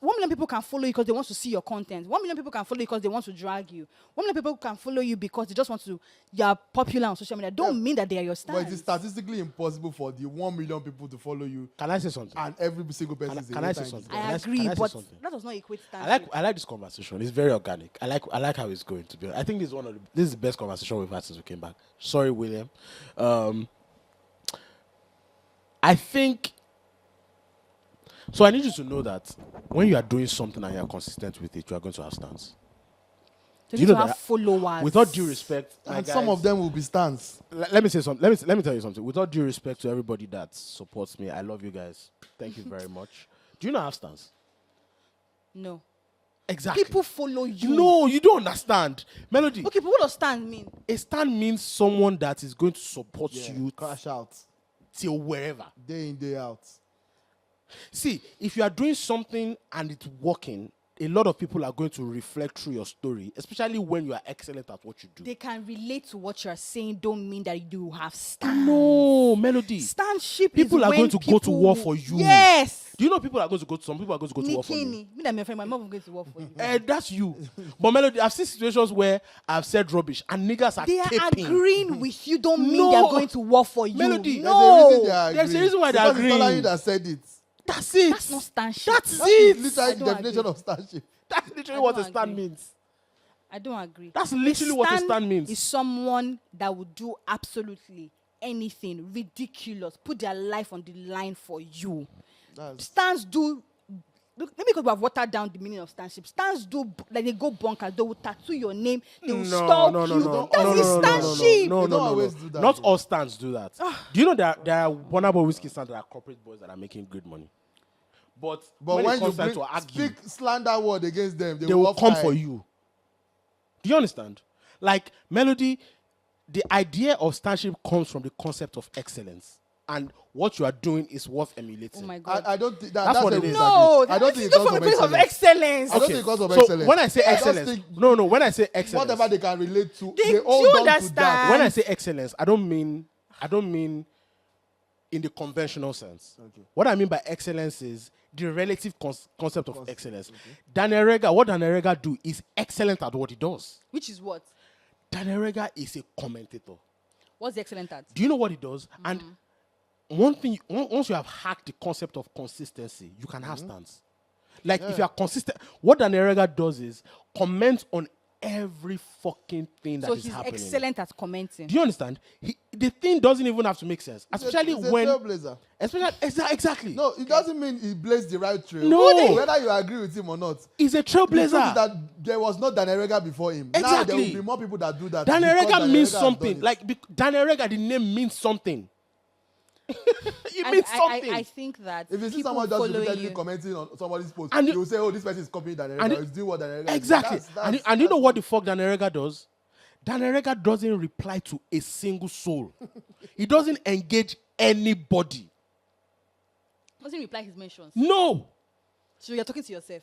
Speaker 3: 1 million people can follow you because they want to see your content. 1 million people can follow you because they want to drag you. 1 million people can follow you because they just want to. You are popular on social media. Don't mean that they are your stands.
Speaker 1: But it is statistically impossible for the 1 million people to follow you.
Speaker 4: Can I say something?
Speaker 1: And every single person is
Speaker 4: Can I say something?
Speaker 3: I agree, but that does not equate stands.
Speaker 4: I like this conversation. It's very organic. I like how it's going, to be honest. I think this is the best conversation we've had since we came back. Sorry, William. I think so. I need you to know that when you are doing something and you are consistent with it, you are going to have stands.
Speaker 3: So
Speaker 4: Do you
Speaker 3: you
Speaker 4: know
Speaker 3: have
Speaker 4: that?
Speaker 3: followers.
Speaker 4: With all due respect, my
Speaker 1: And some
Speaker 4: guys,
Speaker 1: of them will be stans.
Speaker 4: let me say something. Let me tell you something. With all due respect to everybody that supports me, I love you guys. Thank you very much. Do you know I have stance?
Speaker 3: No.
Speaker 4: Exactly.
Speaker 3: People follow you.
Speaker 4: No, you don't understand. Melody,
Speaker 3: Okay, but what does stand mean?
Speaker 4: a stand means someone that is going to support
Speaker 1: Yeah,
Speaker 4: you
Speaker 1: crash out.
Speaker 4: till wherever.
Speaker 1: Day in, day out.
Speaker 4: See, if you are doing something and it's working, a lot of people are going to reflect through your story, especially when you are excellent at what you do.
Speaker 3: They can relate to what you're saying, don't mean that you have stand.
Speaker 4: No, Melody.
Speaker 3: Standship
Speaker 4: People
Speaker 3: is
Speaker 4: are
Speaker 3: when
Speaker 4: going to go to war for you.
Speaker 3: Yes.
Speaker 4: Do you know people are going to go to some people are going to go to war for you?
Speaker 3: Me and my friend, my mom going to war for you.
Speaker 4: That's you. But Melody, I've seen situations where I've said rubbish and niggas are
Speaker 3: They are
Speaker 4: caping.
Speaker 3: agreeing with you, don't mean
Speaker 4: No.
Speaker 3: they're going to war for you.
Speaker 4: Melody,
Speaker 3: no.
Speaker 4: There's a reason why they're
Speaker 1: Because it's
Speaker 4: agreeing.
Speaker 1: Tolani that said it.
Speaker 4: That's it.
Speaker 3: That's not standship.
Speaker 4: That's
Speaker 1: That
Speaker 4: it.
Speaker 1: is literally
Speaker 3: I
Speaker 1: the
Speaker 3: don't
Speaker 1: definition
Speaker 3: agree.
Speaker 1: of starship.
Speaker 4: That's literally
Speaker 3: I
Speaker 4: what a
Speaker 3: don't
Speaker 4: stand
Speaker 3: agree.
Speaker 4: means.
Speaker 3: I don't agree.
Speaker 4: That's literally what a stand means.
Speaker 3: Is someone that would do absolutely anything ridiculous, put their life on the line for you. Stands do. Look, maybe because we have watered down the meaning of standship. Stands do like they go bonkers. They will tattoo your name. They will stalk you. That's his standship.
Speaker 1: They don't always do that,
Speaker 4: Not
Speaker 1: though.
Speaker 4: all stands do that. Do you know there are vulnerable whiskey stands that are corporate boys that are making good money? But when
Speaker 1: when
Speaker 4: it
Speaker 1: you
Speaker 4: comes time to argue,
Speaker 1: speak slander word against them,
Speaker 4: they will come
Speaker 1: off
Speaker 4: for
Speaker 1: time.
Speaker 4: you. Do you understand? Like Melody, the idea of standship comes from the concept of excellence, and what you are doing is worth emulating.
Speaker 3: Oh my God.
Speaker 1: I don't think
Speaker 4: That's what it is.
Speaker 3: No,
Speaker 1: I don't think it
Speaker 3: it's
Speaker 1: comes
Speaker 3: from a
Speaker 1: from
Speaker 3: place of
Speaker 1: excellence.
Speaker 3: excellence.
Speaker 1: I don't think it comes from
Speaker 4: So
Speaker 1: excellence.
Speaker 4: when I say
Speaker 1: I just
Speaker 4: excellence,
Speaker 1: think
Speaker 4: no. When I say excellence,
Speaker 1: whatever they can relate to,
Speaker 3: They
Speaker 1: they all
Speaker 3: do
Speaker 1: done to
Speaker 3: understand.
Speaker 1: that.
Speaker 4: when I say excellence, I don't mean in the conventional sense.
Speaker 1: Okay.
Speaker 4: What I mean by excellence is the relative concept of excellence. Daniel Rega, what Daniel Rega do is excellent at what he does.
Speaker 3: Which is what?
Speaker 4: Daniel Rega is a commentator.
Speaker 3: What's the excellent at?
Speaker 4: Do you know what he does? And one thing, once you have hacked the concept of consistency, you can have stance. Like if you are consistent, what Daniel Rega does is comment on every fucking thing that
Speaker 3: So
Speaker 4: is
Speaker 3: he's
Speaker 4: happening.
Speaker 3: excellent at commenting.
Speaker 4: Do you understand? The thing doesn't even have to make sense, especially
Speaker 1: He's a
Speaker 4: when,
Speaker 1: trailblazer.
Speaker 4: exactly.
Speaker 1: No, it doesn't mean he blazed the right trail.
Speaker 4: No.
Speaker 1: Whether you agree with him or not.
Speaker 4: He's a
Speaker 1: The truth is
Speaker 4: trailblazer.
Speaker 1: that there was no Daniel Rega before him. Now there
Speaker 4: Exactly.
Speaker 1: will be more people that do that.
Speaker 4: Daniel
Speaker 1: because
Speaker 4: Rega
Speaker 1: Daniel
Speaker 4: means
Speaker 1: Rega has
Speaker 4: something.
Speaker 1: done it.
Speaker 4: Like Daniel Rega, the name means something. It
Speaker 3: And
Speaker 4: means something.
Speaker 3: I think that
Speaker 1: if you see
Speaker 3: people
Speaker 1: someone just
Speaker 3: following
Speaker 1: repeatedly
Speaker 3: you,
Speaker 1: commenting on somebody's post,
Speaker 4: And
Speaker 1: you will say, "Oh, this person is copying Daniel
Speaker 4: and
Speaker 1: Rega.
Speaker 4: it-
Speaker 1: He's doing what Daniel Rega is
Speaker 4: Exactly.
Speaker 1: doing."
Speaker 4: And you know what the fuck Daniel Rega does? Daniel Rega doesn't reply to a single soul. He doesn't engage anybody.
Speaker 3: doesn't reply his mentions.
Speaker 4: No.
Speaker 3: So you're talking to yourself.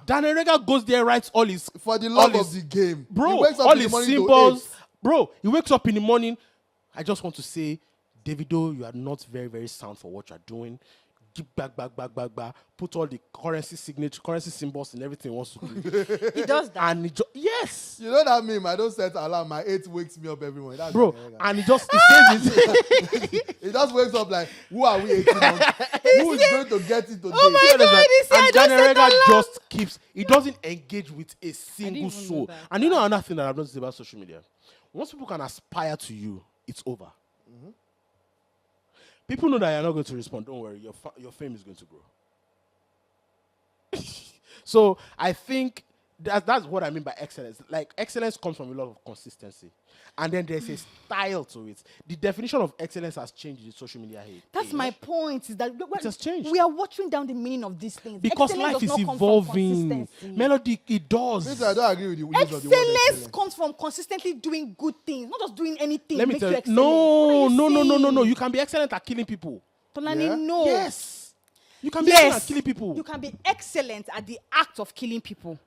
Speaker 4: Daniel Rega goes there, writes all his
Speaker 1: For the love
Speaker 4: all
Speaker 1: of
Speaker 4: his-
Speaker 1: the game,
Speaker 4: bro,
Speaker 1: he wakes up
Speaker 4: all
Speaker 1: in the
Speaker 4: his
Speaker 1: morning to
Speaker 4: symbols.
Speaker 1: eight.
Speaker 4: Bro, he wakes up in the morning. I just want to say, Davido, you are not very, very sound for what you're doing. Give back. Put all the currency symbols and everything he wants to do.
Speaker 3: He does that.
Speaker 4: And yes,
Speaker 1: You know that meme? I don't set alarm. My 8 wakes me up every morning. That's
Speaker 4: bro.
Speaker 1: Daniel Rega.
Speaker 4: And he says it.
Speaker 1: He just wakes up like, who are we 18 on? Who is going to get it today?
Speaker 3: Oh my
Speaker 4: You understand?
Speaker 3: God, he said,
Speaker 4: And
Speaker 3: "I don't
Speaker 4: Daniel
Speaker 3: set
Speaker 4: Rega
Speaker 3: alarm."
Speaker 4: just keeps. He doesn't engage with a single
Speaker 3: even know
Speaker 4: soul.
Speaker 3: that.
Speaker 4: And you know another thing that I've noticed about social media. Once people can aspire to you, it's over. People know that you're not going to respond. Don't worry, your fame is going to grow. So I think that's what I mean by excellence. Like excellence comes from a lot of consistency, and then there's a style to it. The definition of excellence has changed in the social media age.
Speaker 3: That's my point. Is that
Speaker 4: It has changed.
Speaker 3: we are watering down the meaning of these things
Speaker 4: Because
Speaker 3: Excellence
Speaker 4: life
Speaker 3: does
Speaker 4: is
Speaker 3: not come from
Speaker 4: evolving.
Speaker 3: consistency.
Speaker 4: Melody, it does.
Speaker 1: Means I don't agree with you. Use of the word
Speaker 3: Excellence
Speaker 1: excellence.
Speaker 3: comes from consistently doing good things, not just doing anything.
Speaker 4: Let me
Speaker 3: makes
Speaker 4: tell
Speaker 3: you
Speaker 4: you.
Speaker 3: excellent.
Speaker 4: No.
Speaker 3: What are you saying?
Speaker 4: You can be excellent at killing people.
Speaker 3: Tolani,
Speaker 1: Yeah?
Speaker 3: no.
Speaker 4: Yes. You can be excellent at killing people.
Speaker 3: You can be excellent at the act of killing people.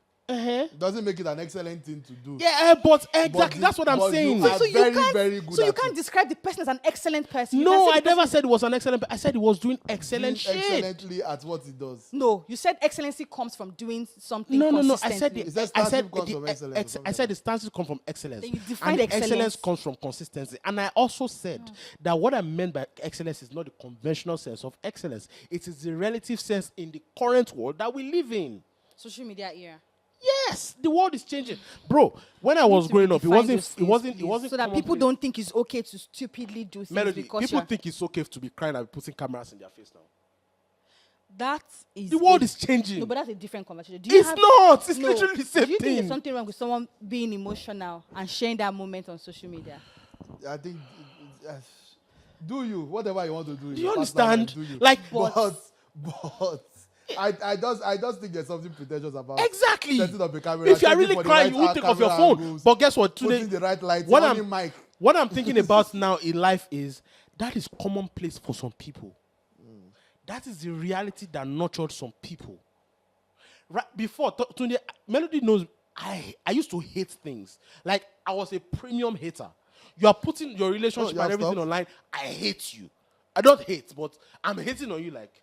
Speaker 1: Doesn't make it an excellent thing to do.
Speaker 4: Yeah, but exactly.
Speaker 1: But
Speaker 4: That's what I'm
Speaker 1: but
Speaker 4: saying.
Speaker 1: you are
Speaker 3: So you
Speaker 1: very,
Speaker 3: can't,
Speaker 1: very good
Speaker 3: so you
Speaker 1: at
Speaker 3: can't
Speaker 1: it.
Speaker 3: describe the person as an excellent person. You
Speaker 4: No,
Speaker 3: can say
Speaker 4: I
Speaker 3: the
Speaker 4: never
Speaker 3: person-
Speaker 4: said it was an excellent. I said he was doing excellent
Speaker 1: Doing
Speaker 4: shit.
Speaker 1: excellently at what he does.
Speaker 3: No, you said excellency comes from doing something
Speaker 4: No. I
Speaker 3: consistently.
Speaker 4: said
Speaker 1: It says
Speaker 4: I said
Speaker 1: standard comes from excellence or something
Speaker 4: I said the stances come from excellence.
Speaker 3: Then you defined
Speaker 4: and
Speaker 3: excellence.
Speaker 4: excellence comes from consistency. And I also said that what I meant by excellence is not the conventional sense of excellence. It is the relative sense in the current world that we live in.
Speaker 3: Social media era.
Speaker 4: Yes, the world is changing, bro. When I was
Speaker 3: To
Speaker 4: growing up, it
Speaker 3: redefine
Speaker 4: wasn't.
Speaker 3: those
Speaker 4: It
Speaker 3: things,
Speaker 4: wasn't. It
Speaker 3: please,
Speaker 4: wasn't.
Speaker 3: so that people
Speaker 4: commonplace.
Speaker 3: don't think it's okay to stupidly do things
Speaker 4: Melody.
Speaker 3: because
Speaker 4: People
Speaker 3: you're-
Speaker 4: think it's okay to be crying and putting cameras in their face now.
Speaker 3: That is
Speaker 4: The world is changing.
Speaker 3: No, but that's a different conversation. Do you
Speaker 4: It's
Speaker 3: have,
Speaker 4: not. It's
Speaker 3: no,
Speaker 4: literally the same
Speaker 3: do you think
Speaker 4: thing.
Speaker 3: there's something wrong with someone being emotional and sharing that moment on social media?
Speaker 1: I think, do you whatever you want to do.
Speaker 4: Do you understand?
Speaker 1: Do you.
Speaker 4: Like,
Speaker 1: but I just think there's something pretentious about
Speaker 4: exactly.
Speaker 1: setting up a camera.
Speaker 4: If you are
Speaker 1: checking
Speaker 4: really
Speaker 1: for the
Speaker 4: crying,
Speaker 1: right
Speaker 4: you won't take off your
Speaker 1: camera
Speaker 4: phone.
Speaker 1: angles,
Speaker 4: But guess what? Today,
Speaker 1: putting the right lighting,
Speaker 4: what
Speaker 1: only
Speaker 4: I'm
Speaker 1: mic.
Speaker 4: what I'm thinking about now in life is that is commonplace for some people. That is the reality that nurtured some people. Right before Tunde, Melody knows I used to hate things. Like I was a premium hater. You are putting your relationship and everything
Speaker 1: stopped?
Speaker 4: online. I hate you. I don't hate, but I'm hating on you like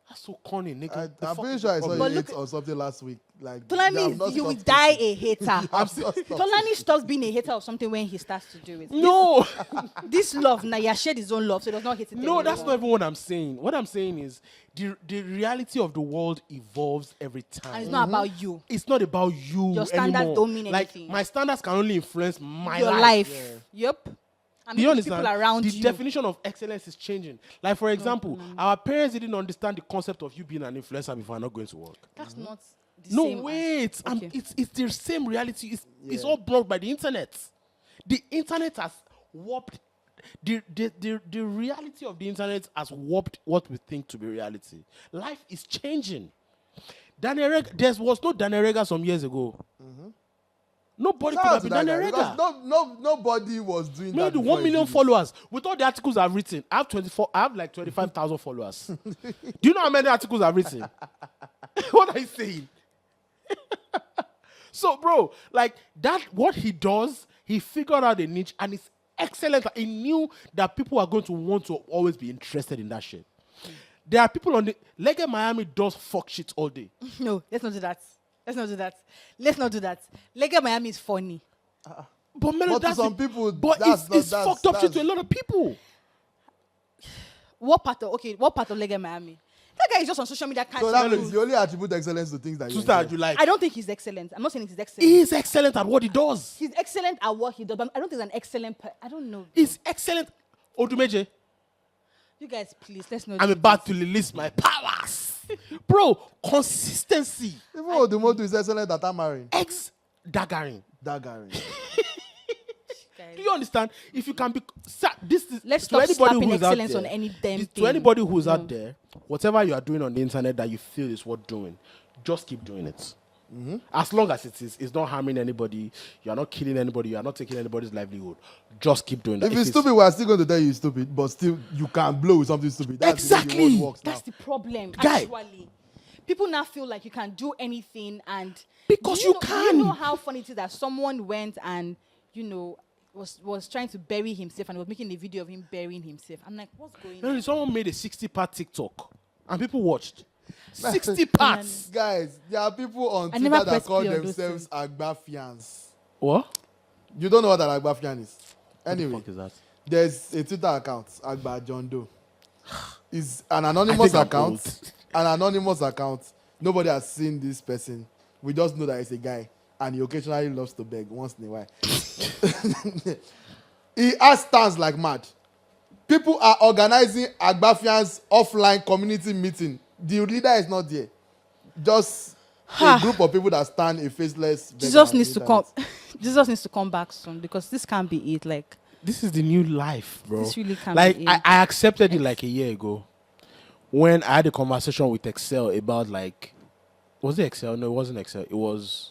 Speaker 4: that's so corny, nigga.
Speaker 1: I'm pretty sure I saw
Speaker 3: But
Speaker 1: you
Speaker 3: look-
Speaker 1: hate or something last week. Like
Speaker 3: Tolani, you will die a hater.
Speaker 1: I've not stopped.
Speaker 3: Tolani stops being a hater of something when he starts to do it.
Speaker 4: No.
Speaker 3: This love, now he has shared his own love, so he does not hate it
Speaker 4: No, that's
Speaker 3: anymore.
Speaker 4: not even what I'm saying. What I'm saying is the reality of the world evolves every time.
Speaker 3: And it's not about you.
Speaker 4: It's not about you
Speaker 3: Your standards
Speaker 4: anymore.
Speaker 3: don't mean
Speaker 4: like,
Speaker 3: anything.
Speaker 4: my standards can only influence my
Speaker 3: Your life. Yep. And
Speaker 4: Do you
Speaker 3: maybe
Speaker 4: understand?
Speaker 3: people around
Speaker 4: The
Speaker 3: you.
Speaker 4: definition of excellence is changing. Like, for example, our parents didn't understand the concept of you being an influencer before not going to work.
Speaker 3: That's not the
Speaker 4: No,
Speaker 3: same.
Speaker 4: wait.
Speaker 3: Okay.
Speaker 4: It's the same reality. It's all blocked by the internet. The internet has warped. The reality of the internet has warped what we think to be reality. Life is changing. There was no Daniel Rega some years ago. Nobody could
Speaker 1: Shout out
Speaker 4: have
Speaker 1: to
Speaker 4: been
Speaker 1: that
Speaker 4: Daniel
Speaker 1: guy,
Speaker 4: Rega.
Speaker 1: because nobody was doing that.
Speaker 4: Maybe
Speaker 1: before
Speaker 4: 1
Speaker 1: he
Speaker 4: million
Speaker 1: did it.
Speaker 4: followers. With all the articles I've written, I have like 25,000 followers. Do you know how many articles I've written? What are you saying? So, bro, like that, what he does, he figured out a niche and it's excellent. He knew that people are going to want to always be interested in that shit. There are people on the Lege Miami does fuck shit all day.
Speaker 3: No, let's not do that. Let's not do that. Lega Miami is funny.
Speaker 4: But, man,
Speaker 1: But to
Speaker 4: that's
Speaker 1: some
Speaker 4: it.
Speaker 1: people,
Speaker 4: but
Speaker 1: that's
Speaker 4: it's
Speaker 1: not-
Speaker 4: fucked up shit to a
Speaker 1: that's-
Speaker 4: lot of people.
Speaker 3: What part of Lega Miami? That guy is just on social media.
Speaker 1: So that means you only attribute excellence to things that you
Speaker 4: Sister,
Speaker 1: enjoy.
Speaker 4: you like.
Speaker 3: I don't think he's excellent. I'm not saying he's excellent.
Speaker 4: He is excellent at what he does.
Speaker 3: He's excellent at what he does, but I don't think he's an excellent. I don't know.
Speaker 4: He's excellent. Odumeje,
Speaker 3: You guys, please, let's not.
Speaker 4: I'm
Speaker 3: do
Speaker 4: about
Speaker 3: this.
Speaker 4: to release my powers. Bro, consistency.
Speaker 1: Even Odumodu is excellent at hammering.
Speaker 4: Daggering.
Speaker 1: Daggering.
Speaker 3: Guys.
Speaker 4: Do you understand? If you can be, sir, this is
Speaker 3: Let's
Speaker 4: to
Speaker 3: stop
Speaker 4: anybody
Speaker 3: slapping
Speaker 4: who's out
Speaker 3: excellence
Speaker 4: there,
Speaker 3: on any damn
Speaker 4: to
Speaker 3: thing.
Speaker 4: anybody who's out there, whatever you are doing on the internet that you feel is worth doing, just keep doing it. As long as it's not harming anybody, you are not killing anybody, you are not taking anybody's livelihood. Just keep doing that.
Speaker 1: If it's stupid, we're still going to tell you it's stupid, but still you can blow with something stupid. That's the way the
Speaker 4: Exactly.
Speaker 1: world works now.
Speaker 3: That's the problem.
Speaker 4: Guy.
Speaker 3: Actually, people now feel like you can do anything, and
Speaker 4: Because
Speaker 3: do
Speaker 4: you
Speaker 3: know,
Speaker 4: can.
Speaker 3: Do you know how funny it is that someone went and was trying to bury himself and was making a video of him burying himself. I'm like, what's going on?
Speaker 4: Someone made a 60-part TikTok and people watched. 60 parts.
Speaker 1: Guys, there are people on
Speaker 3: I never
Speaker 1: Twitter that
Speaker 3: pressed
Speaker 1: call
Speaker 3: play on those
Speaker 1: themselves Agbafians.
Speaker 4: What?
Speaker 1: You don't know what an Agbafian is.
Speaker 4: What
Speaker 1: Anyway,
Speaker 4: the fuck is that?
Speaker 1: there's a Twitter account, Agba John Doe. It's an anonymous
Speaker 4: think I'm
Speaker 1: account.
Speaker 4: old.
Speaker 1: An anonymous account. Nobody has seen this person. We just know that he's a guy, and he occasionally loves to beg once in a while. He has stands like mad. People are organizing Agbafians offline community meeting. The leader is not there. Just a group of people that stand a faceless beggar
Speaker 3: Jesus
Speaker 1: on
Speaker 3: needs
Speaker 1: the
Speaker 3: to come.
Speaker 1: internet.
Speaker 3: Jesus needs to come back soon because this can't be it. Like,
Speaker 4: This is the new life, bro.
Speaker 3: This really can't
Speaker 4: like
Speaker 3: be
Speaker 4: I
Speaker 3: it.
Speaker 4: accepted it like a year ago when I had a conversation with Excel about like, was it Excel? No, it wasn't Excel. It was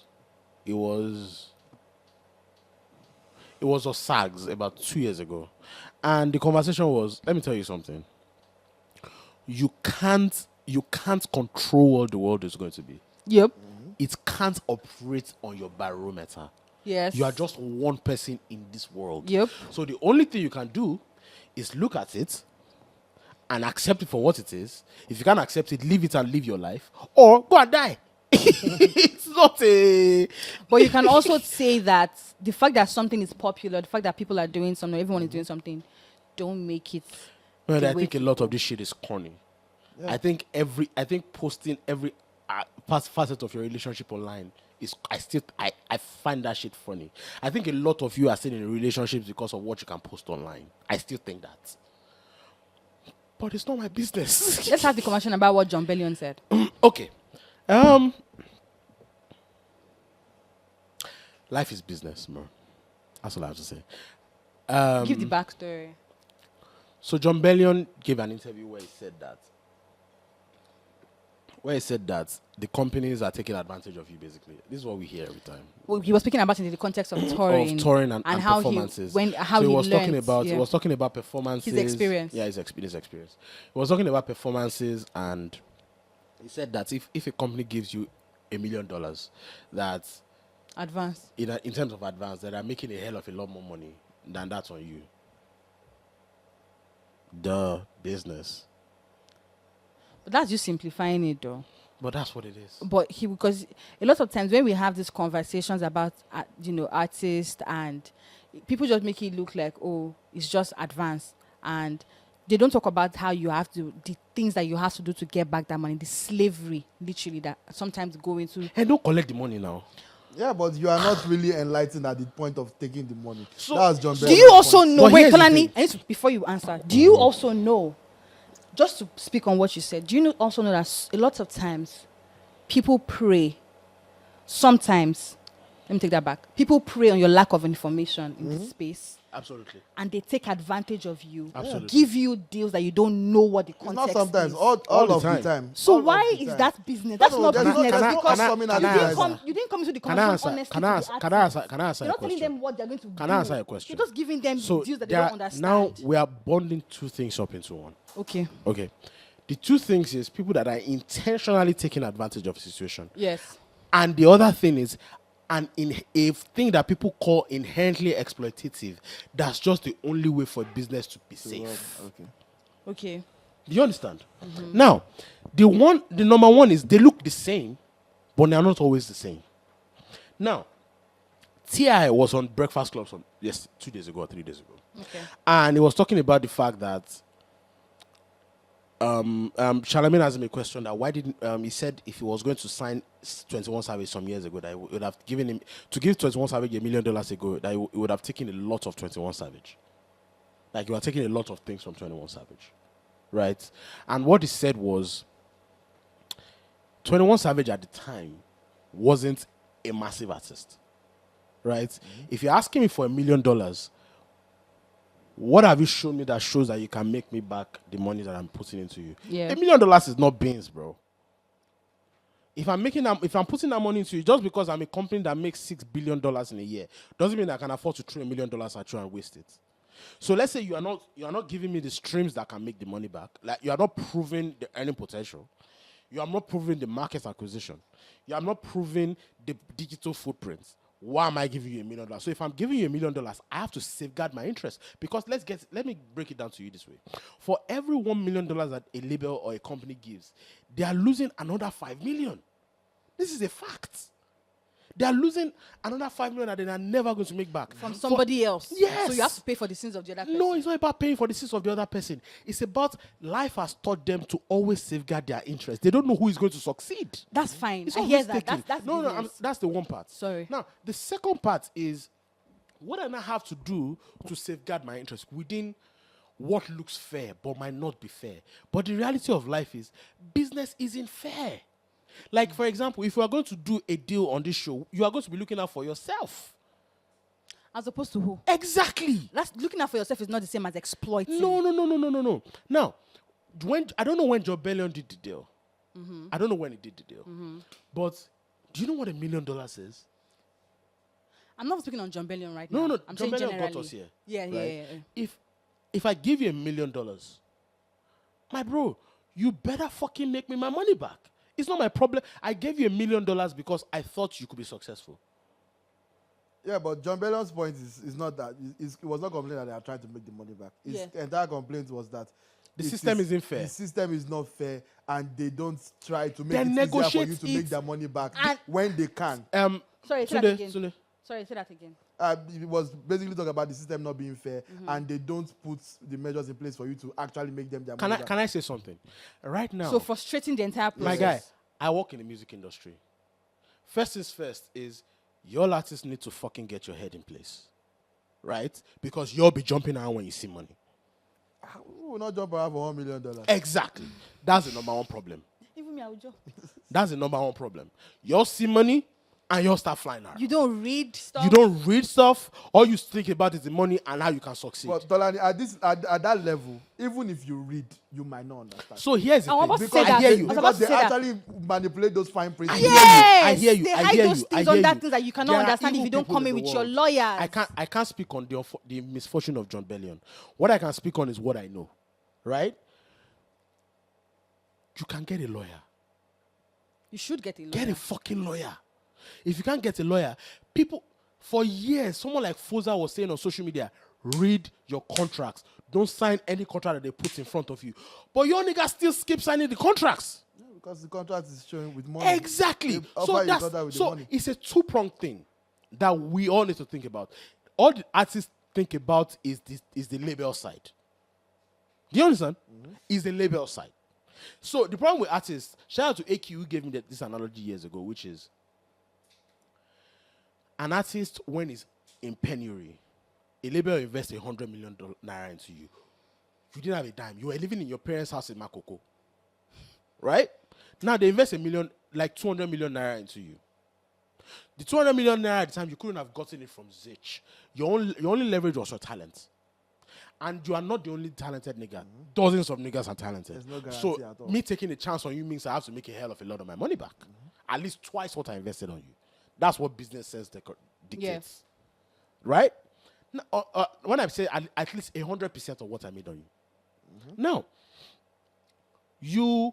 Speaker 4: SAGs about 2 years ago, and the conversation was, let me tell you something. You can't control what the world is going to be.
Speaker 3: yep,
Speaker 4: It can't operate on your barometer.
Speaker 3: yes,
Speaker 4: You are just one person in this world.
Speaker 3: Yep.
Speaker 4: So the only thing you can do is look at it and accept it for what it is. If you can't accept it, leave it and live your life. Or go and die. It's not a...
Speaker 3: But you can also say that the fact that something is popular, the fact that people are doing something, everyone is doing something, don't make it.
Speaker 4: Well,
Speaker 3: the
Speaker 4: I
Speaker 3: way
Speaker 4: think a
Speaker 3: to
Speaker 4: lot
Speaker 3: go.
Speaker 4: of this shit is corny. I think posting every facet of your relationship online is, I find that shit funny. I think a lot of you are still in relationships because of what you can post online. I still think that. But it's not my business.
Speaker 3: Let's have the conversation about what John Bellion said.
Speaker 4: Okay. Life is business, man. That's all I have to say.
Speaker 3: Give the backstory.
Speaker 4: So John Bellion gave an interview where he said that the companies are taking advantage of you, basically. This is what we hear every time.
Speaker 3: Well, he was speaking about it in the context of touring.
Speaker 4: And
Speaker 3: how
Speaker 4: performances.
Speaker 3: How
Speaker 4: so
Speaker 3: he
Speaker 4: was talking
Speaker 3: learned,
Speaker 4: about
Speaker 3: yeah.
Speaker 4: he was talking about performances.
Speaker 3: His experience.
Speaker 4: Yeah, his experience. He was talking about performances, and he said that if a company gives you $1 million, that
Speaker 3: Advance.
Speaker 4: in terms of advance, that are making a hell of a lot more money than that's on you. The business.
Speaker 3: But that's just simplifying it, though.
Speaker 4: But that's what it is.
Speaker 3: But because a lot of times when we have these conversations about artists, and people just make it look like, oh, it's just advance, and they don't talk about how you have to, the things that you have to do to get back that money, the slavery literally that sometimes go into.
Speaker 4: Hey, don't collect the money now.
Speaker 1: Yeah, but you are not really enlightened at the point of taking the money.
Speaker 4: So,
Speaker 1: That's John
Speaker 3: Do
Speaker 1: Bellion's
Speaker 3: you also
Speaker 1: point.
Speaker 3: know?
Speaker 4: But
Speaker 3: Wait,
Speaker 4: here's the
Speaker 3: Tolani,
Speaker 4: thing.
Speaker 3: before you answer, do you also know? Just to speak on what you said, do you also know that a lot of times people prey? Sometimes, let me take that back. People prey on your lack of information in this space.
Speaker 4: Absolutely.
Speaker 3: And they take advantage of you.
Speaker 4: Absolutely.
Speaker 3: Give you deals that you don't know what the
Speaker 1: It's
Speaker 3: context
Speaker 1: not sometimes,
Speaker 3: is.
Speaker 1: all
Speaker 4: the
Speaker 1: of
Speaker 4: time.
Speaker 1: the time.
Speaker 3: So
Speaker 1: All of
Speaker 3: why
Speaker 1: the
Speaker 3: is
Speaker 1: time.
Speaker 3: that business?
Speaker 1: No,
Speaker 3: That's not
Speaker 1: there's
Speaker 3: business.
Speaker 1: there's
Speaker 3: Because
Speaker 1: coming at
Speaker 3: you
Speaker 1: you
Speaker 3: didn't
Speaker 1: guys.
Speaker 3: you didn't come into the
Speaker 4: Can I
Speaker 3: conversation
Speaker 4: answer?
Speaker 3: honestly.
Speaker 4: Can I answer? Can I answer? Can I answer
Speaker 3: You're
Speaker 4: your
Speaker 3: not telling
Speaker 4: question?
Speaker 3: them what they're going to do.
Speaker 4: Can I answer your question?
Speaker 3: You're just giving them
Speaker 4: So
Speaker 3: deals that they
Speaker 4: there
Speaker 3: don't
Speaker 4: are-
Speaker 3: understand.
Speaker 4: now we are bonding two things up into one.
Speaker 3: Okay.
Speaker 4: Okay. The two things is people that are intentionally taking advantage of the situation.
Speaker 3: Yes.
Speaker 4: And the other thing is a thing that people call inherently exploitative. That's just the only way for business to be safe.
Speaker 1: Okay.
Speaker 3: Okay.
Speaker 4: Do you understand? Now, the number one is they look the same, but they are not always the same. Now, T.I. was on Breakfast Club 2 days ago or 3 days ago.
Speaker 3: Okay.
Speaker 4: And he was talking about the fact that Charlemagne asked him a question that why didn't he said if he was going to sign 21 Savage some years ago that he would have given him to give 21 Savage $1 million ago that he would have taken a lot of 21 Savage. Like you are taking a lot of things from 21 Savage. Right? And what he said was 21 Savage at the time wasn't a massive artist. Right? If you're asking me for $1 million, what have you shown me that shows that you can make me back the money that I'm putting into you?
Speaker 3: Yeah.
Speaker 4: $1 million is not beans, bro. If I'm putting that money into you, just because I'm a company that makes $6 billion in a year, doesn't mean I can afford to throw $1 million at you and waste it. So let's say you are not giving me the streams that can make the money back. Like you are not proving the earning potential. You are not proving the market acquisition. You are not proving the digital footprint. Why am I giving you $1 million? So if I'm giving you $1 million, I have to safeguard my interest. Because let me break it down to you this way. For every $1 million that a label or a company gives, they are losing another $5 million. This is a fact. They are losing another $5 million that they are never going to make back.
Speaker 3: From somebody else.
Speaker 4: Yes.
Speaker 3: So you have to pay for the sins of the other person.
Speaker 4: No, it's not about paying for the sins of the other person. It's about life has taught them to always safeguard their interest. They don't know who is going to succeed.
Speaker 3: That's fine.
Speaker 4: It's
Speaker 3: I
Speaker 4: not
Speaker 3: hear
Speaker 4: risk-taking.
Speaker 3: that. That's
Speaker 4: no,
Speaker 3: business.
Speaker 4: that's the one part.
Speaker 3: Sorry.
Speaker 4: Now, the second part is what I now have to do to safeguard my interest within what looks fair but might not be fair. But the reality of life is business isn't fair. Like, for example, if you are going to do a deal on this show, you are going to be looking out for yourself.
Speaker 3: As opposed to who?
Speaker 4: Exactly.
Speaker 3: That's looking out for yourself is not the same as exploiting.
Speaker 4: No. Now, I don't know when Joe Bellion did the deal. I don't know when he did the deal. But do you know what $1 million is?
Speaker 3: I'm not speaking on John Bellion right
Speaker 4: No,
Speaker 3: now.
Speaker 4: no.
Speaker 3: I'm
Speaker 4: John
Speaker 3: saying
Speaker 4: Bellion
Speaker 3: generally.
Speaker 4: got us here.
Speaker 3: Yeah.
Speaker 4: If I give you $1 million, my bro, you better fucking make me my money back. It's not my problem. I gave you $1 million because I thought you could be successful.
Speaker 1: Yeah, but John Bellion's point is not that. It was not complaining that they are trying to make the money back. His entire complaint was that
Speaker 4: The system isn't fair.
Speaker 1: The system is not fair, and they don't try to make
Speaker 4: They
Speaker 1: it easier for
Speaker 4: negotiate
Speaker 1: you to
Speaker 4: it.
Speaker 1: make their money back
Speaker 3: And-
Speaker 1: when they can.
Speaker 3: Sorry, say that again. Sorry, say that again.
Speaker 1: It was basically talking about the system not being fair, and they don't put the measures in place for you to actually make them their money back.
Speaker 4: Can I say something? Right now,
Speaker 3: So frustrating the entire process.
Speaker 4: my guy, I work in the music industry. First things first is your artists need to fucking get your head in place, right? Because you'll be jumping around when you see money.
Speaker 1: Who will not jump around for $1 million?
Speaker 4: Exactly. That's the number one problem.
Speaker 3: Even me, I would jump.
Speaker 4: That's the number one problem. You see money and you start flying around.
Speaker 3: You don't read stuff.
Speaker 4: You don't read stuff. All you think about is the money and how you can succeed.
Speaker 1: But Tolani, at that level, even if you read, you might not understand.
Speaker 4: So here's the
Speaker 3: I was
Speaker 4: thing.
Speaker 3: about to say
Speaker 4: I
Speaker 3: that.
Speaker 4: hear
Speaker 3: I
Speaker 4: you.
Speaker 3: was about
Speaker 1: Because
Speaker 3: to
Speaker 1: they
Speaker 3: say that.
Speaker 1: actually manipulate those fine print.
Speaker 4: I
Speaker 3: Yes,
Speaker 4: hear you.
Speaker 3: they
Speaker 4: I
Speaker 3: hide
Speaker 4: hear
Speaker 3: those
Speaker 4: you.
Speaker 3: things
Speaker 4: I
Speaker 3: on
Speaker 4: hear
Speaker 3: that
Speaker 4: you.
Speaker 3: things that you cannot
Speaker 4: There are
Speaker 3: understand if
Speaker 4: evil
Speaker 3: you don't
Speaker 4: people
Speaker 3: come
Speaker 4: in
Speaker 3: in
Speaker 4: the
Speaker 3: with your
Speaker 4: world.
Speaker 3: lawyers.
Speaker 4: I can't speak on the misfortune of John Bellion. What I can speak on is what I know. Right? You can get a lawyer.
Speaker 3: You should get a lawyer.
Speaker 4: Get a fucking lawyer. If you can't get a lawyer, people, for years, someone like Foza was saying on social media, read your contracts. Don't sign any contract that they put in front of you. But your niggas still skip signing the contracts.
Speaker 1: Yeah, because the contract is showing with money.
Speaker 4: Exactly.
Speaker 1: They offer
Speaker 4: So
Speaker 1: you contract with the money.
Speaker 4: it's a two-pronged thing that we all need to think about. All the artists think about is the label side. Do you understand? Is the label side. So the problem with artists, shout out to AQ who gave me this analogy years ago, which is an artist when he's in penury, a label invests $100 million into you. You didn't have a dime. You were living in your parents' house in Makoko. Right? Now they invest like 200 million naira into you. The 200 million naira at the time, you couldn't have gotten it from Zich. Your only leverage was your talent. And you are not the only talented nigga. Dozens of niggas are talented.
Speaker 1: There's no guarantee
Speaker 4: So
Speaker 1: at all.
Speaker 4: me taking a chance on you means I have to make a hell of a lot of my money back. At least twice what I invested on you. That's what business sense dictates. Right? Now, when I say at least 100% of what I made on you. Now, you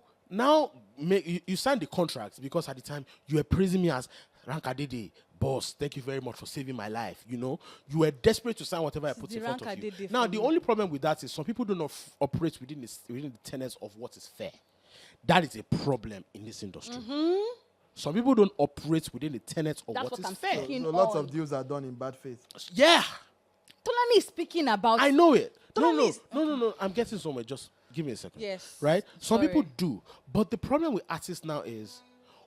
Speaker 4: signed the contract because at the time you were praising me as Rankadede, boss. Thank you very much for saving my life. You know, you were desperate to sign whatever I put in front of you.
Speaker 3: Rankadede
Speaker 4: Now,
Speaker 3: for
Speaker 4: the
Speaker 3: me.
Speaker 4: only problem with that is some people do not operate within the tenets of what is fair. That is a problem in this industry. Some people don't operate within the tenets of
Speaker 3: That's
Speaker 4: what
Speaker 3: what
Speaker 4: is
Speaker 3: I'm
Speaker 4: fair.
Speaker 3: speaking
Speaker 1: Lots
Speaker 3: on.
Speaker 1: of deals are done in bad faith.
Speaker 4: Yeah,
Speaker 3: Tolani is speaking about.
Speaker 4: I know it.
Speaker 3: Tolani is-
Speaker 4: No. I'm getting somewhere. Just give me a second.
Speaker 3: Yes.
Speaker 4: Right? Some
Speaker 3: Sorry.
Speaker 4: people do. But the problem with artists now is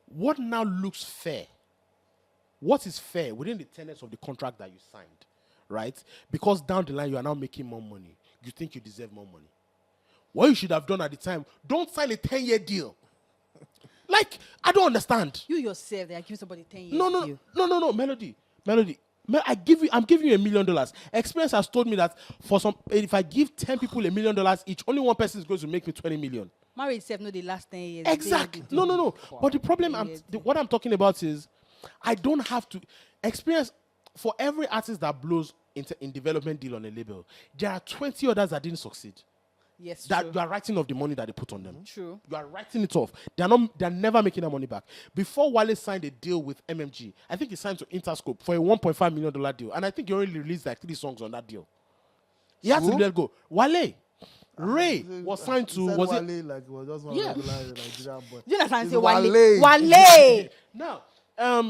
Speaker 4: what now looks fair? What is fair within the tenets of the contract that you signed? Right? Because down the line, you are now making more money. You think you deserve more money. What you should have done at the time, don't sign a 10-year deal. Like, I don't understand.
Speaker 3: You yourself, they are giving somebody 10 years.
Speaker 4: No, Melody. I'm giving you $1 million. Experience has told me that if I give 10 people $1 million each, only one person is going to make me 20 million.
Speaker 3: Marriage itself, no, the last 10 years.
Speaker 4: Exactly. No. But the problem, what I'm talking about is, I don't have to experience. For every artist that blows in development deal on a label, there are 20 others that didn't succeed.
Speaker 3: Yes,
Speaker 4: That
Speaker 3: true.
Speaker 4: you are writing off the money that they put on them.
Speaker 3: True.
Speaker 4: You are writing it off. They're never making that money back. Before Wale signed a deal with MMG, I think he signed to Interscope for a $1.5 million deal. And I think he only released like 3 songs on that deal. He had to
Speaker 1: Who?
Speaker 4: let go. Wale. Ray was signed to,
Speaker 1: Said
Speaker 4: was
Speaker 1: Wale,
Speaker 4: it?
Speaker 1: like, was just one
Speaker 4: Yeah.
Speaker 1: regular Nigerian boy.
Speaker 3: Do you understand?
Speaker 1: It's
Speaker 3: Say Wale.
Speaker 1: Wale.
Speaker 3: Wale.
Speaker 4: Now,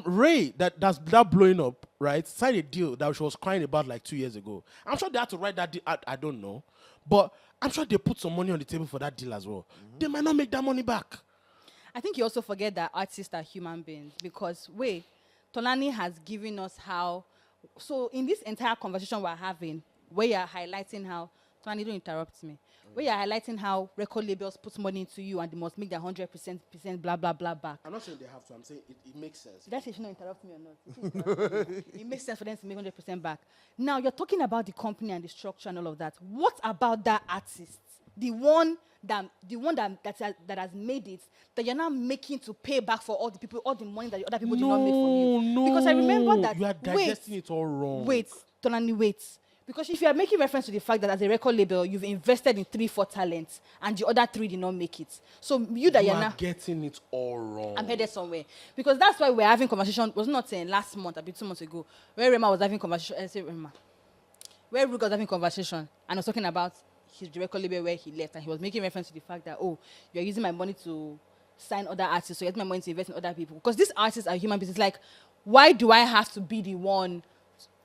Speaker 4: Ray, that's blowing up, right? Signed a deal that she was crying about like 2 years ago. I'm sure they had to write that deal. I don't know. But I'm sure they put some money on the table for that deal as well. They might not make that money back.
Speaker 3: I think you also forget that artists are human beings because, Tolani has given us how. So, in this entire conversation we're having, where you're highlighting how. Tolani, don't interrupt me. Where you're highlighting how record labels put money into you and they must make their 100% blah, blah, blah back.
Speaker 4: I'm not saying they have to. I'm saying it makes sense.
Speaker 3: Did I say you should not interrupt me or not? It makes sense for them to make 100% back. Now, you're talking about the company and the structure and all of that. What about that artist? The one that has made it, that you're now making to pay back for all the people, all the money that the other people did not make from you.
Speaker 4: No,
Speaker 3: Because I remember that.
Speaker 4: You are digesting it all wrong.
Speaker 3: Wait, Tolani, wait. Because if you are making reference to the fact that as a record label, you've invested in 3-4 talents and the other 3 did not make it. So you
Speaker 4: You
Speaker 3: are
Speaker 4: are
Speaker 3: now.
Speaker 4: getting it all wrong.
Speaker 3: I'm headed somewhere. Because that's why we're having conversation. Was not saying last month, a bit 2 months ago, where Rema was having conversation. Where Ruga was having conversation and was talking about his record label where he left, and he was making reference to the fact that, you're using my money to sign other artists, so you're using my money to invest in other people. Because these artists are human beings. It's like, why do I have to be the one?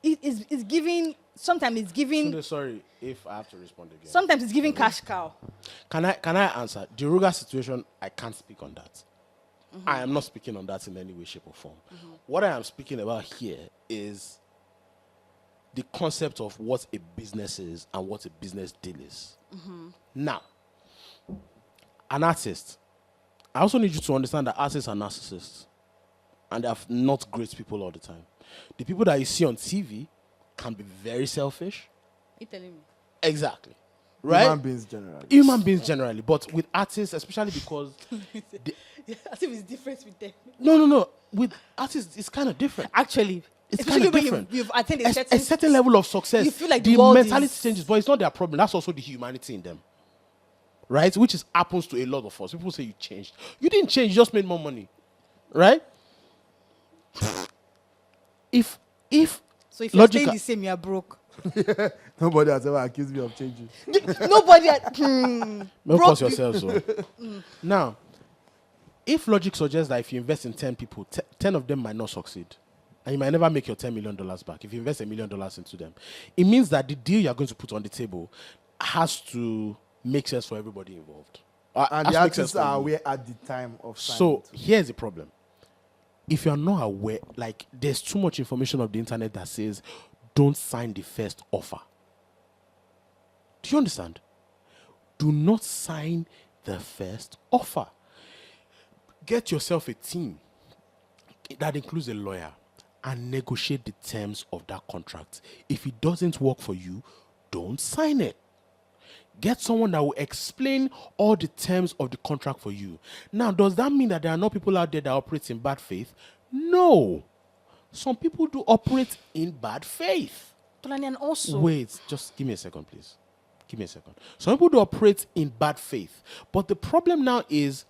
Speaker 3: It's giving. Sometimes it's giving.
Speaker 4: Tunde, sorry if I have to respond again.
Speaker 3: Sometimes it's giving cash cow.
Speaker 4: Can I answer? The Ruga situation, I can't speak on that. I am not speaking on that in any way, shape, or form. What I am speaking about here is the concept of what a business is and what a business deal is. Now, an artist, I also need you to understand that artists are narcissists and they're not great people all the time. The people that you see on TV can be very selfish.
Speaker 3: You telling me?
Speaker 4: Exactly. Right? Human beings generally. But with artists, especially because...
Speaker 3: I think it's different with them.
Speaker 4: No. With artists, it's kind of different.
Speaker 3: Actually,
Speaker 4: it's kind of different.
Speaker 3: You've attained a
Speaker 4: certain level of success.
Speaker 3: You feel like
Speaker 4: the
Speaker 3: world
Speaker 4: mentality changes, but it's not their problem. That's also the humanity in them. Right? Which happens to a lot of us. People say you changed. You didn't change, you just made more money. Right? If
Speaker 3: So if you're staying the same, you're broke.
Speaker 1: Nobody has ever accused me of changing.
Speaker 3: Nobody.
Speaker 4: Of course yourself, so. Now, if logic suggests that if you invest in 10 people, 10 of them might not succeed, and you might never make your $10 million back if you invest $1 million into them, it means that the deal you're going to put on the table has to make sense for everybody involved.
Speaker 1: And the artists are aware at the time of signing.
Speaker 4: So here's the problem. If you're not aware, like there's too much information on the internet that says, don't sign the first offer. Do you understand? Do not sign the first offer. Get yourself a team that includes a lawyer and negotiate the terms of that contract. If it doesn't work for you, don't sign it. Get someone that will explain all the terms of the contract for you. Now, does that mean that there are no people out there that operate in bad faith? No. Some people do operate in bad faith.
Speaker 3: And also...
Speaker 4: Wait, just give me a second, please. Give me a second. Some people do operate in bad faith. But the problem now is,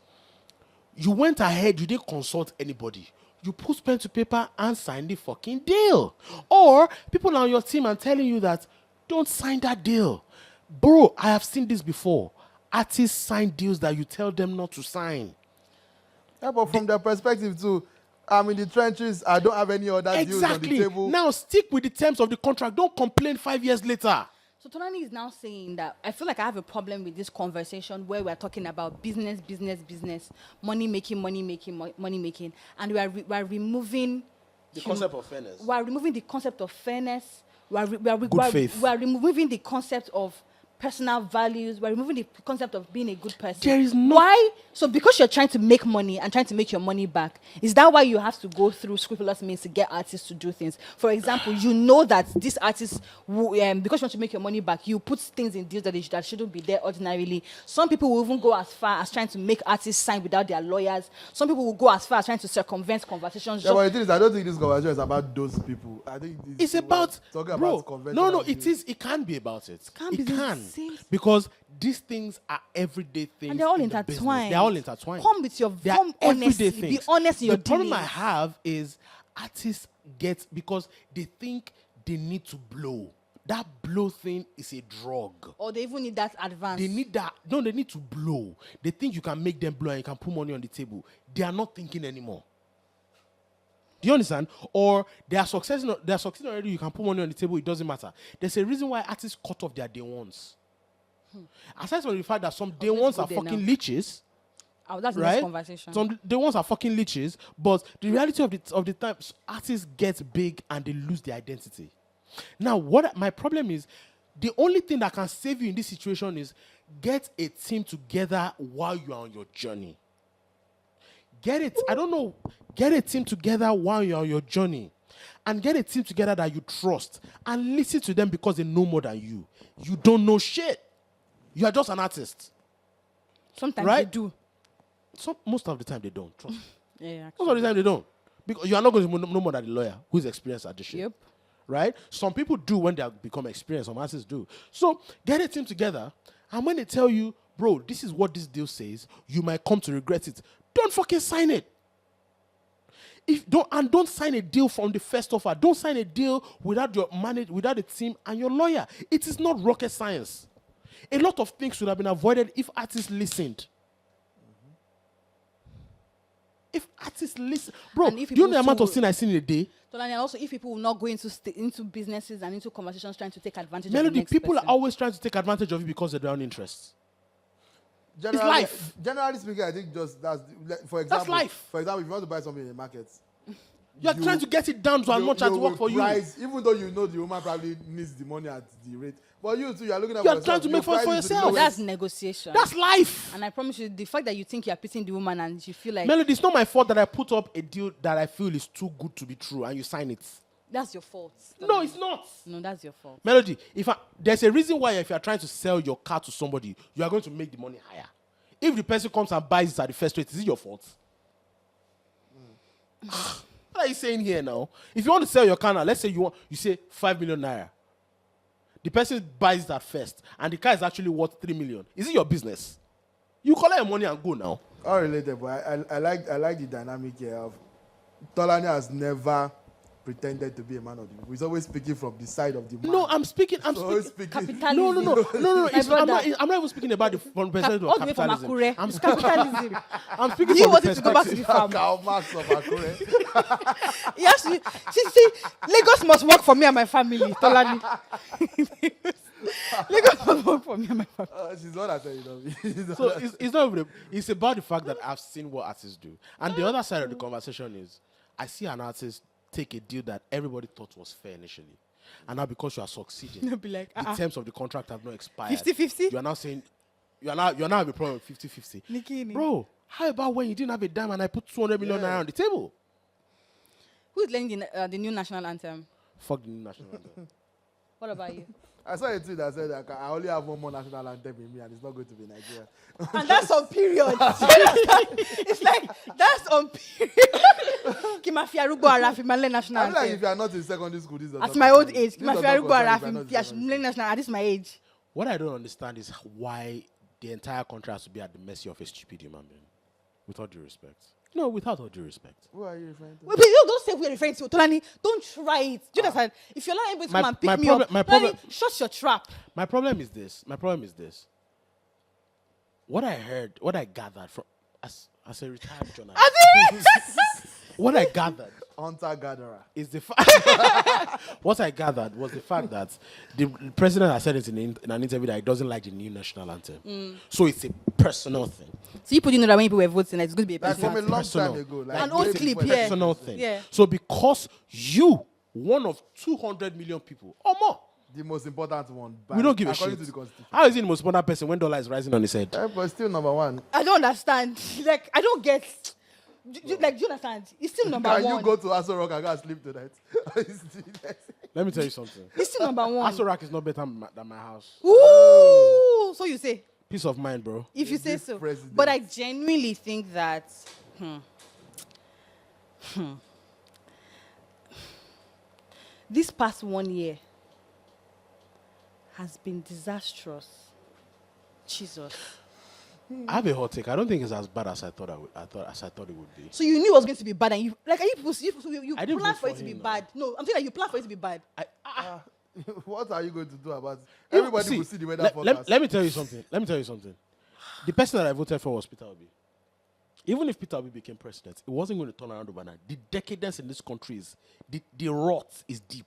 Speaker 4: you went ahead, you didn't consult anybody. You put pen to paper and sign the fucking deal. Or people on your team are telling you that, don't sign that deal. Bro, I have seen this before. Artists sign deals that you tell them not to sign.
Speaker 1: Yeah, but from their perspective too, I'm in the trenches, I don't have any other deals on the table.
Speaker 4: Now stick with the terms of the contract. Don't complain 5 years later.
Speaker 3: So Tonani is now saying that I feel like I have a problem with this conversation where we're talking about business, money making, and we're removing
Speaker 4: the concept of fairness.
Speaker 3: We're removing the concept of fairness. We're removing the concept of personal values. We're removing the concept of being a good person.
Speaker 4: There is no...
Speaker 3: Why? So because you're trying to make money and trying to make your money back, is that why you have to go through scrupulous means to get artists to do things? For example, you know that this artist, because you want to make your money back, you put things in deals that shouldn't be there ordinarily. Some people will even go as far as trying to make artists sign without their lawyers. Some people will go as far as trying to circumvent conversations.
Speaker 1: Yeah, but the thing is, I don't think this conversation is about those people. I think
Speaker 4: it's about...
Speaker 1: talking
Speaker 4: bro,
Speaker 1: about conventional.
Speaker 4: No, it is. It can be about it.
Speaker 3: It
Speaker 4: can. Because these things are everyday things.
Speaker 3: And they're all intertwined.
Speaker 4: They're all intertwined.
Speaker 3: Come with your honesty. Be honest in your dealings.
Speaker 4: The problem I have is artists get, because they think they need to blow. That blow thing is a drug.
Speaker 3: Or they even need that advance.
Speaker 4: They need that. No, they need to blow. They think you can make them blow and you can put money on the table. They are not thinking anymore. Do you understand? Or they are succeeding already, you can put money on the table, it doesn't matter. There's a reason why artists cut off their day ones. Aside from the fact that some day ones are fucking leeches.
Speaker 3: Oh, that's the
Speaker 4: right?
Speaker 3: next conversation.
Speaker 4: Some day ones are fucking leeches, but the reality of the time, artists get big and they lose their identity. Now, what my problem is, the only thing that can save you in this situation is get a team together while you are on your journey. Get a team together while you're on your journey. And get a team together that you trust. And listen to them because they know more than you. You don't know shit. You are just an artist.
Speaker 3: Sometimes they do.
Speaker 4: Most of the time they don't. Trust me.
Speaker 3: Yeah,
Speaker 4: most of the time they don't. Because you are not going to know more than the lawyer who's experienced at this shit.
Speaker 3: Yep.
Speaker 4: Right? Some people do when they become experienced. Some artists do. So get a team together. And when they tell you, bro, this is what this deal says, you might come to regret it. Don't fucking sign it. Don't sign a deal from the first offer. Don't sign a deal without without a team and your lawyer. It is not rocket science. A lot of things should have been avoided if artists listened. If artists listen, bro, do you know the amount of sin I see in a day?
Speaker 3: And also, if people will not go into businesses and into conversations trying to take advantage of
Speaker 4: Melody,
Speaker 3: the next
Speaker 4: people
Speaker 3: person.
Speaker 4: are always trying to take advantage of you because of their own interests. It's life.
Speaker 1: Generally speaking, I think just for example,
Speaker 4: that's life.
Speaker 1: For example, if you want to buy something in the market,
Speaker 4: You are trying to get it down to as much as work for you.
Speaker 1: Even though you know the woman probably needs the money at the rate. But you too, you are looking at
Speaker 4: You are trying to make for yourself.
Speaker 3: That's negotiation.
Speaker 4: That's life.
Speaker 3: And I promise you, the fact that you think you are pitying the woman and you feel like
Speaker 4: Melody, it's not my fault that I put up a deal that I feel is too good to be true and you sign it.
Speaker 3: that's your fault.
Speaker 4: No, it's not.
Speaker 3: No, that's your fault.
Speaker 4: Melody, there's a reason why if you are trying to sell your car to somebody, you are going to make the money higher. If the person comes and buys it at the first rate, is it your fault? What are you saying here now? If you want to sell your car now, let's say you say 5 million naira. The person buys that first, and the car is actually worth 3 million. Is it your business? You collect your money and go now.
Speaker 1: All related, but I like the dynamic here of Tolani has never pretended to be a man of the people. He's always speaking from the side of the man.
Speaker 4: No, I'm speaking.
Speaker 3: Capitalism.
Speaker 4: No.
Speaker 3: My
Speaker 4: I'm not even speaking about the perspective
Speaker 3: all
Speaker 4: of
Speaker 3: the way from
Speaker 4: capitalism.
Speaker 3: Akure. It's capitalism.
Speaker 4: I'm speaking
Speaker 3: You
Speaker 4: from the
Speaker 3: wanted to go back to
Speaker 4: perspective.
Speaker 3: the farm.
Speaker 1: Karl Marx of Akure.
Speaker 3: Yes, see, Lagos must work for me and my family, Tolani. Lagos must work for me and my family.
Speaker 1: She's the one that said it.
Speaker 4: So it's not even. It's about the fact that I've seen what artists do, and the other side of the conversation is, I see an artist take a deal that everybody thought was fair initially, and now because you are succeeding,
Speaker 3: They'll be like,
Speaker 4: the terms of the contract have not expired.
Speaker 3: 50-50?
Speaker 4: You are now saying, you are now having a problem with 50-50.
Speaker 3: Nikini.
Speaker 4: Bro, how about when you didn't have a dime and I put 200 million naira on the table?
Speaker 3: Who's learning the new national anthem?
Speaker 4: Fuck the new national anthem.
Speaker 3: What about you?
Speaker 1: I saw a tweet that said that I only have one more national anthem in me and it's not going to be Nigeria.
Speaker 3: And that's on period. It's like, that's on period. Kimafia Rugo Arafi, my national
Speaker 1: I feel like if
Speaker 3: anthem.
Speaker 1: you are not in secondary school, this does
Speaker 3: At
Speaker 1: not
Speaker 3: my
Speaker 1: concern
Speaker 3: old
Speaker 1: you.
Speaker 3: age,
Speaker 1: This does
Speaker 3: Kimafia
Speaker 1: not
Speaker 3: Rugo
Speaker 1: concern you if you are not
Speaker 3: Arafi,
Speaker 1: in secondary school.
Speaker 3: national, at this my age.
Speaker 4: What I don't understand is why the entire country has to be at the mercy of a stupid human being. With all due respect. No, without all due respect.
Speaker 1: Who are you referring to?
Speaker 3: Wait, but you don't say we're referring to Tolani. Don't try it. Do you understand? If you're not able to come and pick me up, Tolani, shut your trap.
Speaker 4: My problem is this. What I heard, what I gathered from as a retired journalist. What I gathered
Speaker 1: Hunter-gatherer.
Speaker 4: is the fact. What I gathered was the fact that the president has said it in an interview that he doesn't like the new national anthem. So it's a personal thing.
Speaker 3: So you put in that when people were voting, it's going to be a
Speaker 1: Like from a
Speaker 3: personal.
Speaker 1: long
Speaker 4: Personal.
Speaker 1: time ago.
Speaker 3: An old
Speaker 1: way
Speaker 3: clip,
Speaker 1: before
Speaker 3: yeah.
Speaker 4: Personal thing.
Speaker 3: Yeah.
Speaker 4: So because you, one of 200 million people or more,
Speaker 1: the most important one.
Speaker 4: we don't give a
Speaker 1: according
Speaker 4: shit.
Speaker 1: to the Constitution.
Speaker 4: How is he the most important person when dollar is rising on his head?
Speaker 1: But still number one.
Speaker 3: I don't understand. Like, I don't get. Do you understand? It's still number
Speaker 1: Can
Speaker 3: one.
Speaker 1: you go to Aso Rock and go and sleep tonight?
Speaker 4: Let me tell you something.
Speaker 3: It's still number one.
Speaker 4: Asorak is not better than my house.
Speaker 3: Ooh, so you say?
Speaker 4: Peace of mind, bro.
Speaker 3: If you say
Speaker 1: This
Speaker 3: so.
Speaker 1: president.
Speaker 3: But I genuinely think that. This past 1 year has been disastrous. Jesus.
Speaker 4: I have a hot take. I don't think it's as bad as I thought it would be.
Speaker 3: So you knew it was going to be bad, and you like you
Speaker 4: I didn't
Speaker 3: planned
Speaker 4: vote
Speaker 3: for it
Speaker 4: for
Speaker 3: to be
Speaker 4: him, though.
Speaker 3: bad. No, I'm saying that you planned for it to be bad.
Speaker 1: What are you going to do about it?
Speaker 4: You-
Speaker 1: Everybody will see the weather
Speaker 4: let,
Speaker 1: forecast.
Speaker 4: let me tell you something. The person that I voted for was Peter Obi. Even if Peter Obi became president, it wasn't going to turn around overnight. The decadence in this country is the rot is deep.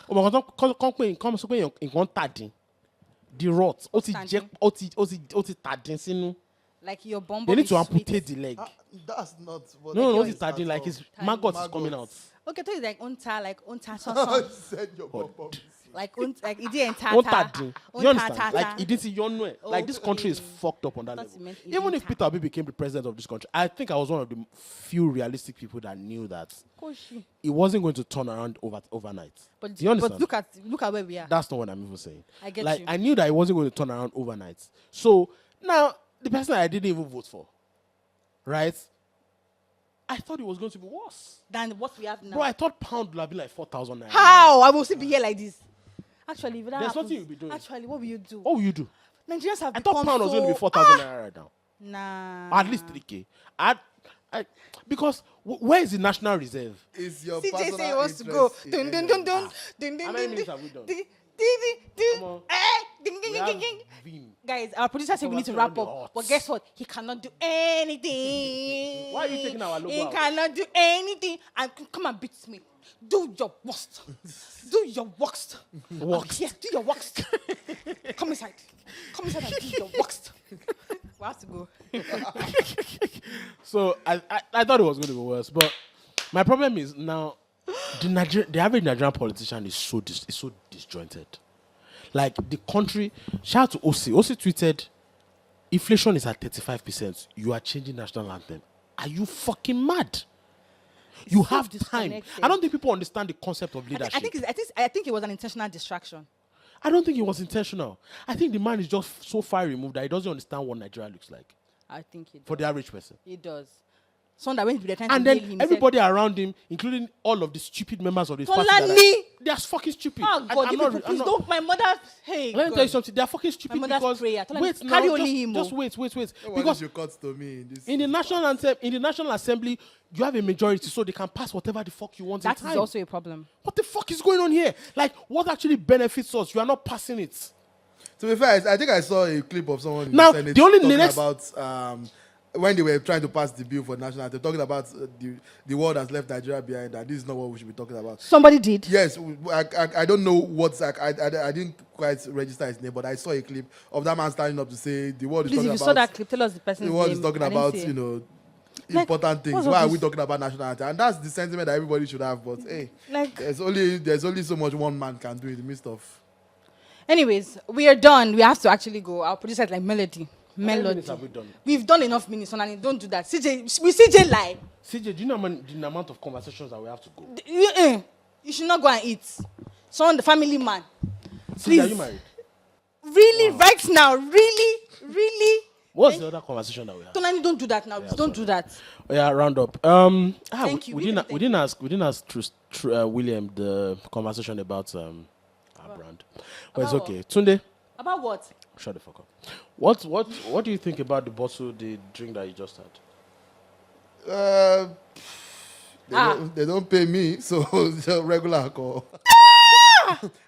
Speaker 4: Oh my God! The rot.
Speaker 3: Like your bomb.
Speaker 4: They need to amputate the leg.
Speaker 1: That's not what
Speaker 4: No,
Speaker 1: it
Speaker 4: it's
Speaker 1: is
Speaker 4: tadin,
Speaker 1: at
Speaker 4: like
Speaker 1: all.
Speaker 4: his maggot is coming out.
Speaker 3: Okay, tell you like unta, so,
Speaker 1: You said your bum.
Speaker 3: like it didn't
Speaker 4: Untadin. You understand?
Speaker 3: tata.
Speaker 4: Like it didn't see your way. Like this country is fucked up on that
Speaker 3: Thought
Speaker 4: level.
Speaker 3: you meant
Speaker 4: Even if
Speaker 3: idita.
Speaker 4: Peter Obi became the president of this country, I think I was one of the few realistic people that knew that
Speaker 3: Koshi.
Speaker 4: it wasn't going to turn around overnight.
Speaker 3: But
Speaker 4: Do you understand?
Speaker 3: But look at where we are.
Speaker 4: That's not what I'm even saying.
Speaker 3: I get
Speaker 4: like
Speaker 3: you.
Speaker 4: I knew that it wasn't going to turn around overnight. So now the person I didn't even vote for, right? I thought it was going to be worse.
Speaker 3: Than what we have now.
Speaker 4: Bro, I thought pound would have been like 4,000 naira.
Speaker 3: How? I will still be here like this. Actually, if that
Speaker 4: There's
Speaker 3: happens,
Speaker 4: nothing you'll be doing.
Speaker 3: Actually, what will you do?
Speaker 4: What will you do?
Speaker 3: Nigerians have
Speaker 4: I
Speaker 3: become
Speaker 4: thought pound was
Speaker 3: so...
Speaker 4: going to be 4,000 naira right now.
Speaker 3: Nah.
Speaker 4: At least 3K. Because where is the National Reserve?
Speaker 1: Is your
Speaker 3: CJ
Speaker 1: personal
Speaker 3: say he wants to go.
Speaker 1: interest in
Speaker 3: Dun, dun,
Speaker 1: any
Speaker 3: dun,
Speaker 1: of
Speaker 3: dun.
Speaker 1: this?
Speaker 3: Dun, dun,
Speaker 4: How
Speaker 3: dun,
Speaker 4: many
Speaker 3: dun.
Speaker 4: minutes have we done?
Speaker 3: Ding, ding, ding,
Speaker 4: Come on.
Speaker 3: ding, ding,
Speaker 4: We
Speaker 3: ding,
Speaker 4: have
Speaker 3: ding, ding.
Speaker 4: Vim.
Speaker 3: Guys, our producer said we need to
Speaker 4: Conversation
Speaker 3: wrap
Speaker 4: on the
Speaker 3: up.
Speaker 4: odds.
Speaker 3: But guess what? He cannot do anything.
Speaker 4: Why are you taking our logo
Speaker 3: He
Speaker 4: out?
Speaker 3: cannot do anything. And come and beat me. Do your worst. Do your worst.
Speaker 4: Worst.
Speaker 3: Yes, do your worst. Come inside. Come inside and do your worst. We have to go.
Speaker 4: So I thought it was going to be worse, but My problem is now the average Nigerian politician is so disjointed. Like the country, shout out to OC. OC tweeted, inflation is at 35%. You are changing national anthem. Are you fucking mad? You have time.
Speaker 3: disconnected.
Speaker 4: I don't think people understand the concept of leadership.
Speaker 3: I think it was an intentional distraction.
Speaker 4: I don't think it was intentional. I think the man is just so far removed that he doesn't understand what Nigeria looks like
Speaker 3: I think it
Speaker 4: for
Speaker 3: does.
Speaker 4: the average person.
Speaker 3: It does. So that when they're trying
Speaker 4: And
Speaker 3: to nail
Speaker 4: then
Speaker 3: him,
Speaker 4: everybody around him, including all of the stupid members of this party,
Speaker 3: Tolani!
Speaker 4: they are fucking stupid.
Speaker 3: Oh
Speaker 4: And
Speaker 3: God,
Speaker 4: I'm
Speaker 3: you
Speaker 4: not-
Speaker 3: people,
Speaker 4: I'm
Speaker 3: please
Speaker 4: not-
Speaker 3: don't. My mother, hey.
Speaker 4: Let me tell you something. They are fucking stupid
Speaker 3: mother's
Speaker 4: because
Speaker 3: prayer. Tell them,
Speaker 4: wait
Speaker 3: carry
Speaker 4: now,
Speaker 3: only him,
Speaker 4: just
Speaker 3: oh.
Speaker 4: wait.
Speaker 1: Because
Speaker 4: Because
Speaker 1: you cut to me
Speaker 4: in the national anthem, in the National Assembly, you have a majority, so they can pass whatever the fuck you want.
Speaker 3: That
Speaker 4: in
Speaker 3: is
Speaker 4: time.
Speaker 3: also a problem.
Speaker 4: What the fuck is going on here? Like, what actually benefits us? You are not passing it.
Speaker 1: To be fair, I think I saw a clip of someone in
Speaker 4: Now,
Speaker 1: the Senate
Speaker 4: the only
Speaker 1: talking
Speaker 4: next-
Speaker 1: about when they were trying to pass the bill for national anthem, talking about the world has left Nigeria behind, and this is not what we should be talking about.
Speaker 3: Somebody did.
Speaker 1: Yes, I don't know what's like. I didn't quite register his name, but I saw a clip of that man standing up to say the world is
Speaker 3: Please, if
Speaker 1: talking
Speaker 3: you saw
Speaker 1: about.
Speaker 3: that clip, tell us the person's
Speaker 1: The
Speaker 3: name.
Speaker 1: world is talking
Speaker 3: I didn't
Speaker 1: about
Speaker 3: see it. Like,
Speaker 1: important things.
Speaker 3: what's
Speaker 1: Why
Speaker 3: all
Speaker 1: are we
Speaker 3: this?
Speaker 1: talking about national anthem? And that's the sentiment that everybody should have. But hey,
Speaker 3: Like-
Speaker 1: there's only so much one man can do in the midst of.
Speaker 3: Anyways, we are done. We have to actually go. Our producer is like Melody.
Speaker 4: many
Speaker 3: Melody.
Speaker 4: minutes have we done?
Speaker 3: We've done enough minutes, and don't do that. CJ, we CJ lie.
Speaker 4: CJ, do you know the amount of conversations that we have to go?
Speaker 3: You should not go and eat. Son, the family man.
Speaker 4: CJ,
Speaker 3: Please.
Speaker 4: are you married?
Speaker 3: Really, right now, really.
Speaker 4: What's the other conversation that we have?
Speaker 3: Tolani, don't do that now. Please don't do that.
Speaker 4: Oh, yeah, round up.
Speaker 3: Thank you.
Speaker 4: We didn't ask William the conversation about our brand. But it's
Speaker 3: About
Speaker 4: okay. Tunde,
Speaker 3: About what?
Speaker 4: shut the fuck up. What do you think about the drink that you just had?
Speaker 1: They don't pay me, so regular alcohol.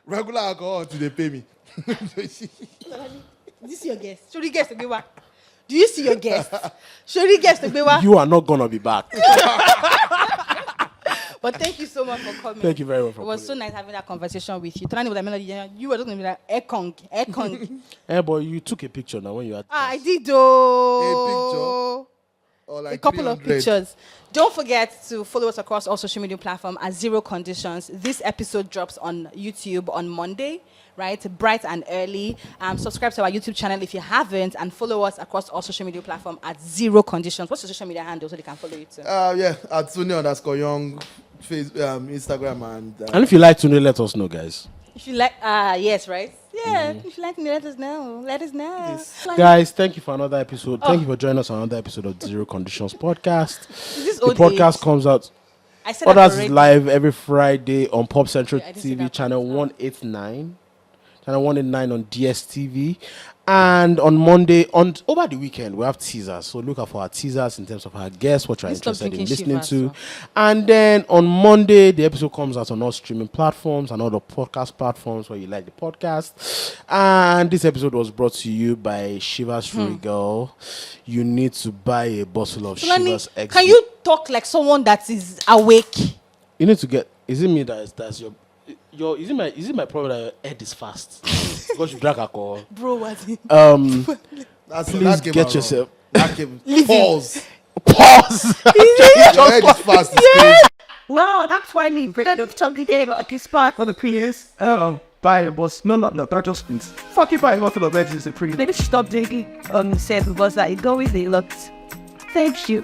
Speaker 1: Regular alcohol till they pay me.
Speaker 3: Do you see your guest? Should you guest Ogbewa? Do you see your guest? Should you guest Ogbewa?
Speaker 4: You are not gonna be back.
Speaker 3: But thank you so much for coming.
Speaker 4: Thank you very much for
Speaker 3: It was so
Speaker 4: coming.
Speaker 3: nice having that conversation with you. Tolani was like Melody. You were talking to me like Ekong.
Speaker 4: But you took a picture now when you had.
Speaker 3: I did though.
Speaker 1: Or like
Speaker 3: A couple of
Speaker 1: 300.
Speaker 3: pictures. Don't forget to follow us across all social media platforms at Zero Conditions. This episode drops on YouTube on Monday, right? Bright and early. Subscribe to our YouTube channel if you haven't, and follow us across all social media platforms at Zero Conditions. What's your social media handle so they can follow you too?
Speaker 1: Yeah, at Tunde_Young, Instagram, and
Speaker 4: And if you like Tunde, let us know, guys.
Speaker 3: If you like, yes, right? Yeah, if you like me, let us know. Let us know.
Speaker 4: Guys, thank you for another episode. Thank you for joining us on another episode of Zero Conditions Podcast.
Speaker 3: Is this
Speaker 4: The
Speaker 3: old
Speaker 4: podcast
Speaker 3: age?
Speaker 4: comes out.
Speaker 3: I said that
Speaker 4: Others is
Speaker 3: already.
Speaker 4: live every Friday on Popcentral
Speaker 3: Yeah, I didn't see
Speaker 4: TV,
Speaker 3: that
Speaker 4: channel
Speaker 3: part.
Speaker 4: 189. Channel 189 on DStv. And on Monday, over the weekend, we have teasers. So look out for our teasers in terms of our guests, what you're
Speaker 3: Please stop
Speaker 4: interested in
Speaker 3: drinking
Speaker 4: listening
Speaker 3: Chivas,
Speaker 4: to. And then on Monday, the episode comes out on all streaming platforms and all the podcast platforms where you like the podcast. And this episode was brought to you by Shivas Regal. You need to buy a bottle of
Speaker 3: Tolani,
Speaker 4: Shivas X.
Speaker 3: can you talk like someone that is awake?
Speaker 4: You need to get. Is it me that's your? Is it my problem that your head is fast because you drank alcohol?
Speaker 3: Bro, what?
Speaker 1: that's
Speaker 4: Please
Speaker 1: that came
Speaker 4: get
Speaker 1: out
Speaker 4: yourself.
Speaker 1: wrong. That came.
Speaker 3: Leave him.
Speaker 1: Pause.
Speaker 4: Pause.
Speaker 1: Your head is fast. It's crazy.
Speaker 5: Well, that's why we instead of something about this spot for the previous buy a bus. No, that just means fuck you buy a bottle of medicine is a pre. They just stop drinking. Said was that it always they looked. Thank you.